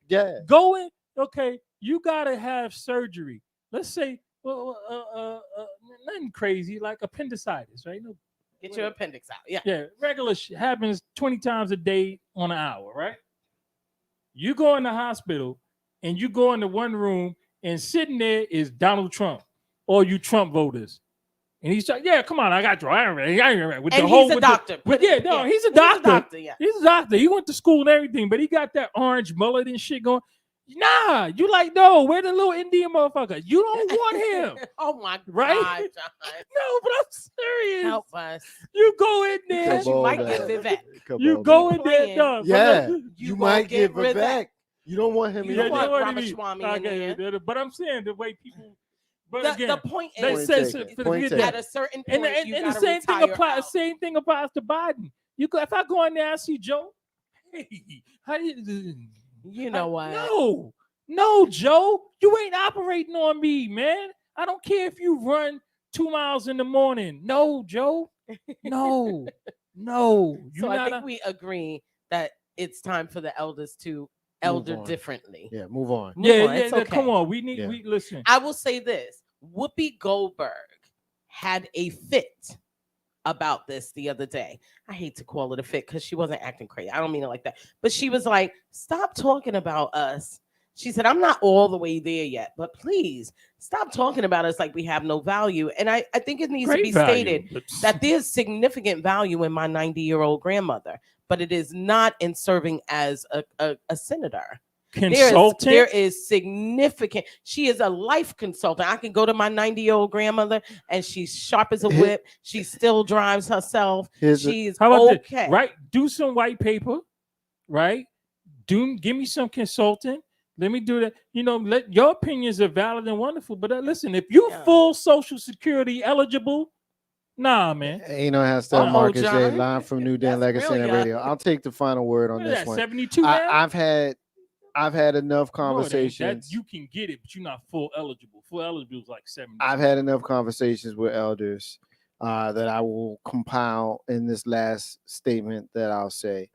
S2: Yeah.
S7: Going, okay, you gotta have surgery. Let's say, nothing crazy like appendicitis, right? No,
S8: get your appendix out. Yeah.
S7: Yeah, regular shit happens 20 times a day on an hour, right? You go in the hospital and you go into one room and sitting there is Donald Trump, all you Trump voters. And he's like, yeah, come on, I got you. With
S8: and
S7: the whole,
S8: he's a doctor.
S7: He's a doctor.
S8: Yeah.
S7: He's a doctor. He went to school and everything, but he got that orange mullet and shit going. Nah, you like, no, where the little Indian motherfucker? You don't want him.
S8: Oh my
S7: right?
S8: God, John.
S7: No, but I'm serious.
S8: Help us.
S7: You go in there.
S8: You might get Vivek.
S7: You go in there, dog.
S2: Yeah, you might get Vivek. You don't want him.
S8: You don't want Ramaswamy in there.
S7: But I'm saying the way people. But
S8: the
S7: again,
S8: point
S7: they
S8: is,
S7: at
S8: a certain point,
S7: and the same thing applies. Same thing applies to Biden. If I go in there, I see Joe. Hey, how you?
S8: You know what?
S7: No, Joe, you ain't operating on me, man. I don't care if you run 2 miles in the morning. No, Joe. No.
S8: So I think we agree that it's time for the elders to elder differently.
S2: Yeah, move on.
S8: Okay.
S7: Come on. We listen.
S8: I will say this: Whoopi Goldberg had a fit about this the other day. I hate to call it a fit because she wasn't acting crazy. I don't mean it like that. But she was like, stop talking about us. She said, I'm not all the way there yet, but please stop talking about us like we have no value. And I think it needs to be stated that there's significant value in my 90-year-old grandmother, but it is not in serving as a senator.
S7: Consultant?
S8: There is significant. She is a life consultant. I can go to my 90-year-old grandmother and she's sharp as a whip. She still drives herself. She's okay.
S7: Right? Do some white paper, right? Give me some consultant. Let me do that. Let your opinions are valid and wonderful. But listen, if you full Social Security eligible, nah, man.
S2: Ain't no how to Marcus J. Live from NewDen Legacy and Radio. I'll take the final word on this one.
S7: 72.
S2: I've had enough conversations.
S7: You can get it, but you're not full eligible. Full eligible is like 70.
S2: I've had enough conversations with elders that I will compile in this last statement that I'll say.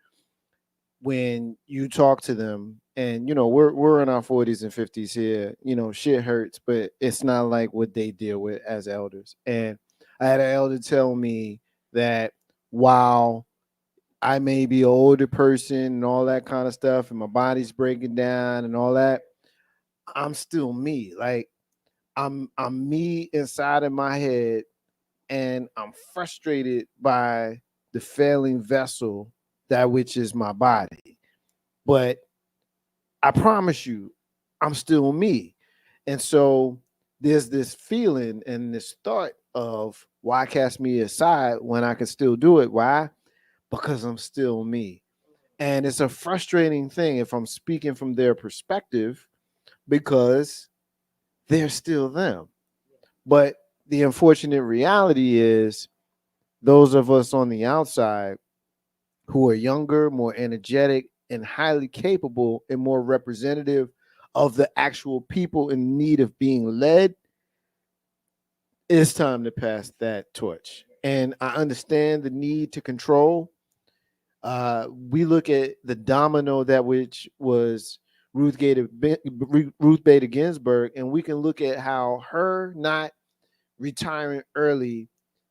S2: When you talk to them, and we're in our 40s and 50s here, shit hurts, but it's not like what they deal with as elders. And I had an elder tell me that while I may be an older person and all that kind of stuff, and my body's breaking down and all that, I'm still me. Like I'm me inside of my head, and I'm frustrated by the failing vessel that which is my body. But I promise you, I'm still me. And so there's this feeling and this thought of why cast me aside when I can still do it? Why? Because I'm still me. And it's a frustrating thing if I'm speaking from their perspective because they're still them. But the unfortunate reality is those of us on the outside who are younger, more energetic, and highly capable and more representative of the actual people in need of being led, it's time to pass that torch. And I understand the need to control. We look at the domino that which was Ruth Bader Ginsburg, and we can look at how her not retiring early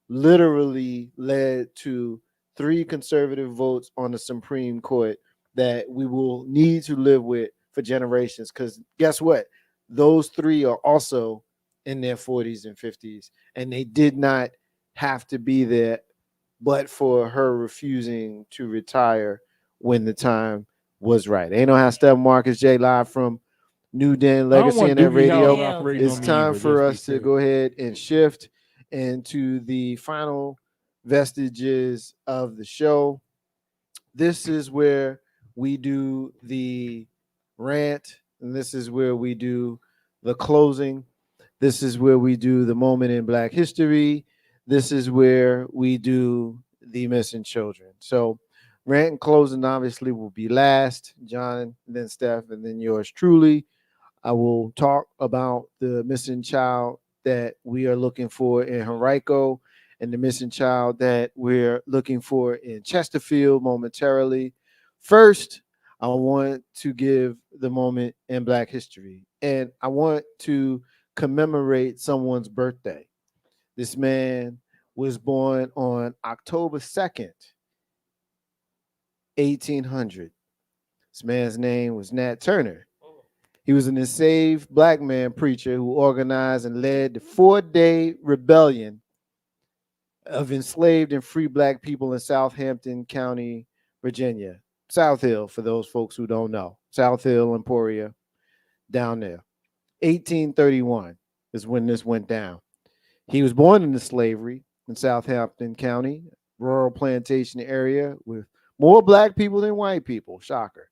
S2: literally led to 3 conservative votes on the Supreme Court that we will need to live with for generations. Because guess what? Those 3 are also in their 40s and 50s, and they did not have to be there but for her refusing to retire when the time was right. Ain't no how Steph Marcus J live from NewDen
S7: I don't
S2: Legacy
S7: want
S2: and that
S7: Doogie Howser
S2: radio.
S8: Damn,
S7: operating
S2: It's
S7: on me
S2: time
S7: either.
S2: for
S7: Let's
S2: us
S7: be
S2: to
S7: clear.
S2: go ahead and shift into the final vestiges of the show. This is where we do the rant, and this is where we do the closing. This is where we do the moment in Black history. This is where we do the missing children. So, rant and closing obviously will be last. John, then Steph, and then yours truly. I will talk about the missing child that we are looking for in Henrico and the missing child that we're looking for in Chesterfield momentarily. First, I want to give the moment in Black history, and I want to commemorate someone's birthday. This man was born on October 2nd, 1800. This man's name was Nat Turner. He was an enslaved black man preacher who organized and led the 4-day rebellion of enslaved and free black people in Southampton County, Virginia. South Hill, for those folks who don't know. South Hill, Emporia, down there. 1831 is when this went down. He was born into slavery in Southampton County, rural plantation area with more black people than white people. Shocker.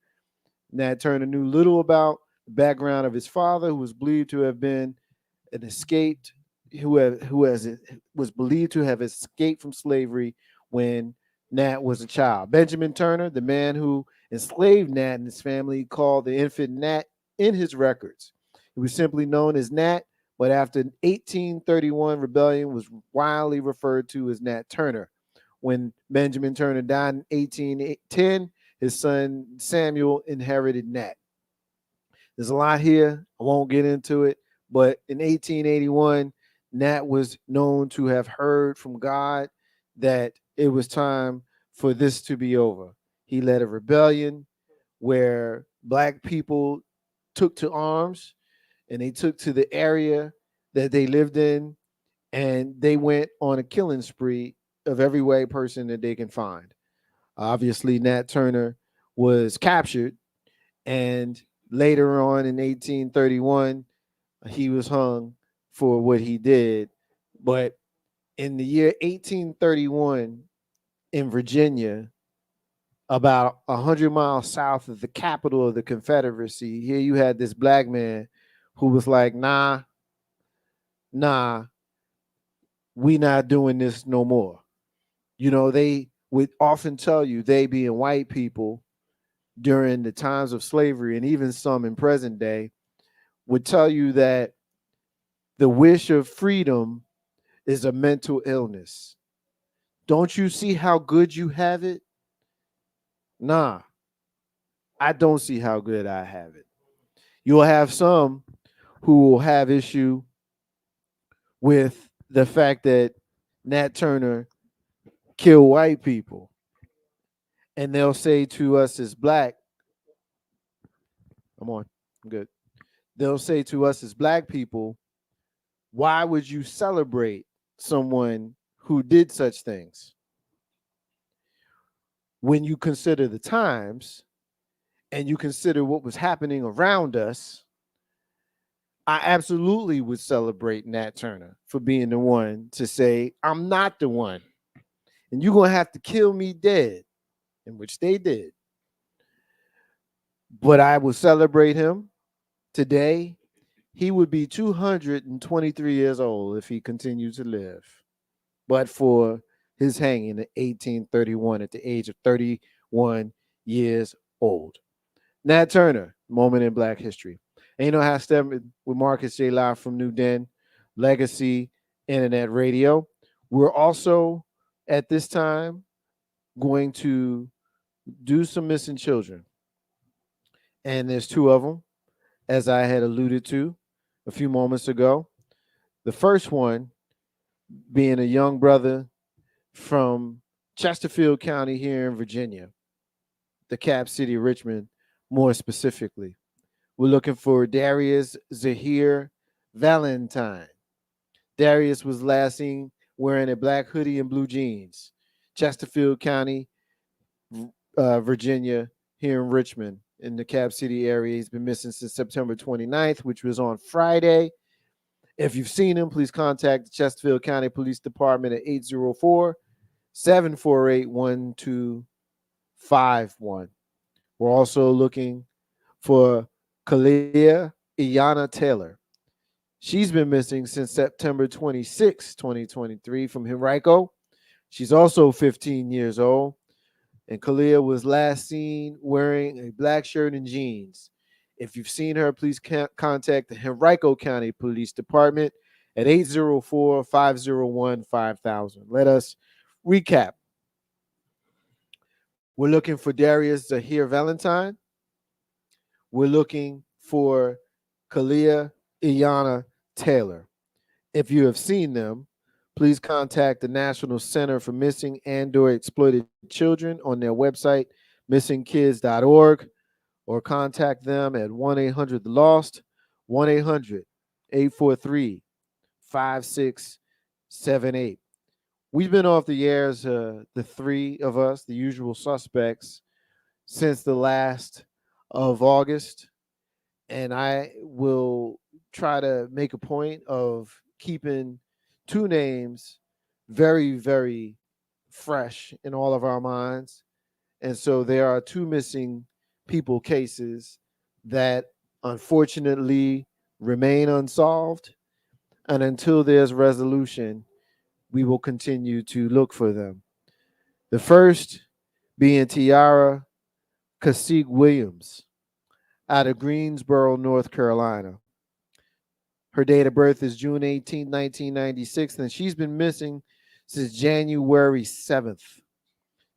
S2: Nat Turner knew little about the background of his father, who was believed to have been an escaped, was believed to have escaped from slavery when Nat was a child. Benjamin Turner, the man who enslaved Nat and his family, called the infant Nat in his records. He was simply known as Nat, but after 1831 rebellion was widely referred to as Nat Turner. When Benjamin Turner died in 1810, his son Samuel inherited Nat. There's a lot here. I won't get into it. But in 1881, Nat was known to have heard from God that it was time for this to be over. He led a rebellion where black people took to arms and they took to the area that they lived in, and they went on a killing spree of every white person that they can find. Obviously, Nat Turner was captured, and later on in 1831, he was hung for what he did. But in the year 1831 in Virginia, about 100 miles south of the capital of the Confederacy, here you had this black man who was like, nah, we not doing this no more. You know, they would often tell you, they being white people during the times of slavery, and even some in present day, would tell you that the wish of freedom is a mental illness. Don't you see how good you have it? Nah, I don't see how good I have it. You'll have some who will have issue with the fact that Nat Turner killed white people. And they'll say to us as black, I'm on, I'm good. They'll say to us as black people, why would you celebrate someone who did such things? When you consider the times and you consider what was happening around us, I absolutely would celebrate Nat Turner for being the one to say, I'm not the one. And you're going to have to kill me dead, in which they did. But I will celebrate him today. He would be 223 years old if he continued to live. But for his hanging in 1831 at the age of 31 years old. Nat Turner, moment in Black history. Ain't no half step with Marcus J. Live from NewDen, Legacy Internet Radio. We're also at this time going to do some missing children. And there's two of them, as I had alluded to a few moments ago. The first one being a young brother from Chesterfield County here in Virginia, the Cap City, Richmond, more specifically. We're looking for Darius Zahir Valentine. Darius was last seen wearing a black hoodie and blue jeans. Chesterfield County, Virginia, here in Richmond, in the Cap City area. He's been missing since September 29th, which was on Friday. If you've seen him, please contact the Chesterfield County Police Department at 804-748-1251. We're also looking for Kalia Iyana Taylor. She's been missing since September 26, 2023 from Henrico. She's also 15 years old. And Kalia was last seen wearing a black shirt and jeans. If you've seen her, please contact the Henrico County Police Department at 804-501-5000. Let us recap. We're looking for Darius Zahir Valentine. We're looking for Kalia Iyana Taylor. If you have seen them, please contact the National Center for Missing and/or Exploited Children on their website, missingkids.org, or contact them at 1-800-LOST, 1-800-843-5678. We've been off the airs, the three of us, the usual suspects, since the last of August, and I will try to make a point of keeping two names very, very fresh in all of our minds. And so there are two missing people cases that unfortunately remain unsolved. And until there's resolution, we will continue to look for them. The first being Tiara Kasig Williams out of Greensboro, North Carolina. Her date of birth is June 18, 1996, and she's been missing since January 7th.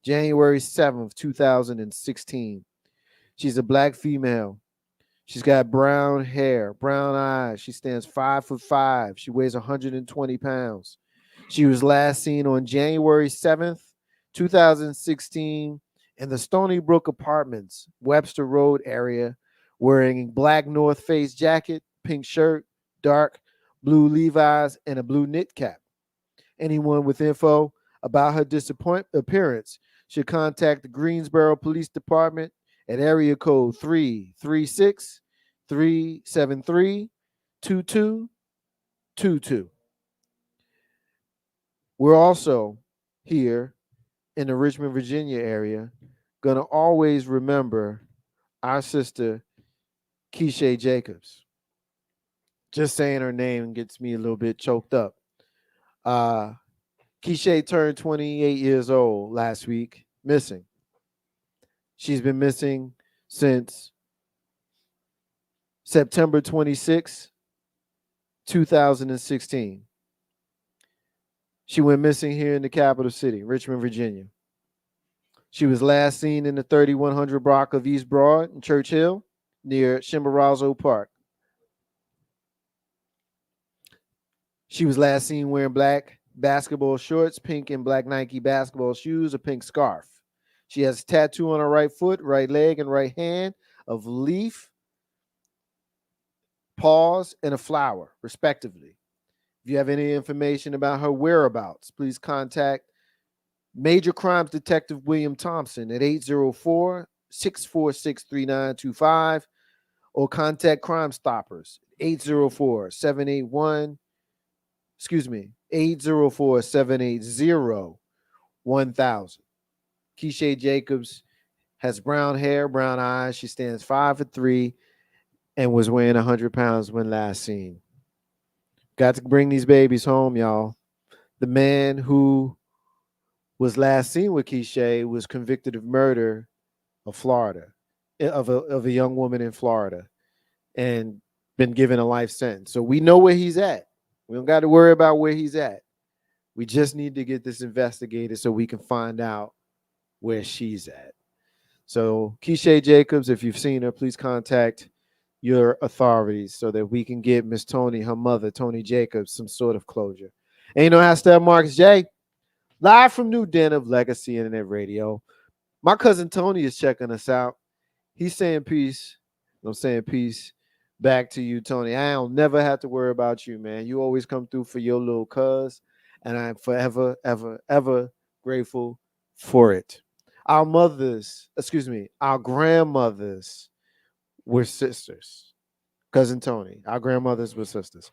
S2: January 7th, 2016. She's a black female. She's got brown hair, brown eyes. She stands 5'5". She weighs 120 pounds. She was last seen on January 7th, 2016, in the Stony Brook Apartments, Webster Road area, wearing black North Face jacket, pink shirt, dark blue Levi's, and a blue knit cap. Anyone with info about her appearance should contact the Greensboro Police Department at area code 336-373-2222. We're also here in the Richmond, Virginia area, going to always remember our sister, Keisha Jacobs. Just saying her name gets me a little bit choked up. Keisha turned 28 years old last week, missing. She's been missing since September 26, 2016. She went missing here in the capital city, Richmond, Virginia. She was last seen in the 3100 block of East Broad in Churchill near Chimborazo Park. She was last seen wearing black basketball shorts, pink and black Nike basketball shoes, a pink scarf. She has a tattoo on her right foot, right leg, and right hand of leaf, paws, and a flower, respectively. If you have any information about her whereabouts, please contact Major Crimes Detective William Thompson at 804-646-3925 or contact Crime Stoppers 804-780-1000. Keisha Jacobs has brown hair, brown eyes. She stands 5'3" and was weighing 100 pounds when last seen. Got to bring these babies home, y'all. The man who was last seen with Keisha was convicted of murder of Florida. of a young woman in Florida and been given a life sentence. So we know where he's at. We don't got to worry about where he's at. We just need to get this investigated so we can find out where she's at. So Keisha Jacobs, if you've seen her, please contact your authorities so that we can get Miss Tony, her mother, Tony Jacobs, some sort of closure. And you know how Steph Marcus J, live from NewDen of Legacy Internet Radio. My cousin Tony is checking us out. He's saying peace. I'm saying peace back to you, Tony. I don't never have to worry about you, man. You always come through for your little cuz, and I'm forever, ever, ever grateful for it. Our grandmothers were sisters. Cousin Tony, our grandmothers were sisters.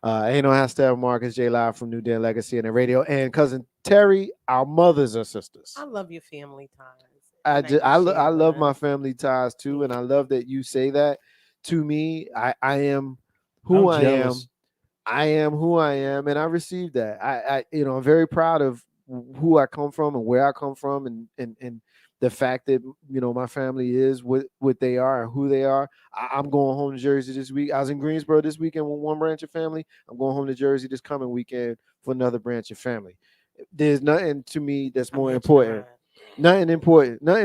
S2: Ain't no hashtag Marcus J Live from NewDen Legacy and the radio. And cousin Terry, our mothers are sisters.
S8: I love your family ties.
S2: I love my family ties too, and I love that you say that to me. I am who I am. I am who I am, and I received that. I'm very proud of who I come from and where I come from, and the fact that my family is what they are and who they are. I'm going home to Jersey this week. I was in Greensboro this weekend with one branch of family. I'm going home to Jersey this coming weekend for another branch of family. There's nothing to me that's more important. Nothing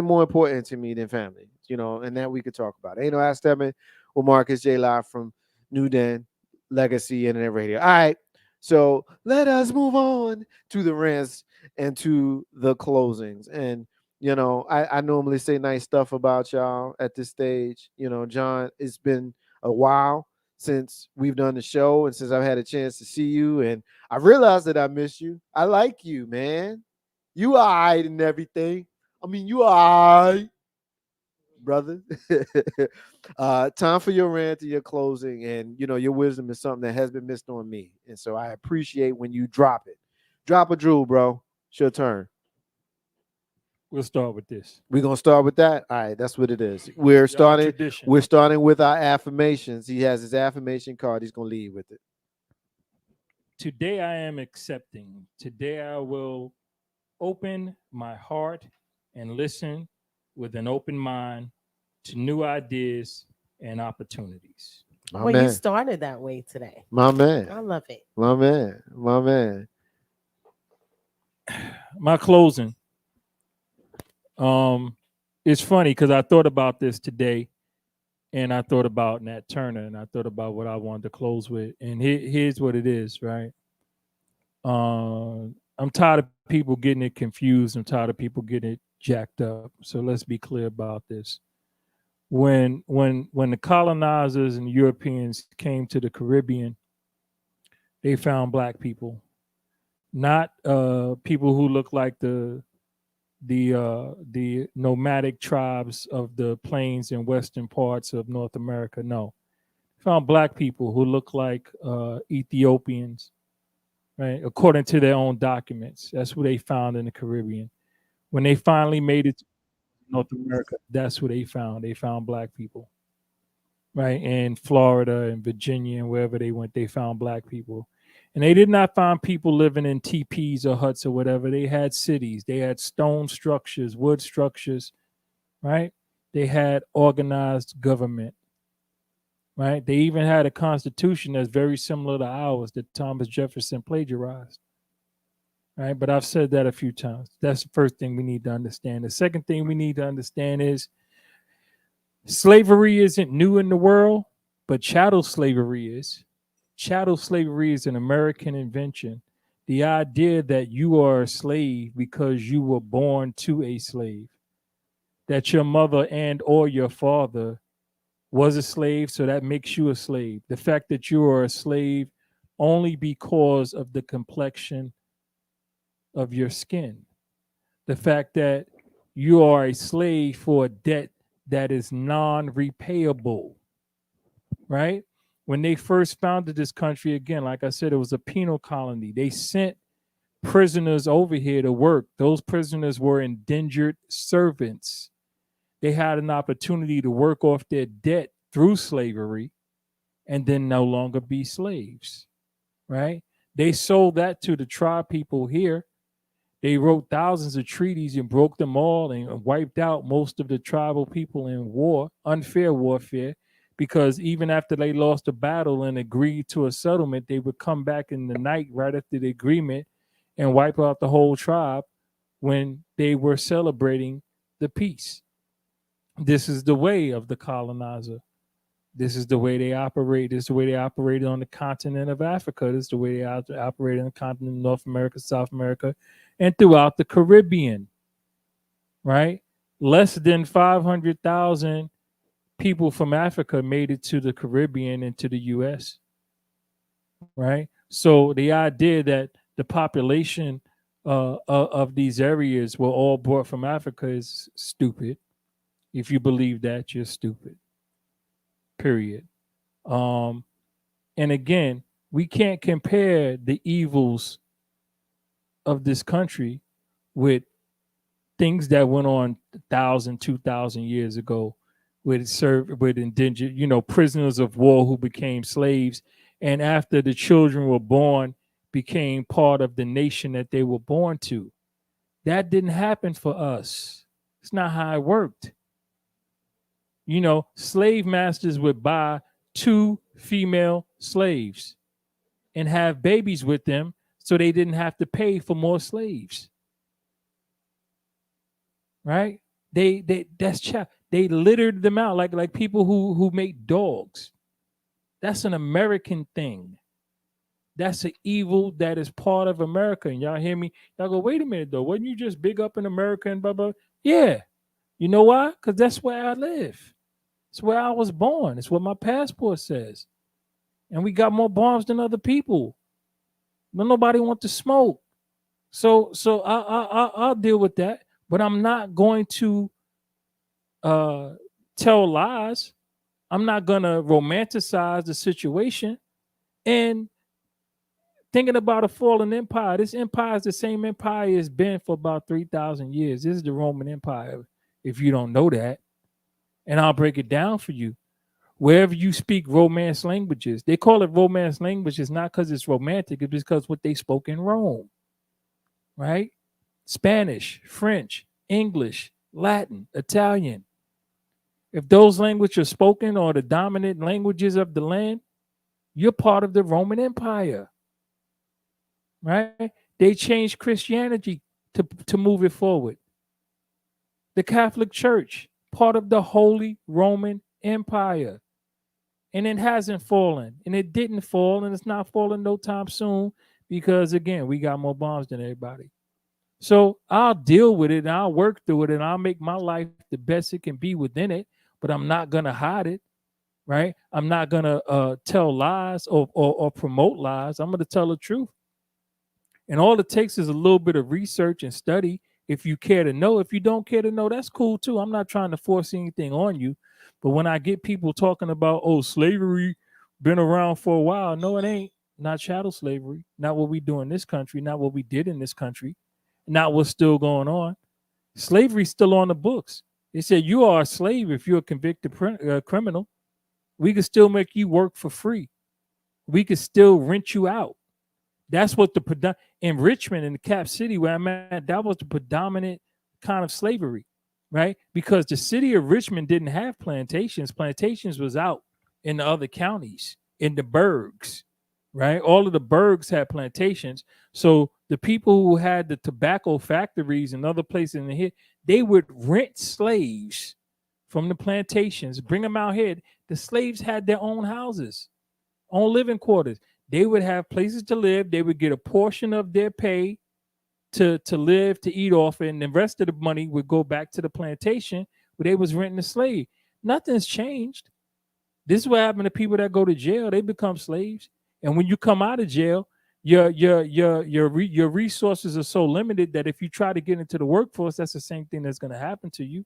S2: more important to me than family, and that we could talk about. Ain't no ass Steppin with Marcus J Live from NewDen Legacy Internet Radio. All right, so let us move on to the rants and to the closings. And I normally say nice stuff about y'all at this stage. John, it's been a while since we've done the show and since I've had a chance to see you, and I realized that I miss you. I like you, man. You all right and everything. I mean, you all right, brother. Time for your rant and your closing. And, your wisdom is something that has been missed on me. And so I appreciate when you drop it. Drop a drool, bro. It's your turn.
S7: We'll start with this.
S2: We're going to start with that? All right, that's what it is. We're starting with our affirmations. He has his affirmation card. He's going to lead with it.
S7: Today I am accepting. Today I will open my heart and listen with an open mind to new ideas and opportunities.
S8: You started that way today.
S2: My man.
S8: I love it.
S2: My man.
S7: My closing. It's funny because I thought about this today, and I thought about Nat Turner, and I thought about what I wanted to close with. And here's what it is, right? I'm tired of people getting it confused. I'm tired of people getting it jacked up. So let's be clear about this. When the colonizers and Europeans came to the Caribbean, they found black people, not people who look like the nomadic tribes of the plains and western parts of North America. No, they found black people who look like Ethiopians, right? According to their own documents. That's what they found in the Caribbean. When they finally made it to North America, that's what they found. They found black people, right? In Florida and Virginia and wherever they went, they found black people. And they did not find people living in teepees or huts or whatever. They had cities. They had stone structures, wood structures, right? They had organized government, right? They even had a constitution that's very similar to ours that Thomas Jefferson plagiarized, right? But I've said that a few times. That's the first thing we need to understand. The second thing we need to understand is slavery isn't new in the world, but chattel slavery is. Chattel slavery is an American invention. The idea that you are a slave because you were born to a slave, that your mother and or your father was a slave, so that makes you a slave. The fact that you are a slave only because of the complexion of your skin. The fact that you are a slave for a debt that is non-repayable, right? When they first founded this country, again, like I said, it was a penal colony. They sent prisoners over here to work. Those prisoners were indentured servants. They had an opportunity to work off their debt through slavery and then no longer be slaves, right? They sold that to the tribe people here. They wrote thousands of treaties and broke them all and wiped out most of the tribal people in war, unfair warfare, because even after they lost the battle and agreed to a settlement, they would come back in the night right after the agreement and wipe out the whole tribe when they were celebrating the peace. This is the way of the colonizer. This is the way they operate. This is the way they operated on the continent of Africa. This is the way they operated on the continent of North America, South America, and throughout the Caribbean, right? Less than 500,000 people from Africa made it to the Caribbean and to the U.S., right? So the idea that the population of these areas were all brought from Africa is stupid. If you believe that, you're stupid. Period. And again, we can't compare the evils of this country with things that went on 1,000, 2,000 years ago with indentured, prisoners of war who became slaves, and after the children were born, became part of the nation that they were born to. That didn't happen for us. It's not how it worked. Slave masters would buy 2 female slaves and have babies with them so they didn't have to pay for more slaves. Right? They littered them out like people who make dogs. That's an American thing. That's an evil that is part of America. And y'all hear me? Y'all go, wait a minute though. Wasn't you just big up in America and blah blah? Yeah. You know why? Because that's where I live. It's where I was born. It's what my passport says. And we got more bombs than other people. But nobody wants to smoke. So I'll deal with that. But I'm not going to tell lies. I'm not going to romanticize the situation. And thinking about a fallen empire, this empire is the same empire it's been for about 3,000 years. This is the Roman Empire, if you don't know that. And I'll break it down for you. Wherever you speak Romance languages, they call it Romance languages not because it's romantic, it's because what they spoke in Rome, right? Spanish, French, English, Latin, Italian. If those languages are spoken or the dominant languages of the land, you're part of the Roman Empire, right? They changed Christianity to move it forward. The Catholic Church, part of the Holy Roman Empire. And it hasn't fallen. And it didn't fall. And it's not falling no time soon because, again, we got more bombs than everybody. So I'll deal with it and I'll work through it and I'll make my life the best it can be within it. But I'm not going to hide it, right? I'm not going to tell lies or promote lies. I'm going to tell the truth. And all it takes is a little bit of research and study. If you care to know, if you don't care to know, that's cool too. I'm not trying to force anything on you. But when I get people talking about, slavery been around for a while. No, it ain't. Not chattel slavery. Not what we do in this country. Not what we did in this country. Not what's still going on. Slavery's still on the books. They said you are a slave if you're a convicted criminal. We could still make you work for free. We could still rent you out. That's what in Richmond, in the Cap City where I'm at, that was the predominant kind of slavery, right? Because the city of Richmond didn't have plantations. Plantations was out in the other counties, in the burgs, right? All of the burgs had plantations. So the people who had the tobacco factories and other places in the here, they would rent slaves from the plantations, bring them out here. The slaves had their own houses, own living quarters. They would have places to live. They would get a portion of their pay to live, to eat off, and the rest of the money would go back to the plantation where they was renting a slave. Nothing's changed. This is what happened to people that go to jail. They become slaves. And when you come out of jail, your resources are so limited that if you try to get into the workforce, that's the same thing that's going to happen to you.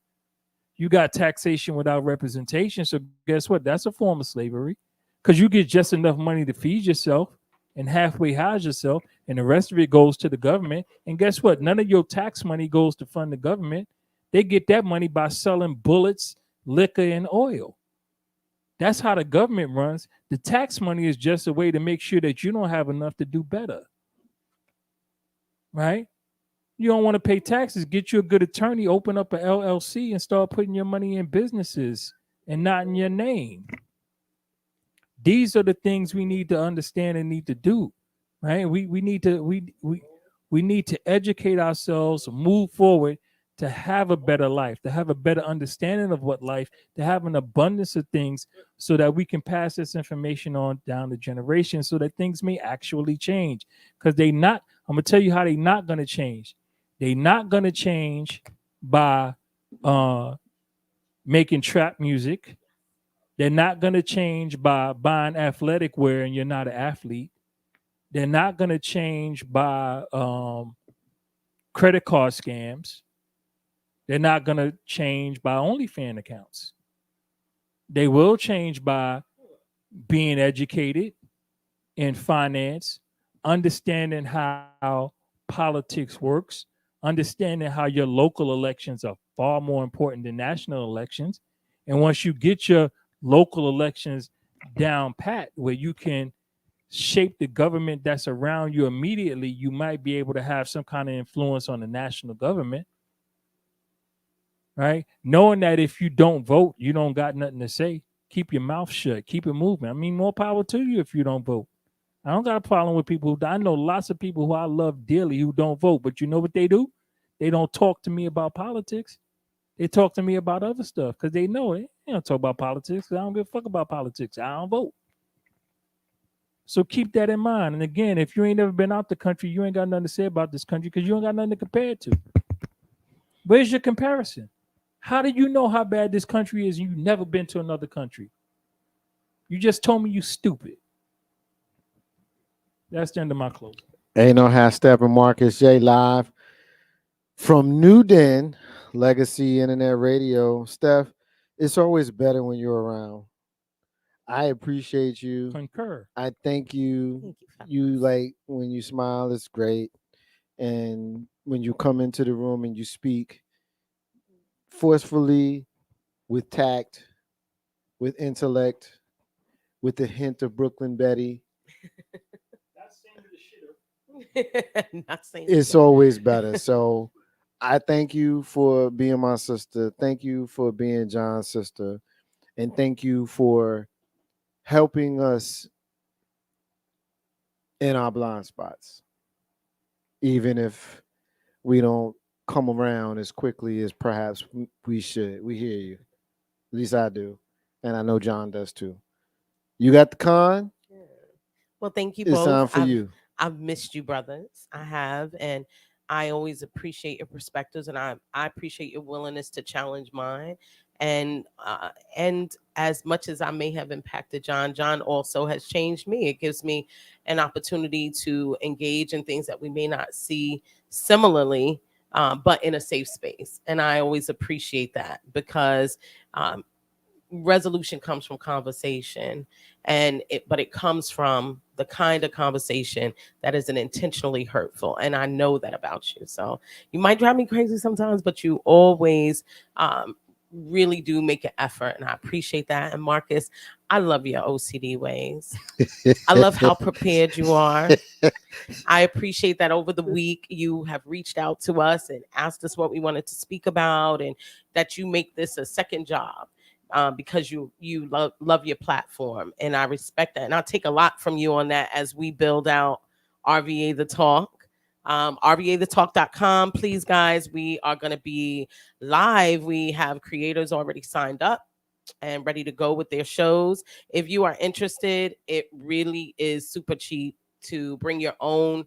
S7: You got taxation without representation. So guess what? That's a form of slavery. Because you get just enough money to feed yourself and halfway house yourself, and the rest of it goes to the government. And guess what? None of your tax money goes to fund the government. They get that money by selling bullets, liquor, and oil. That's how the government runs. The tax money is just a way to make sure that you don't have enough to do better. Right? You don't want to pay taxes. Get you a good attorney, open up an LLC, and start putting your money in businesses and not in your name. These are the things we need to understand and need to do, right? We need to we need to educate ourselves, move forward to have a better life, to have a better understanding of what life, to have an abundance of things, so that we can pass this information on down the generation, so that things may actually change. Because they not, I'm gonna tell you how they not gonna change. They not gonna change by making trap music. They're not going to change by buying athletic wear and you're not an athlete. They're not going to change by credit card scams. They're not going to change by OnlyFans accounts. They will change by being educated in finance, understanding how politics works, understanding how your local elections are far more important than national elections. And once you get your local elections down pat, where you can shape the government that's around you immediately, you might be able to have some kind of influence on the national government, right? Knowing that if you don't vote, you don't got nothing to say. Keep your mouth shut. Keep it moving. I mean, more power to you if you don't vote. I don't got a problem with people I know lots of people who I love dearly who don't vote, but you know what they do? They don't talk to me about politics. They talk to me about other stuff because they know it. They don't talk about politics. I don't give a fuck about politics. I don't vote. So keep that in mind. And again, if you ain't never been out the country, you ain't got nothing to say about this country because you ain't got nothing to compare it to. Where's your comparison? How do you know how bad this country is and you've never been to another country? You just told me you stupid. That's the end of my close.
S2: Ain't no half stepping. Marcus J live from NewDen Legacy Internet Radio. Steph, it's always better when you're around. I appreciate you.
S7: Concur.
S2: I thank you. You like when you smile, it's great. And when you come into the room and you speak forcefully, with tact, with intellect, with the hint of Brooklyn Betty,
S8: Not saying
S2: it's always better. So I thank you for being my sister. Thank you for being John's sister. And thank you for helping us in our blind spots, even if we don't come around as quickly as perhaps we should. We hear you. At least I do. And I know John does too. You got the con?
S8: Well, thank you
S2: It's
S8: both.
S2: time for you.
S8: I've missed you, brothers. I have. And I always appreciate your perspectives, and I appreciate your willingness to challenge mine. And as much as I may have impacted John also has changed me. It gives me an opportunity to engage in things that we may not see similarly, but in a safe space. And I always appreciate that because resolution comes from conversation, but it comes from the kind of conversation that isn't intentionally hurtful. And I know that about you. So you might drive me crazy sometimes, but you always really do make an effort, and I appreciate that. And Marcus, I love your OCD ways. I love how prepared you are. I appreciate that over the week you have reached out to us and asked us what we wanted to speak about, and that you make this a second job. Because you love your platform, and I respect that, and I'll take a lot from you on that as we build out RVA the Talk. RVAthetalk.com. Please, guys, we are going to be live. We have creators already signed up and ready to go with their shows. If you are interested, it really is super cheap to bring your own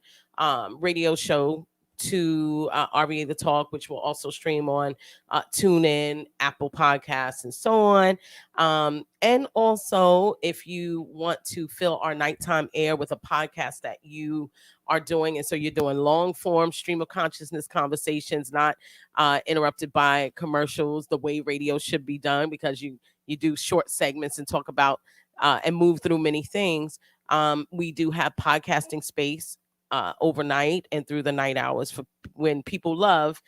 S8: radio show to RVA the Talk, which will also stream on TuneIn, Apple Podcasts, and so on. And also, if you want to fill our nighttime air with a podcast that you are doing, and so you're doing long form stream of consciousness conversations, not interrupted by commercials, the way radio should be done, because you do short segments and talk about and move through many things. We do have podcasting space overnight and through the night hours for when people love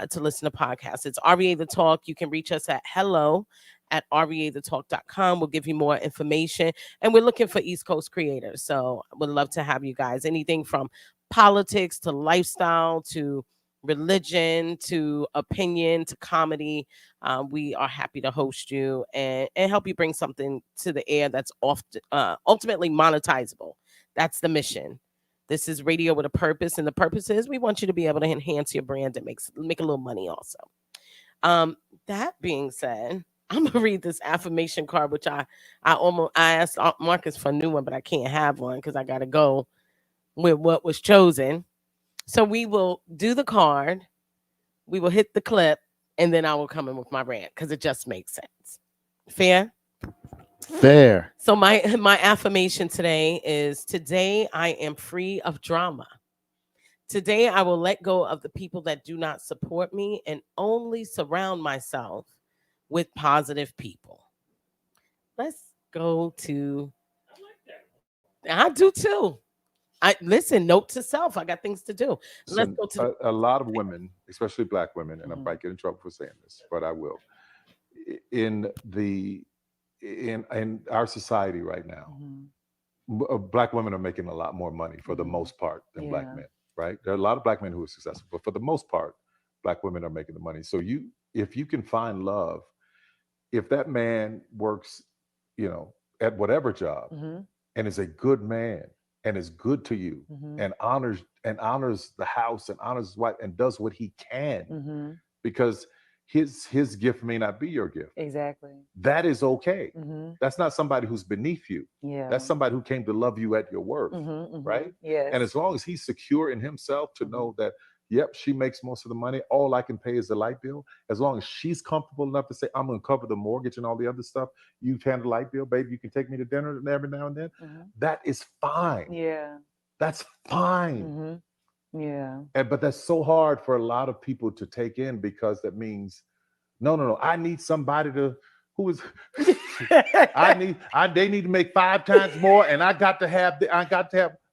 S8: to listen to podcasts. It's RVA the Talk. You can reach us at hello@rvathetalk.com. We'll give you more information. And we're looking for East Coast creators. So we'd love to have you guys. Anything from politics to lifestyle to religion to opinion to comedy, we are happy to host you and help you bring something to the air that's ultimately monetizable. That's the mission. This is radio with a purpose, and the purpose is we want you to be able to enhance your brand and make a little money also. That being said, I'm gonna read this affirmation card, which I asked Marcus for a new one, but I can't have one because I gotta go with what was chosen. So we will do the card, we will hit the clip, and then I will come in with my rant because it just makes sense. Fair?
S2: Fair.
S8: So my affirmation today is: today I am free of drama. Today I will let go of the people that do not support me and only surround myself with positive people. Let's go to. I do too. Note to self. I got things to do. Let's go to
S11: a lot of women, especially Black women, and I might get in trouble for saying this, but I will. In our society right now, Black women are making a lot more money for the most part than Black men. Right? There are a lot of Black men who are successful, but for the most part, Black women are making the money. So if you can find love, if that man works, at whatever job, and is a good man and is good to you, and honors the house and honors his wife and does what he can, because his gift may not be your gift.
S12: Exactly.
S11: That is okay. That's not somebody who's beneath you.
S12: Yeah.
S11: That's somebody who came to love you at your worth, right?
S12: Yes.
S11: And as long as he's secure in himself to know that, yep, she makes most of the money, all I can pay is the light bill. As long as she's comfortable enough to say, I'm going to cover the mortgage and all the other stuff, you've handled the light bill, baby, you can take me to dinner every now and then. That is fine.
S12: Yeah.
S11: That's fine.
S12: Yeah.
S11: But that's so hard for a lot of people to take in, because that means, no, I need somebody who is, they need to make 5 times more, and I got to have,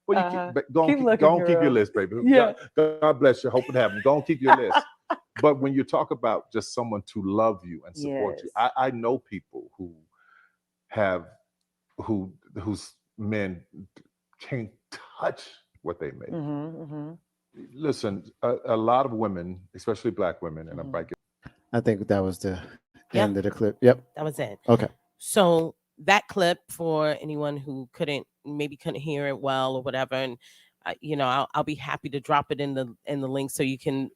S11: well, go on, keep your list, baby.
S12: Yeah.
S11: God bless you. Hope it happens. Go on, keep your list. But when you talk about just someone to love you and support you, I know people whose men can't touch what they make. Listen, a lot of women, especially Black women, and I'm like,
S2: I think that was the end of the clip. Yep.
S8: That was it.
S2: Okay.
S8: So that clip, for anyone who couldn't hear it well or whatever, and I'll be happy to drop it in the link so you can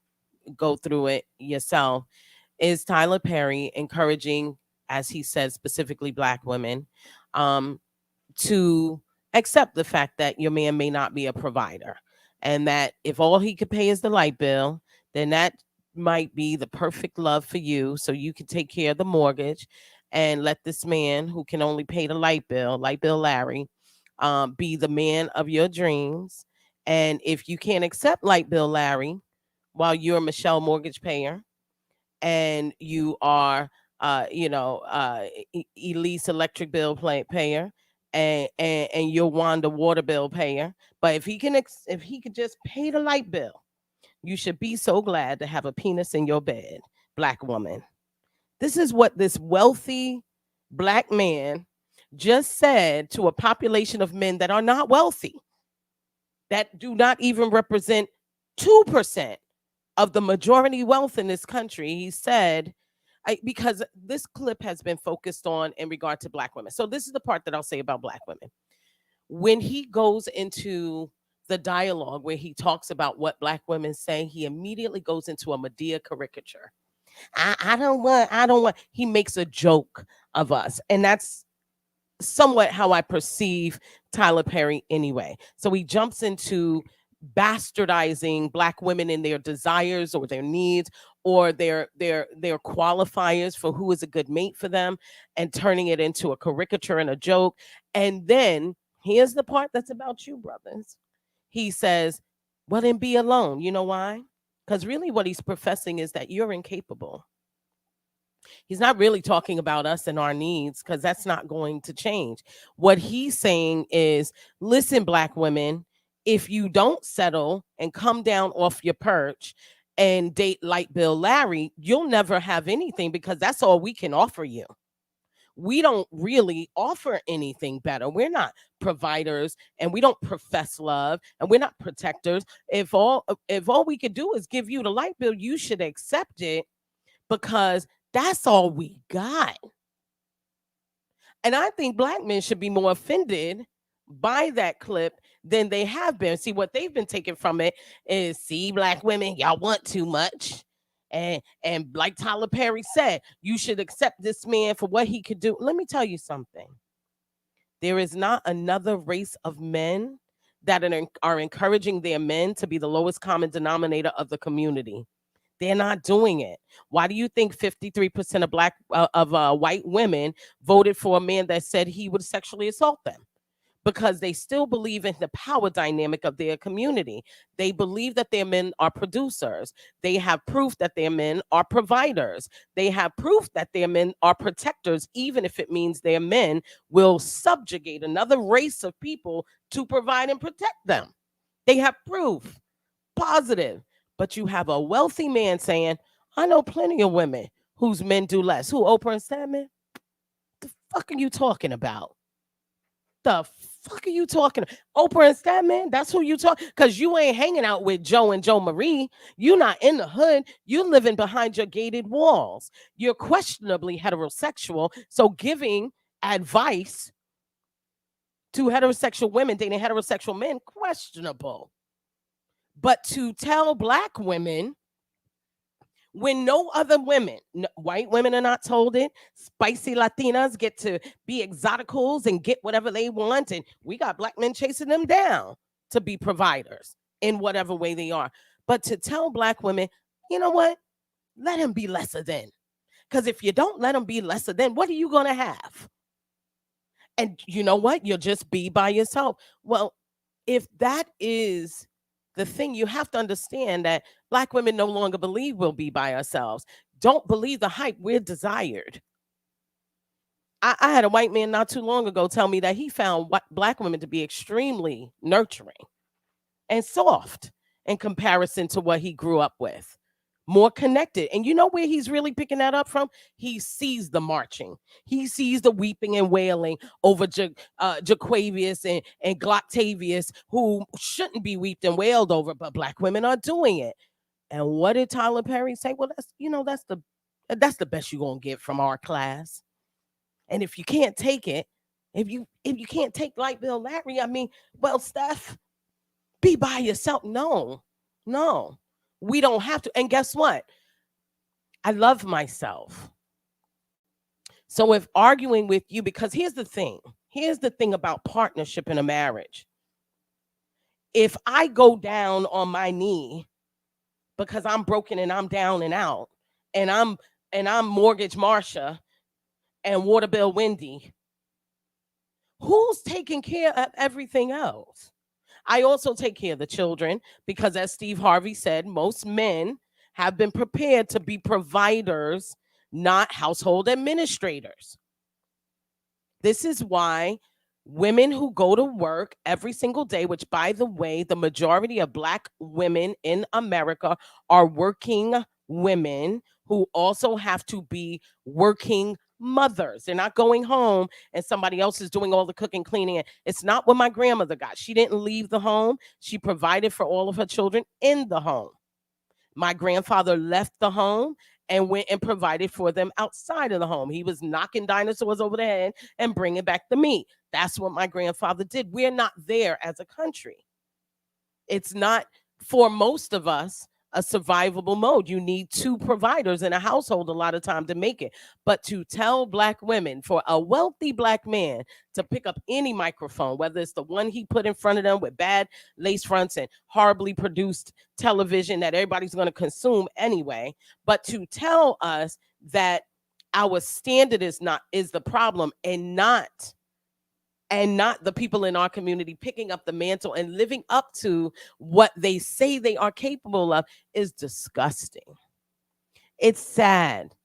S8: go through it yourself, is Tyler Perry encouraging, as he said, specifically Black women, to accept the fact that your man may not be a provider, and that if all he could pay is the light bill, then that might be the perfect love for you, so you can take care of the mortgage and let this man who can only pay the light bill Larry, be the man of your dreams. And if you can't accept light bill Larry while you're Michelle mortgage payer, and you are Elise electric bill payer, and you're Wanda water bill payer, but if he could just pay the light bill, you should be so glad to have a penis in your bed, Black woman. This is what this wealthy Black man just said to a population of men that are not wealthy, that do not even represent 2% of the majority wealth in this country. He said, because this clip has been focused on in regard to Black women. So this is the part that I'll say about Black women. When he goes into the dialogue where he talks about what Black women say, he immediately goes into a Medea caricature. I don't want. He makes a joke of us. And that's somewhat how I perceive Tyler Perry anyway. So he jumps into bastardizing Black women in their desires or their needs or their qualifiers for who is a good mate for them, and turning it into a caricature and a joke. And then here's the part that's about you, brothers. He says, well, then be alone. You know why? Because really what he's professing is that you're incapable. He's not really talking about us and our needs, because that's not going to change. What he's saying is, listen, Black women, if you don't settle and come down off your perch and date light bill Larry, you'll never have anything, because that's all we can offer you. we don't really offer anything better. We're not providers, and we don't profess love, and we're not protectors. If all we could do is give you the light bill, you should accept it, because that's all we got. And I think Black men should be more offended by that clip than they have been. See, what they've been taking from it is, see, Black women, y'all want too much. And like Tyler Perry said, you should accept this man for what he could do. Let me tell you something. There is not another race of men that are encouraging their men to be the lowest common denominator of the community. They're not doing it. Why do you think 53% of white women voted for a man that said he would sexually assault them? Because they still believe in the power dynamic of their community. They believe that their men are producers. They have proof that their men are providers. They have proof that their men are protectors, even if it means their men will subjugate another race of people to provide and protect them. They have proof, positive. But you have a wealthy man saying, I know plenty of women whose men do less. Who, Oprah and Steppin? The fuck are you talking about? The fuck are you talking about? Oprah and Steppin? That's who you talk? Because you ain't hanging out with Joe and Joe Marie. You're not in the hood. You're living behind your gated walls. You're questionably heterosexual. So giving advice to heterosexual women dating heterosexual men, questionable. But to tell Black women, when no other women, white women are not told it, spicy Latinas get to be exoticals and get whatever they want, and we got Black men chasing them down to be providers in whatever way they are. But to tell Black women, you know what? Let him be lesser than. Because if you don't let him be lesser than, what are you going to have? And you know what? You'll just be by yourself. Well, if that is the thing, you have to understand that Black women no longer believe we'll be by ourselves. Don't believe the hype. We're desired. I had a white man not too long ago tell me that he found Black women to be extremely nurturing and soft in comparison to what he grew up with. More connected. And you know where he's really picking that up from? He sees the marching. He sees the weeping and wailing over Jaquavius and Gloctavius, who shouldn't be weeped and wailed over, but Black women are doing it. And what did Tyler Perry say? Well, that's the best you're gonna get from our class. And if you can't take it, if you can't take Light Bill Larry, I mean, well, Steph, be by yourself. No. We don't have to. And guess what? I love myself. So if arguing with you, because here's the thing about partnership in a marriage. If I go down on my knee because I'm broken and I'm down and out, and I'm Mortgage Marsha and Water Bill Wendy, who's taking care of everything else? I also take care of the children because, as Steve Harvey said, most men have been prepared to be providers, not household administrators. This is why women who go to work every single day, which, by the way, the majority of Black women in America are working women who also have to be working mothers. They're not going home and somebody else is doing all the cooking, cleaning. It's not what my grandmother got. She didn't leave the home. She provided for all of her children in the home. My grandfather left the home and went and provided for them outside of the home. He was knocking dinosaurs over the head and bringing back the meat. That's what my grandfather did. We're not there as a country. It's not, for most of us, a survivable mode. You need two providers in a household a lot of time to make it. But to tell Black women, for a wealthy Black man to pick up any microphone, whether it's the one he put in front of them with bad lace fronts and horribly produced television that everybody's going to consume anyway, but to tell us that our standard is the problem, and not the people in our community picking up the mantle and living up to what they say they are capable of, is disgusting. It's sad.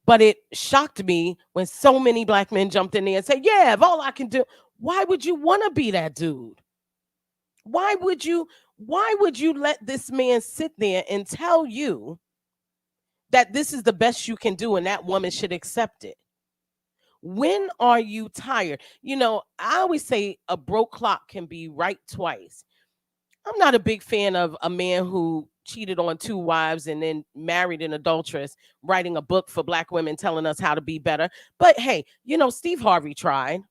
S8: But it shocked me when so many Black men jumped in there and said, yeah, if all I can do. Why would you want to be that dude? Why would you let this man sit there and tell you that this is the best you can do and that woman should accept it? When are you tired? You know, I always say a broke clock can be right twice. I'm not a big fan of a man who cheated on 2 wives and then married an adulteress, writing a book for black women telling us how to be better. But hey, you know, Steve Harvey tried.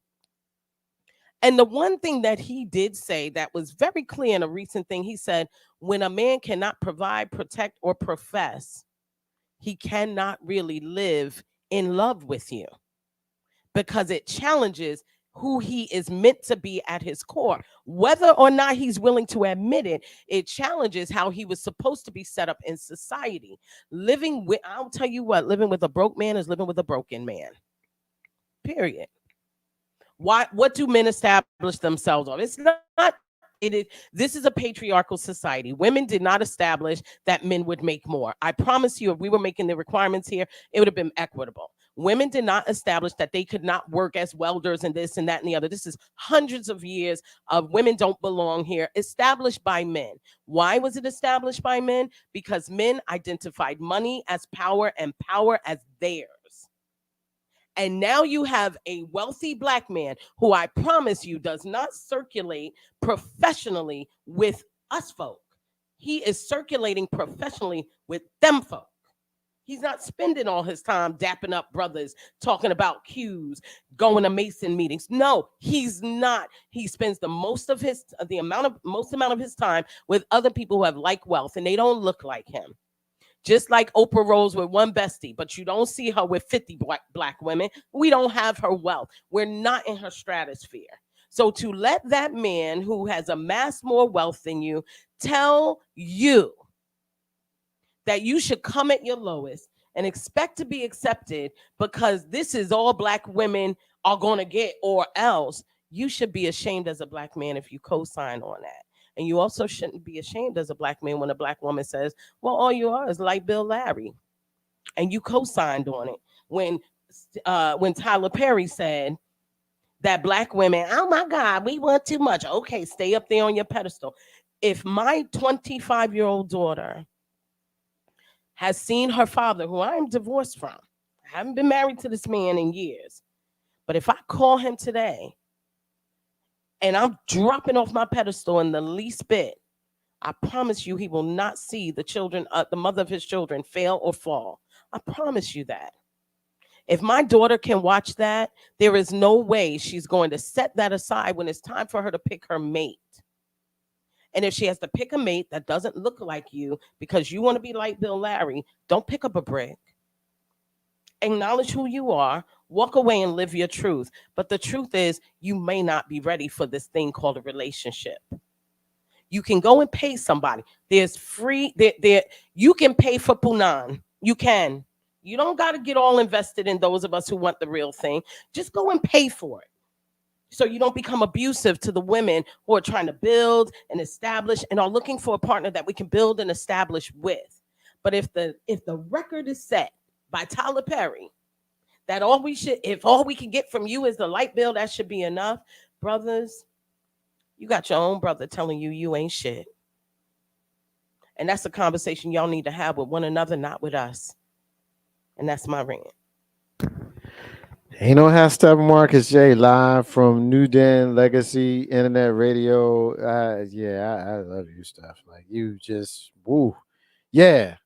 S8: And the one thing that he did say that was very clear in a recent thing, he said, when a man cannot provide, protect, or profess, he cannot really live in love with you because it challenges who he is meant to be at his core. Whether or not he's willing to admit it, it challenges how he was supposed to be set up in society. Living with, I'll tell you what, living with a broke man is living with a broken man. Period. What do men establish themselves on? It's not it is this is a patriarchal society. Women did not establish that men would make more. I promise you, if we were making the requirements here, it would have been equitable. Women did not establish that they could not work as welders and this and that and the other. This is hundreds of years of women don't belong here, established by men. Why was it established by men? Because men identified money as power and power as theirs. And now you have a wealthy black man who I promise you does not circulate professionally with us folk. He is circulating professionally with them folk. He's not spending all his time dapping up brothers, talking about cues, going to Mason meetings. No, he's not. He spends the most of his time with other people who have like wealth and they don't look like him. Just like Oprah rolls with one bestie, but you don't see her with 50 black women. We don't have her wealth. We're not in her stratosphere. So to let that man who has amassed more wealth than you tell you that you should come at your lowest and expect to be accepted because this is all black women are going to get, or else you should be ashamed as a black man if you co-sign on that. And you also shouldn't be ashamed as a black man when a black woman says, well, all you are is like Bill Larry. And you co-signed on it. When Tyler Perry said that black women, oh my God, we want too much. Okay, stay up there on your pedestal. If my 25-year-old daughter has seen her father, who I am divorced from, I haven't been married to this man in years, but if I call him today, and I'm dropping off my pedestal in the least bit, I promise you he will not see the children, the mother of his children fail or fall. I promise you that. If my daughter can watch that, there is no way she's going to set that aside when it's time for her to pick her mate. And if she has to pick a mate that doesn't look like you because you want to be like Bill Larry, don't pick up a brick. Acknowledge who you are, walk away and live your truth. But the truth is, you may not be ready for this thing called a relationship. You can go and pay somebody. There's free, you can pay for Punan. You can. You don't got to get all invested in those of us who want the real thing. Just go and pay for it. So you don't become abusive to the women who are trying to build and establish and are looking for a partner that we can build and establish with. But if the record is set by Tyler Perry, that if all we can get from you is the light bill, that should be enough. Brothers, you got your own brother telling you ain't shit. And that's a conversation y'all need to have with one another, not with us. And that's my rant.
S2: Ain't no half step Marcus J live from NewDen Legacy Internet Radio. I love you stuff. Like you just woo. Yeah.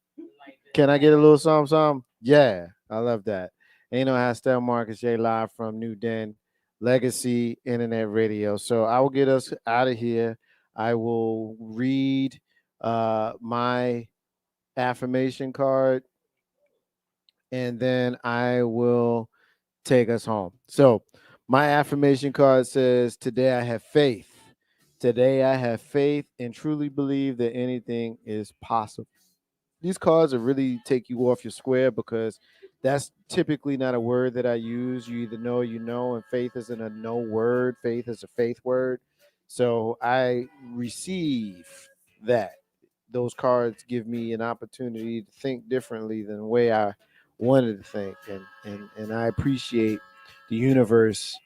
S2: Can I get a little something? Yeah, I love that. Ain't no half step Marcus J live from NewDen Legacy Internet Radio. So I will get us out of here. I will read my affirmation card and then I will take us home. So my affirmation card says, today I have faith. Today I have faith and truly believe that anything is possible. These cards will really take you off your square because that's typically not a word that I use. You either know or you know, and faith isn't a no word. Faith is a faith word. So I receive that. Those cards give me an opportunity to think differently than the way I wanted to think. And I appreciate the universe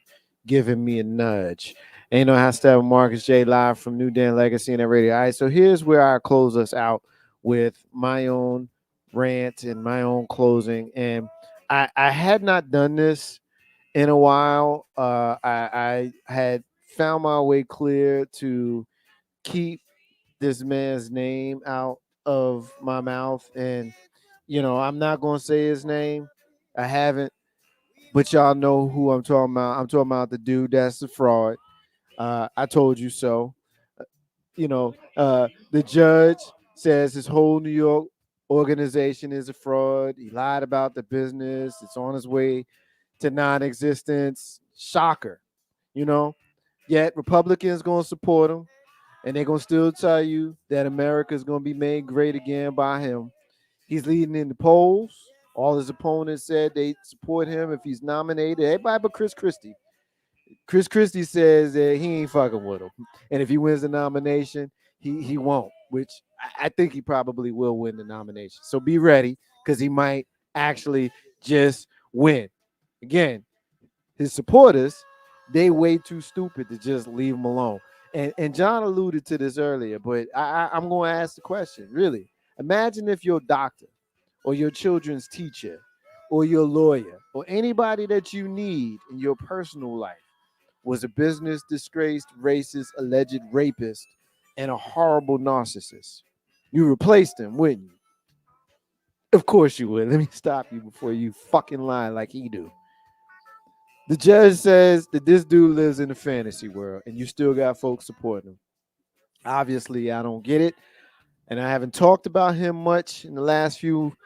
S2: giving me a nudge. Ain't no how to step Marcus J live from NewDen Legacy and Radio. All right, so here's where I close us out with my own rant and my own closing. And I had not done this in a while. I had found my way clear to keep this man's name out of my mouth. And, I'm not going to say his name. I haven't, but y'all know who I'm talking about. I'm talking about the dude that's a fraud. I told you so. The judge says his whole New York organization is a fraud. He lied about the business. It's on his way to non-existence. Shocker, you know. Yet Republicans gonna support him, and they're gonna still tell you that America is gonna be made great again by him. He's leading in the polls. All his opponents said they support him if he's nominated. Everybody but Chris Christie. Chris Christie says that he ain't fucking with him, and if he wins the nomination, he won't. Which I think he probably will win the nomination. So be ready, because he might actually just win. Again, his supporters, they way too stupid to just leave him alone. And John alluded to this earlier, but I'm going to ask the question, really. Imagine if your doctor or your children's teacher or your lawyer or anybody that you need in your personal life was a business disgraced, racist, alleged rapist, and a horrible narcissist. You replaced him, wouldn't you? Of course you would. Let me stop you before you fucking lie like he do. The judge says that this dude lives in a fantasy world, and you still got folks supporting him. Obviously, I don't get it, and I haven't talked about him much in the last few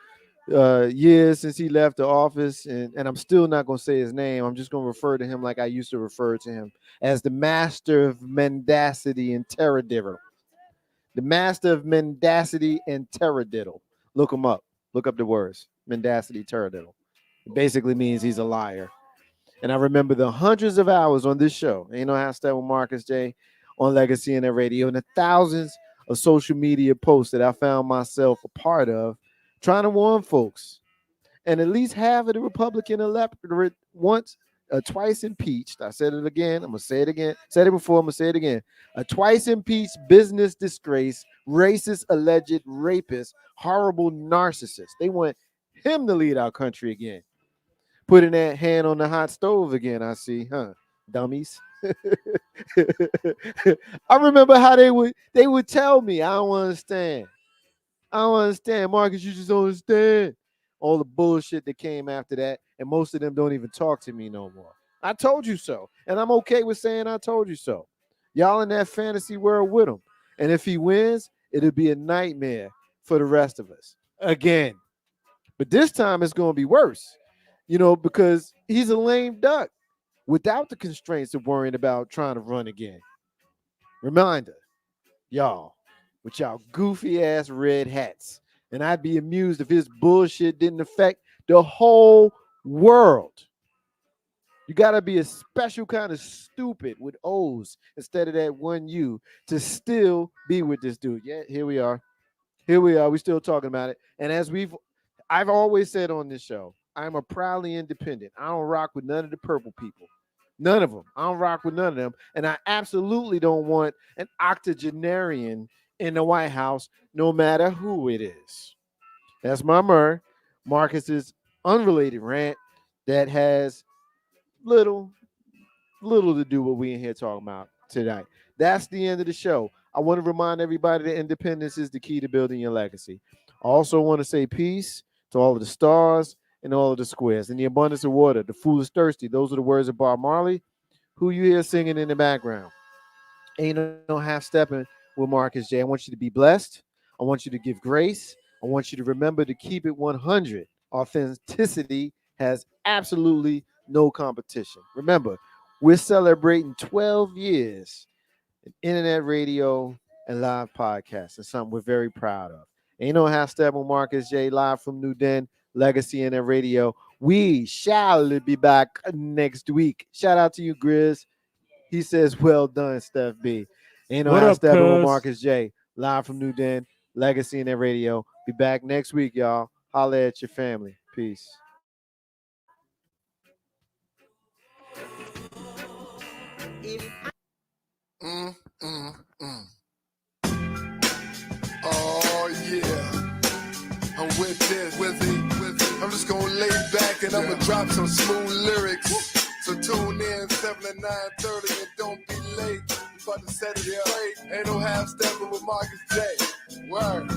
S2: years since he left the office, and I'm still not going to say his name. I'm just going to refer to him like I used to refer to him, as the master of mendacity and terradiddle. The master of mendacity and terradiddle. Look him up. Look up the words. Mendacity, terradiddle. It basically means he's a liar. And I remember the hundreds of hours on this show, Ain't No Half Step with Marcus J, on Legacy and Radio, and the thousands of social media posts that I found myself a part of, trying to warn folks. And at least half of the Republican electorate once, twice impeached. I said it again. I'm going to say it again. Said it before. I'm going to say it again. A twice impeached business disgrace, racist, alleged rapist, horrible narcissist. They want him to lead our country again. Putting that hand on the hot stove again, I see, huh? Dummies. I remember how they would tell me, I don't understand. I don't understand. Marcus, you just don't understand. All the bullshit that came after that. And most of them don't even talk to me no more. I told you so. And I'm okay with saying I told you so. Y'all in that fantasy world with him. And if he wins, it'll be a nightmare for the rest of us. Again. But this time it's going to be worse. Because he's a lame duck without the constraints of worrying about trying to run again. Reminder, y'all, with y'all goofy ass red hats. And I'd be amused if his bullshit didn't affect the whole world. You got to be a special kind of stupid with O's instead of that one U to still be with this dude. Yeah, here we are. We're still talking about it. And as I've always said on this show, I'm a proudly independent. I don't rock with none of the purple people. None of them. I don't rock with none of them. And I absolutely don't want an octogenarian in the White House, no matter who it is. That's my Marcus's unrelated rant that has little to do with what we in here talking about tonight. That's the end of the show. I want to remind everybody that independence is the key to building your legacy. I also want to say peace to all of the stars and all of the squares. In the abundance of water, the fool is thirsty. Those are the words of Bob Marley, who you hear singing in the background. Ain't no half stepping with Marcus J. I want you to be blessed. I want you to give grace. I want you to remember to keep it 100. Authenticity has absolutely no competition. Remember, we're celebrating 12 years in internet radio and live podcasts. It's something we're very proud of. Ain't no half step with Marcus J. Live from NewDen, Legacy and Radio. We shall be back next week. Shout out to you, Grizz. He says, well done, Steph B. Ain't no half step with Marcus J. Live from NewDen, Legacy and Radio. Be back next week, y'all. Holla at your family. Peace.
S1: Oh yeah, I'm with it. I'm just gonna lay back and I'ma drop some smooth lyrics. So late. We about to set it straight. Ain't no half stepping with Marcus J. Word.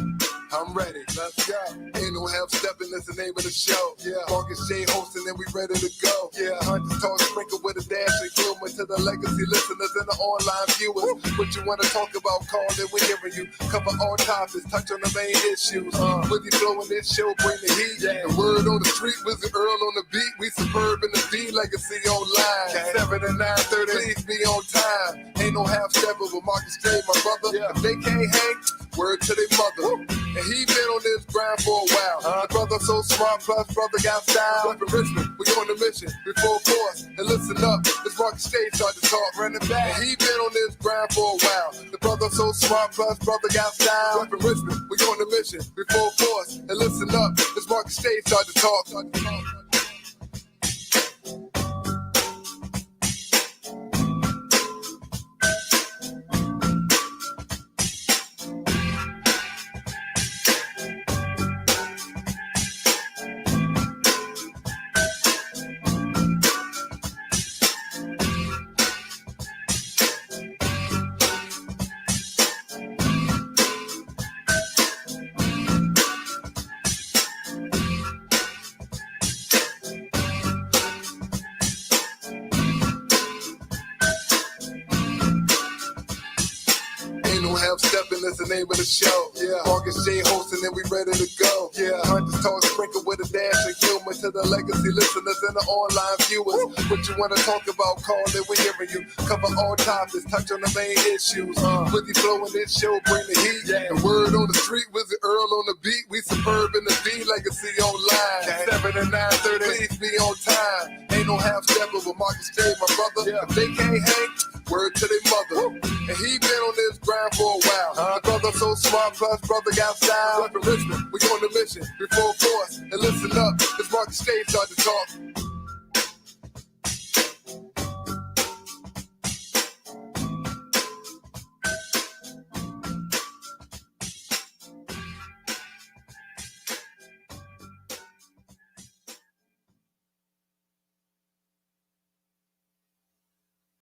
S1: I'm ready, let's go. Ain't no half stepping, that's the name of the show. Yeah, Marcus J hosting and we ready to go. Yeah, Hunters talk sprinkled with a dash of humor to the legacy listeners and the online viewers. What you wanna talk about, call it, we hearing you. Cover all topics, touch on the main issues. With you flowing this show, bring the heat. The word on the street, Wizard Earl on the beat. We superb in the D, legacy online. 7 and 9:30, please be on time. Ain't no half stepping with Marcus J, my brother. If they can't hang, word to their mother. And he been on this grind for a while. My brother so smart, plus brother got style. Up in Richmond, we on the mission, before force. And listen up, this Marcus J start to talk, running back. And he been on this grind for a while. The brother so smart, plus brother got style. Up in Richmond, we on the mission, before force. And listen up, this Marcus J start to talk. Steppin, that's the name of the show. Yeah, Marcus J hosting and we ready to go. Yeah, Hunters talk sprinkled with a dash of humor to the legacy listeners and the online viewers. What you wanna talk about, call it, we hearing you. Cover all topics, touch on the main issues. With you flowing this show, bring the heat. The word on the street, Wizard Earl on the beat. We superb in the D, legacy online. 7 and 9:30, please be on time. Ain't no half stepping with Marcus J, my brother. If they can't hang, word to their mother. And he been on this grind for a while. My brother so smart, plus brother got style. Up in Richmond, we on the mission, before force. And listen up, this Marcus J start to talk.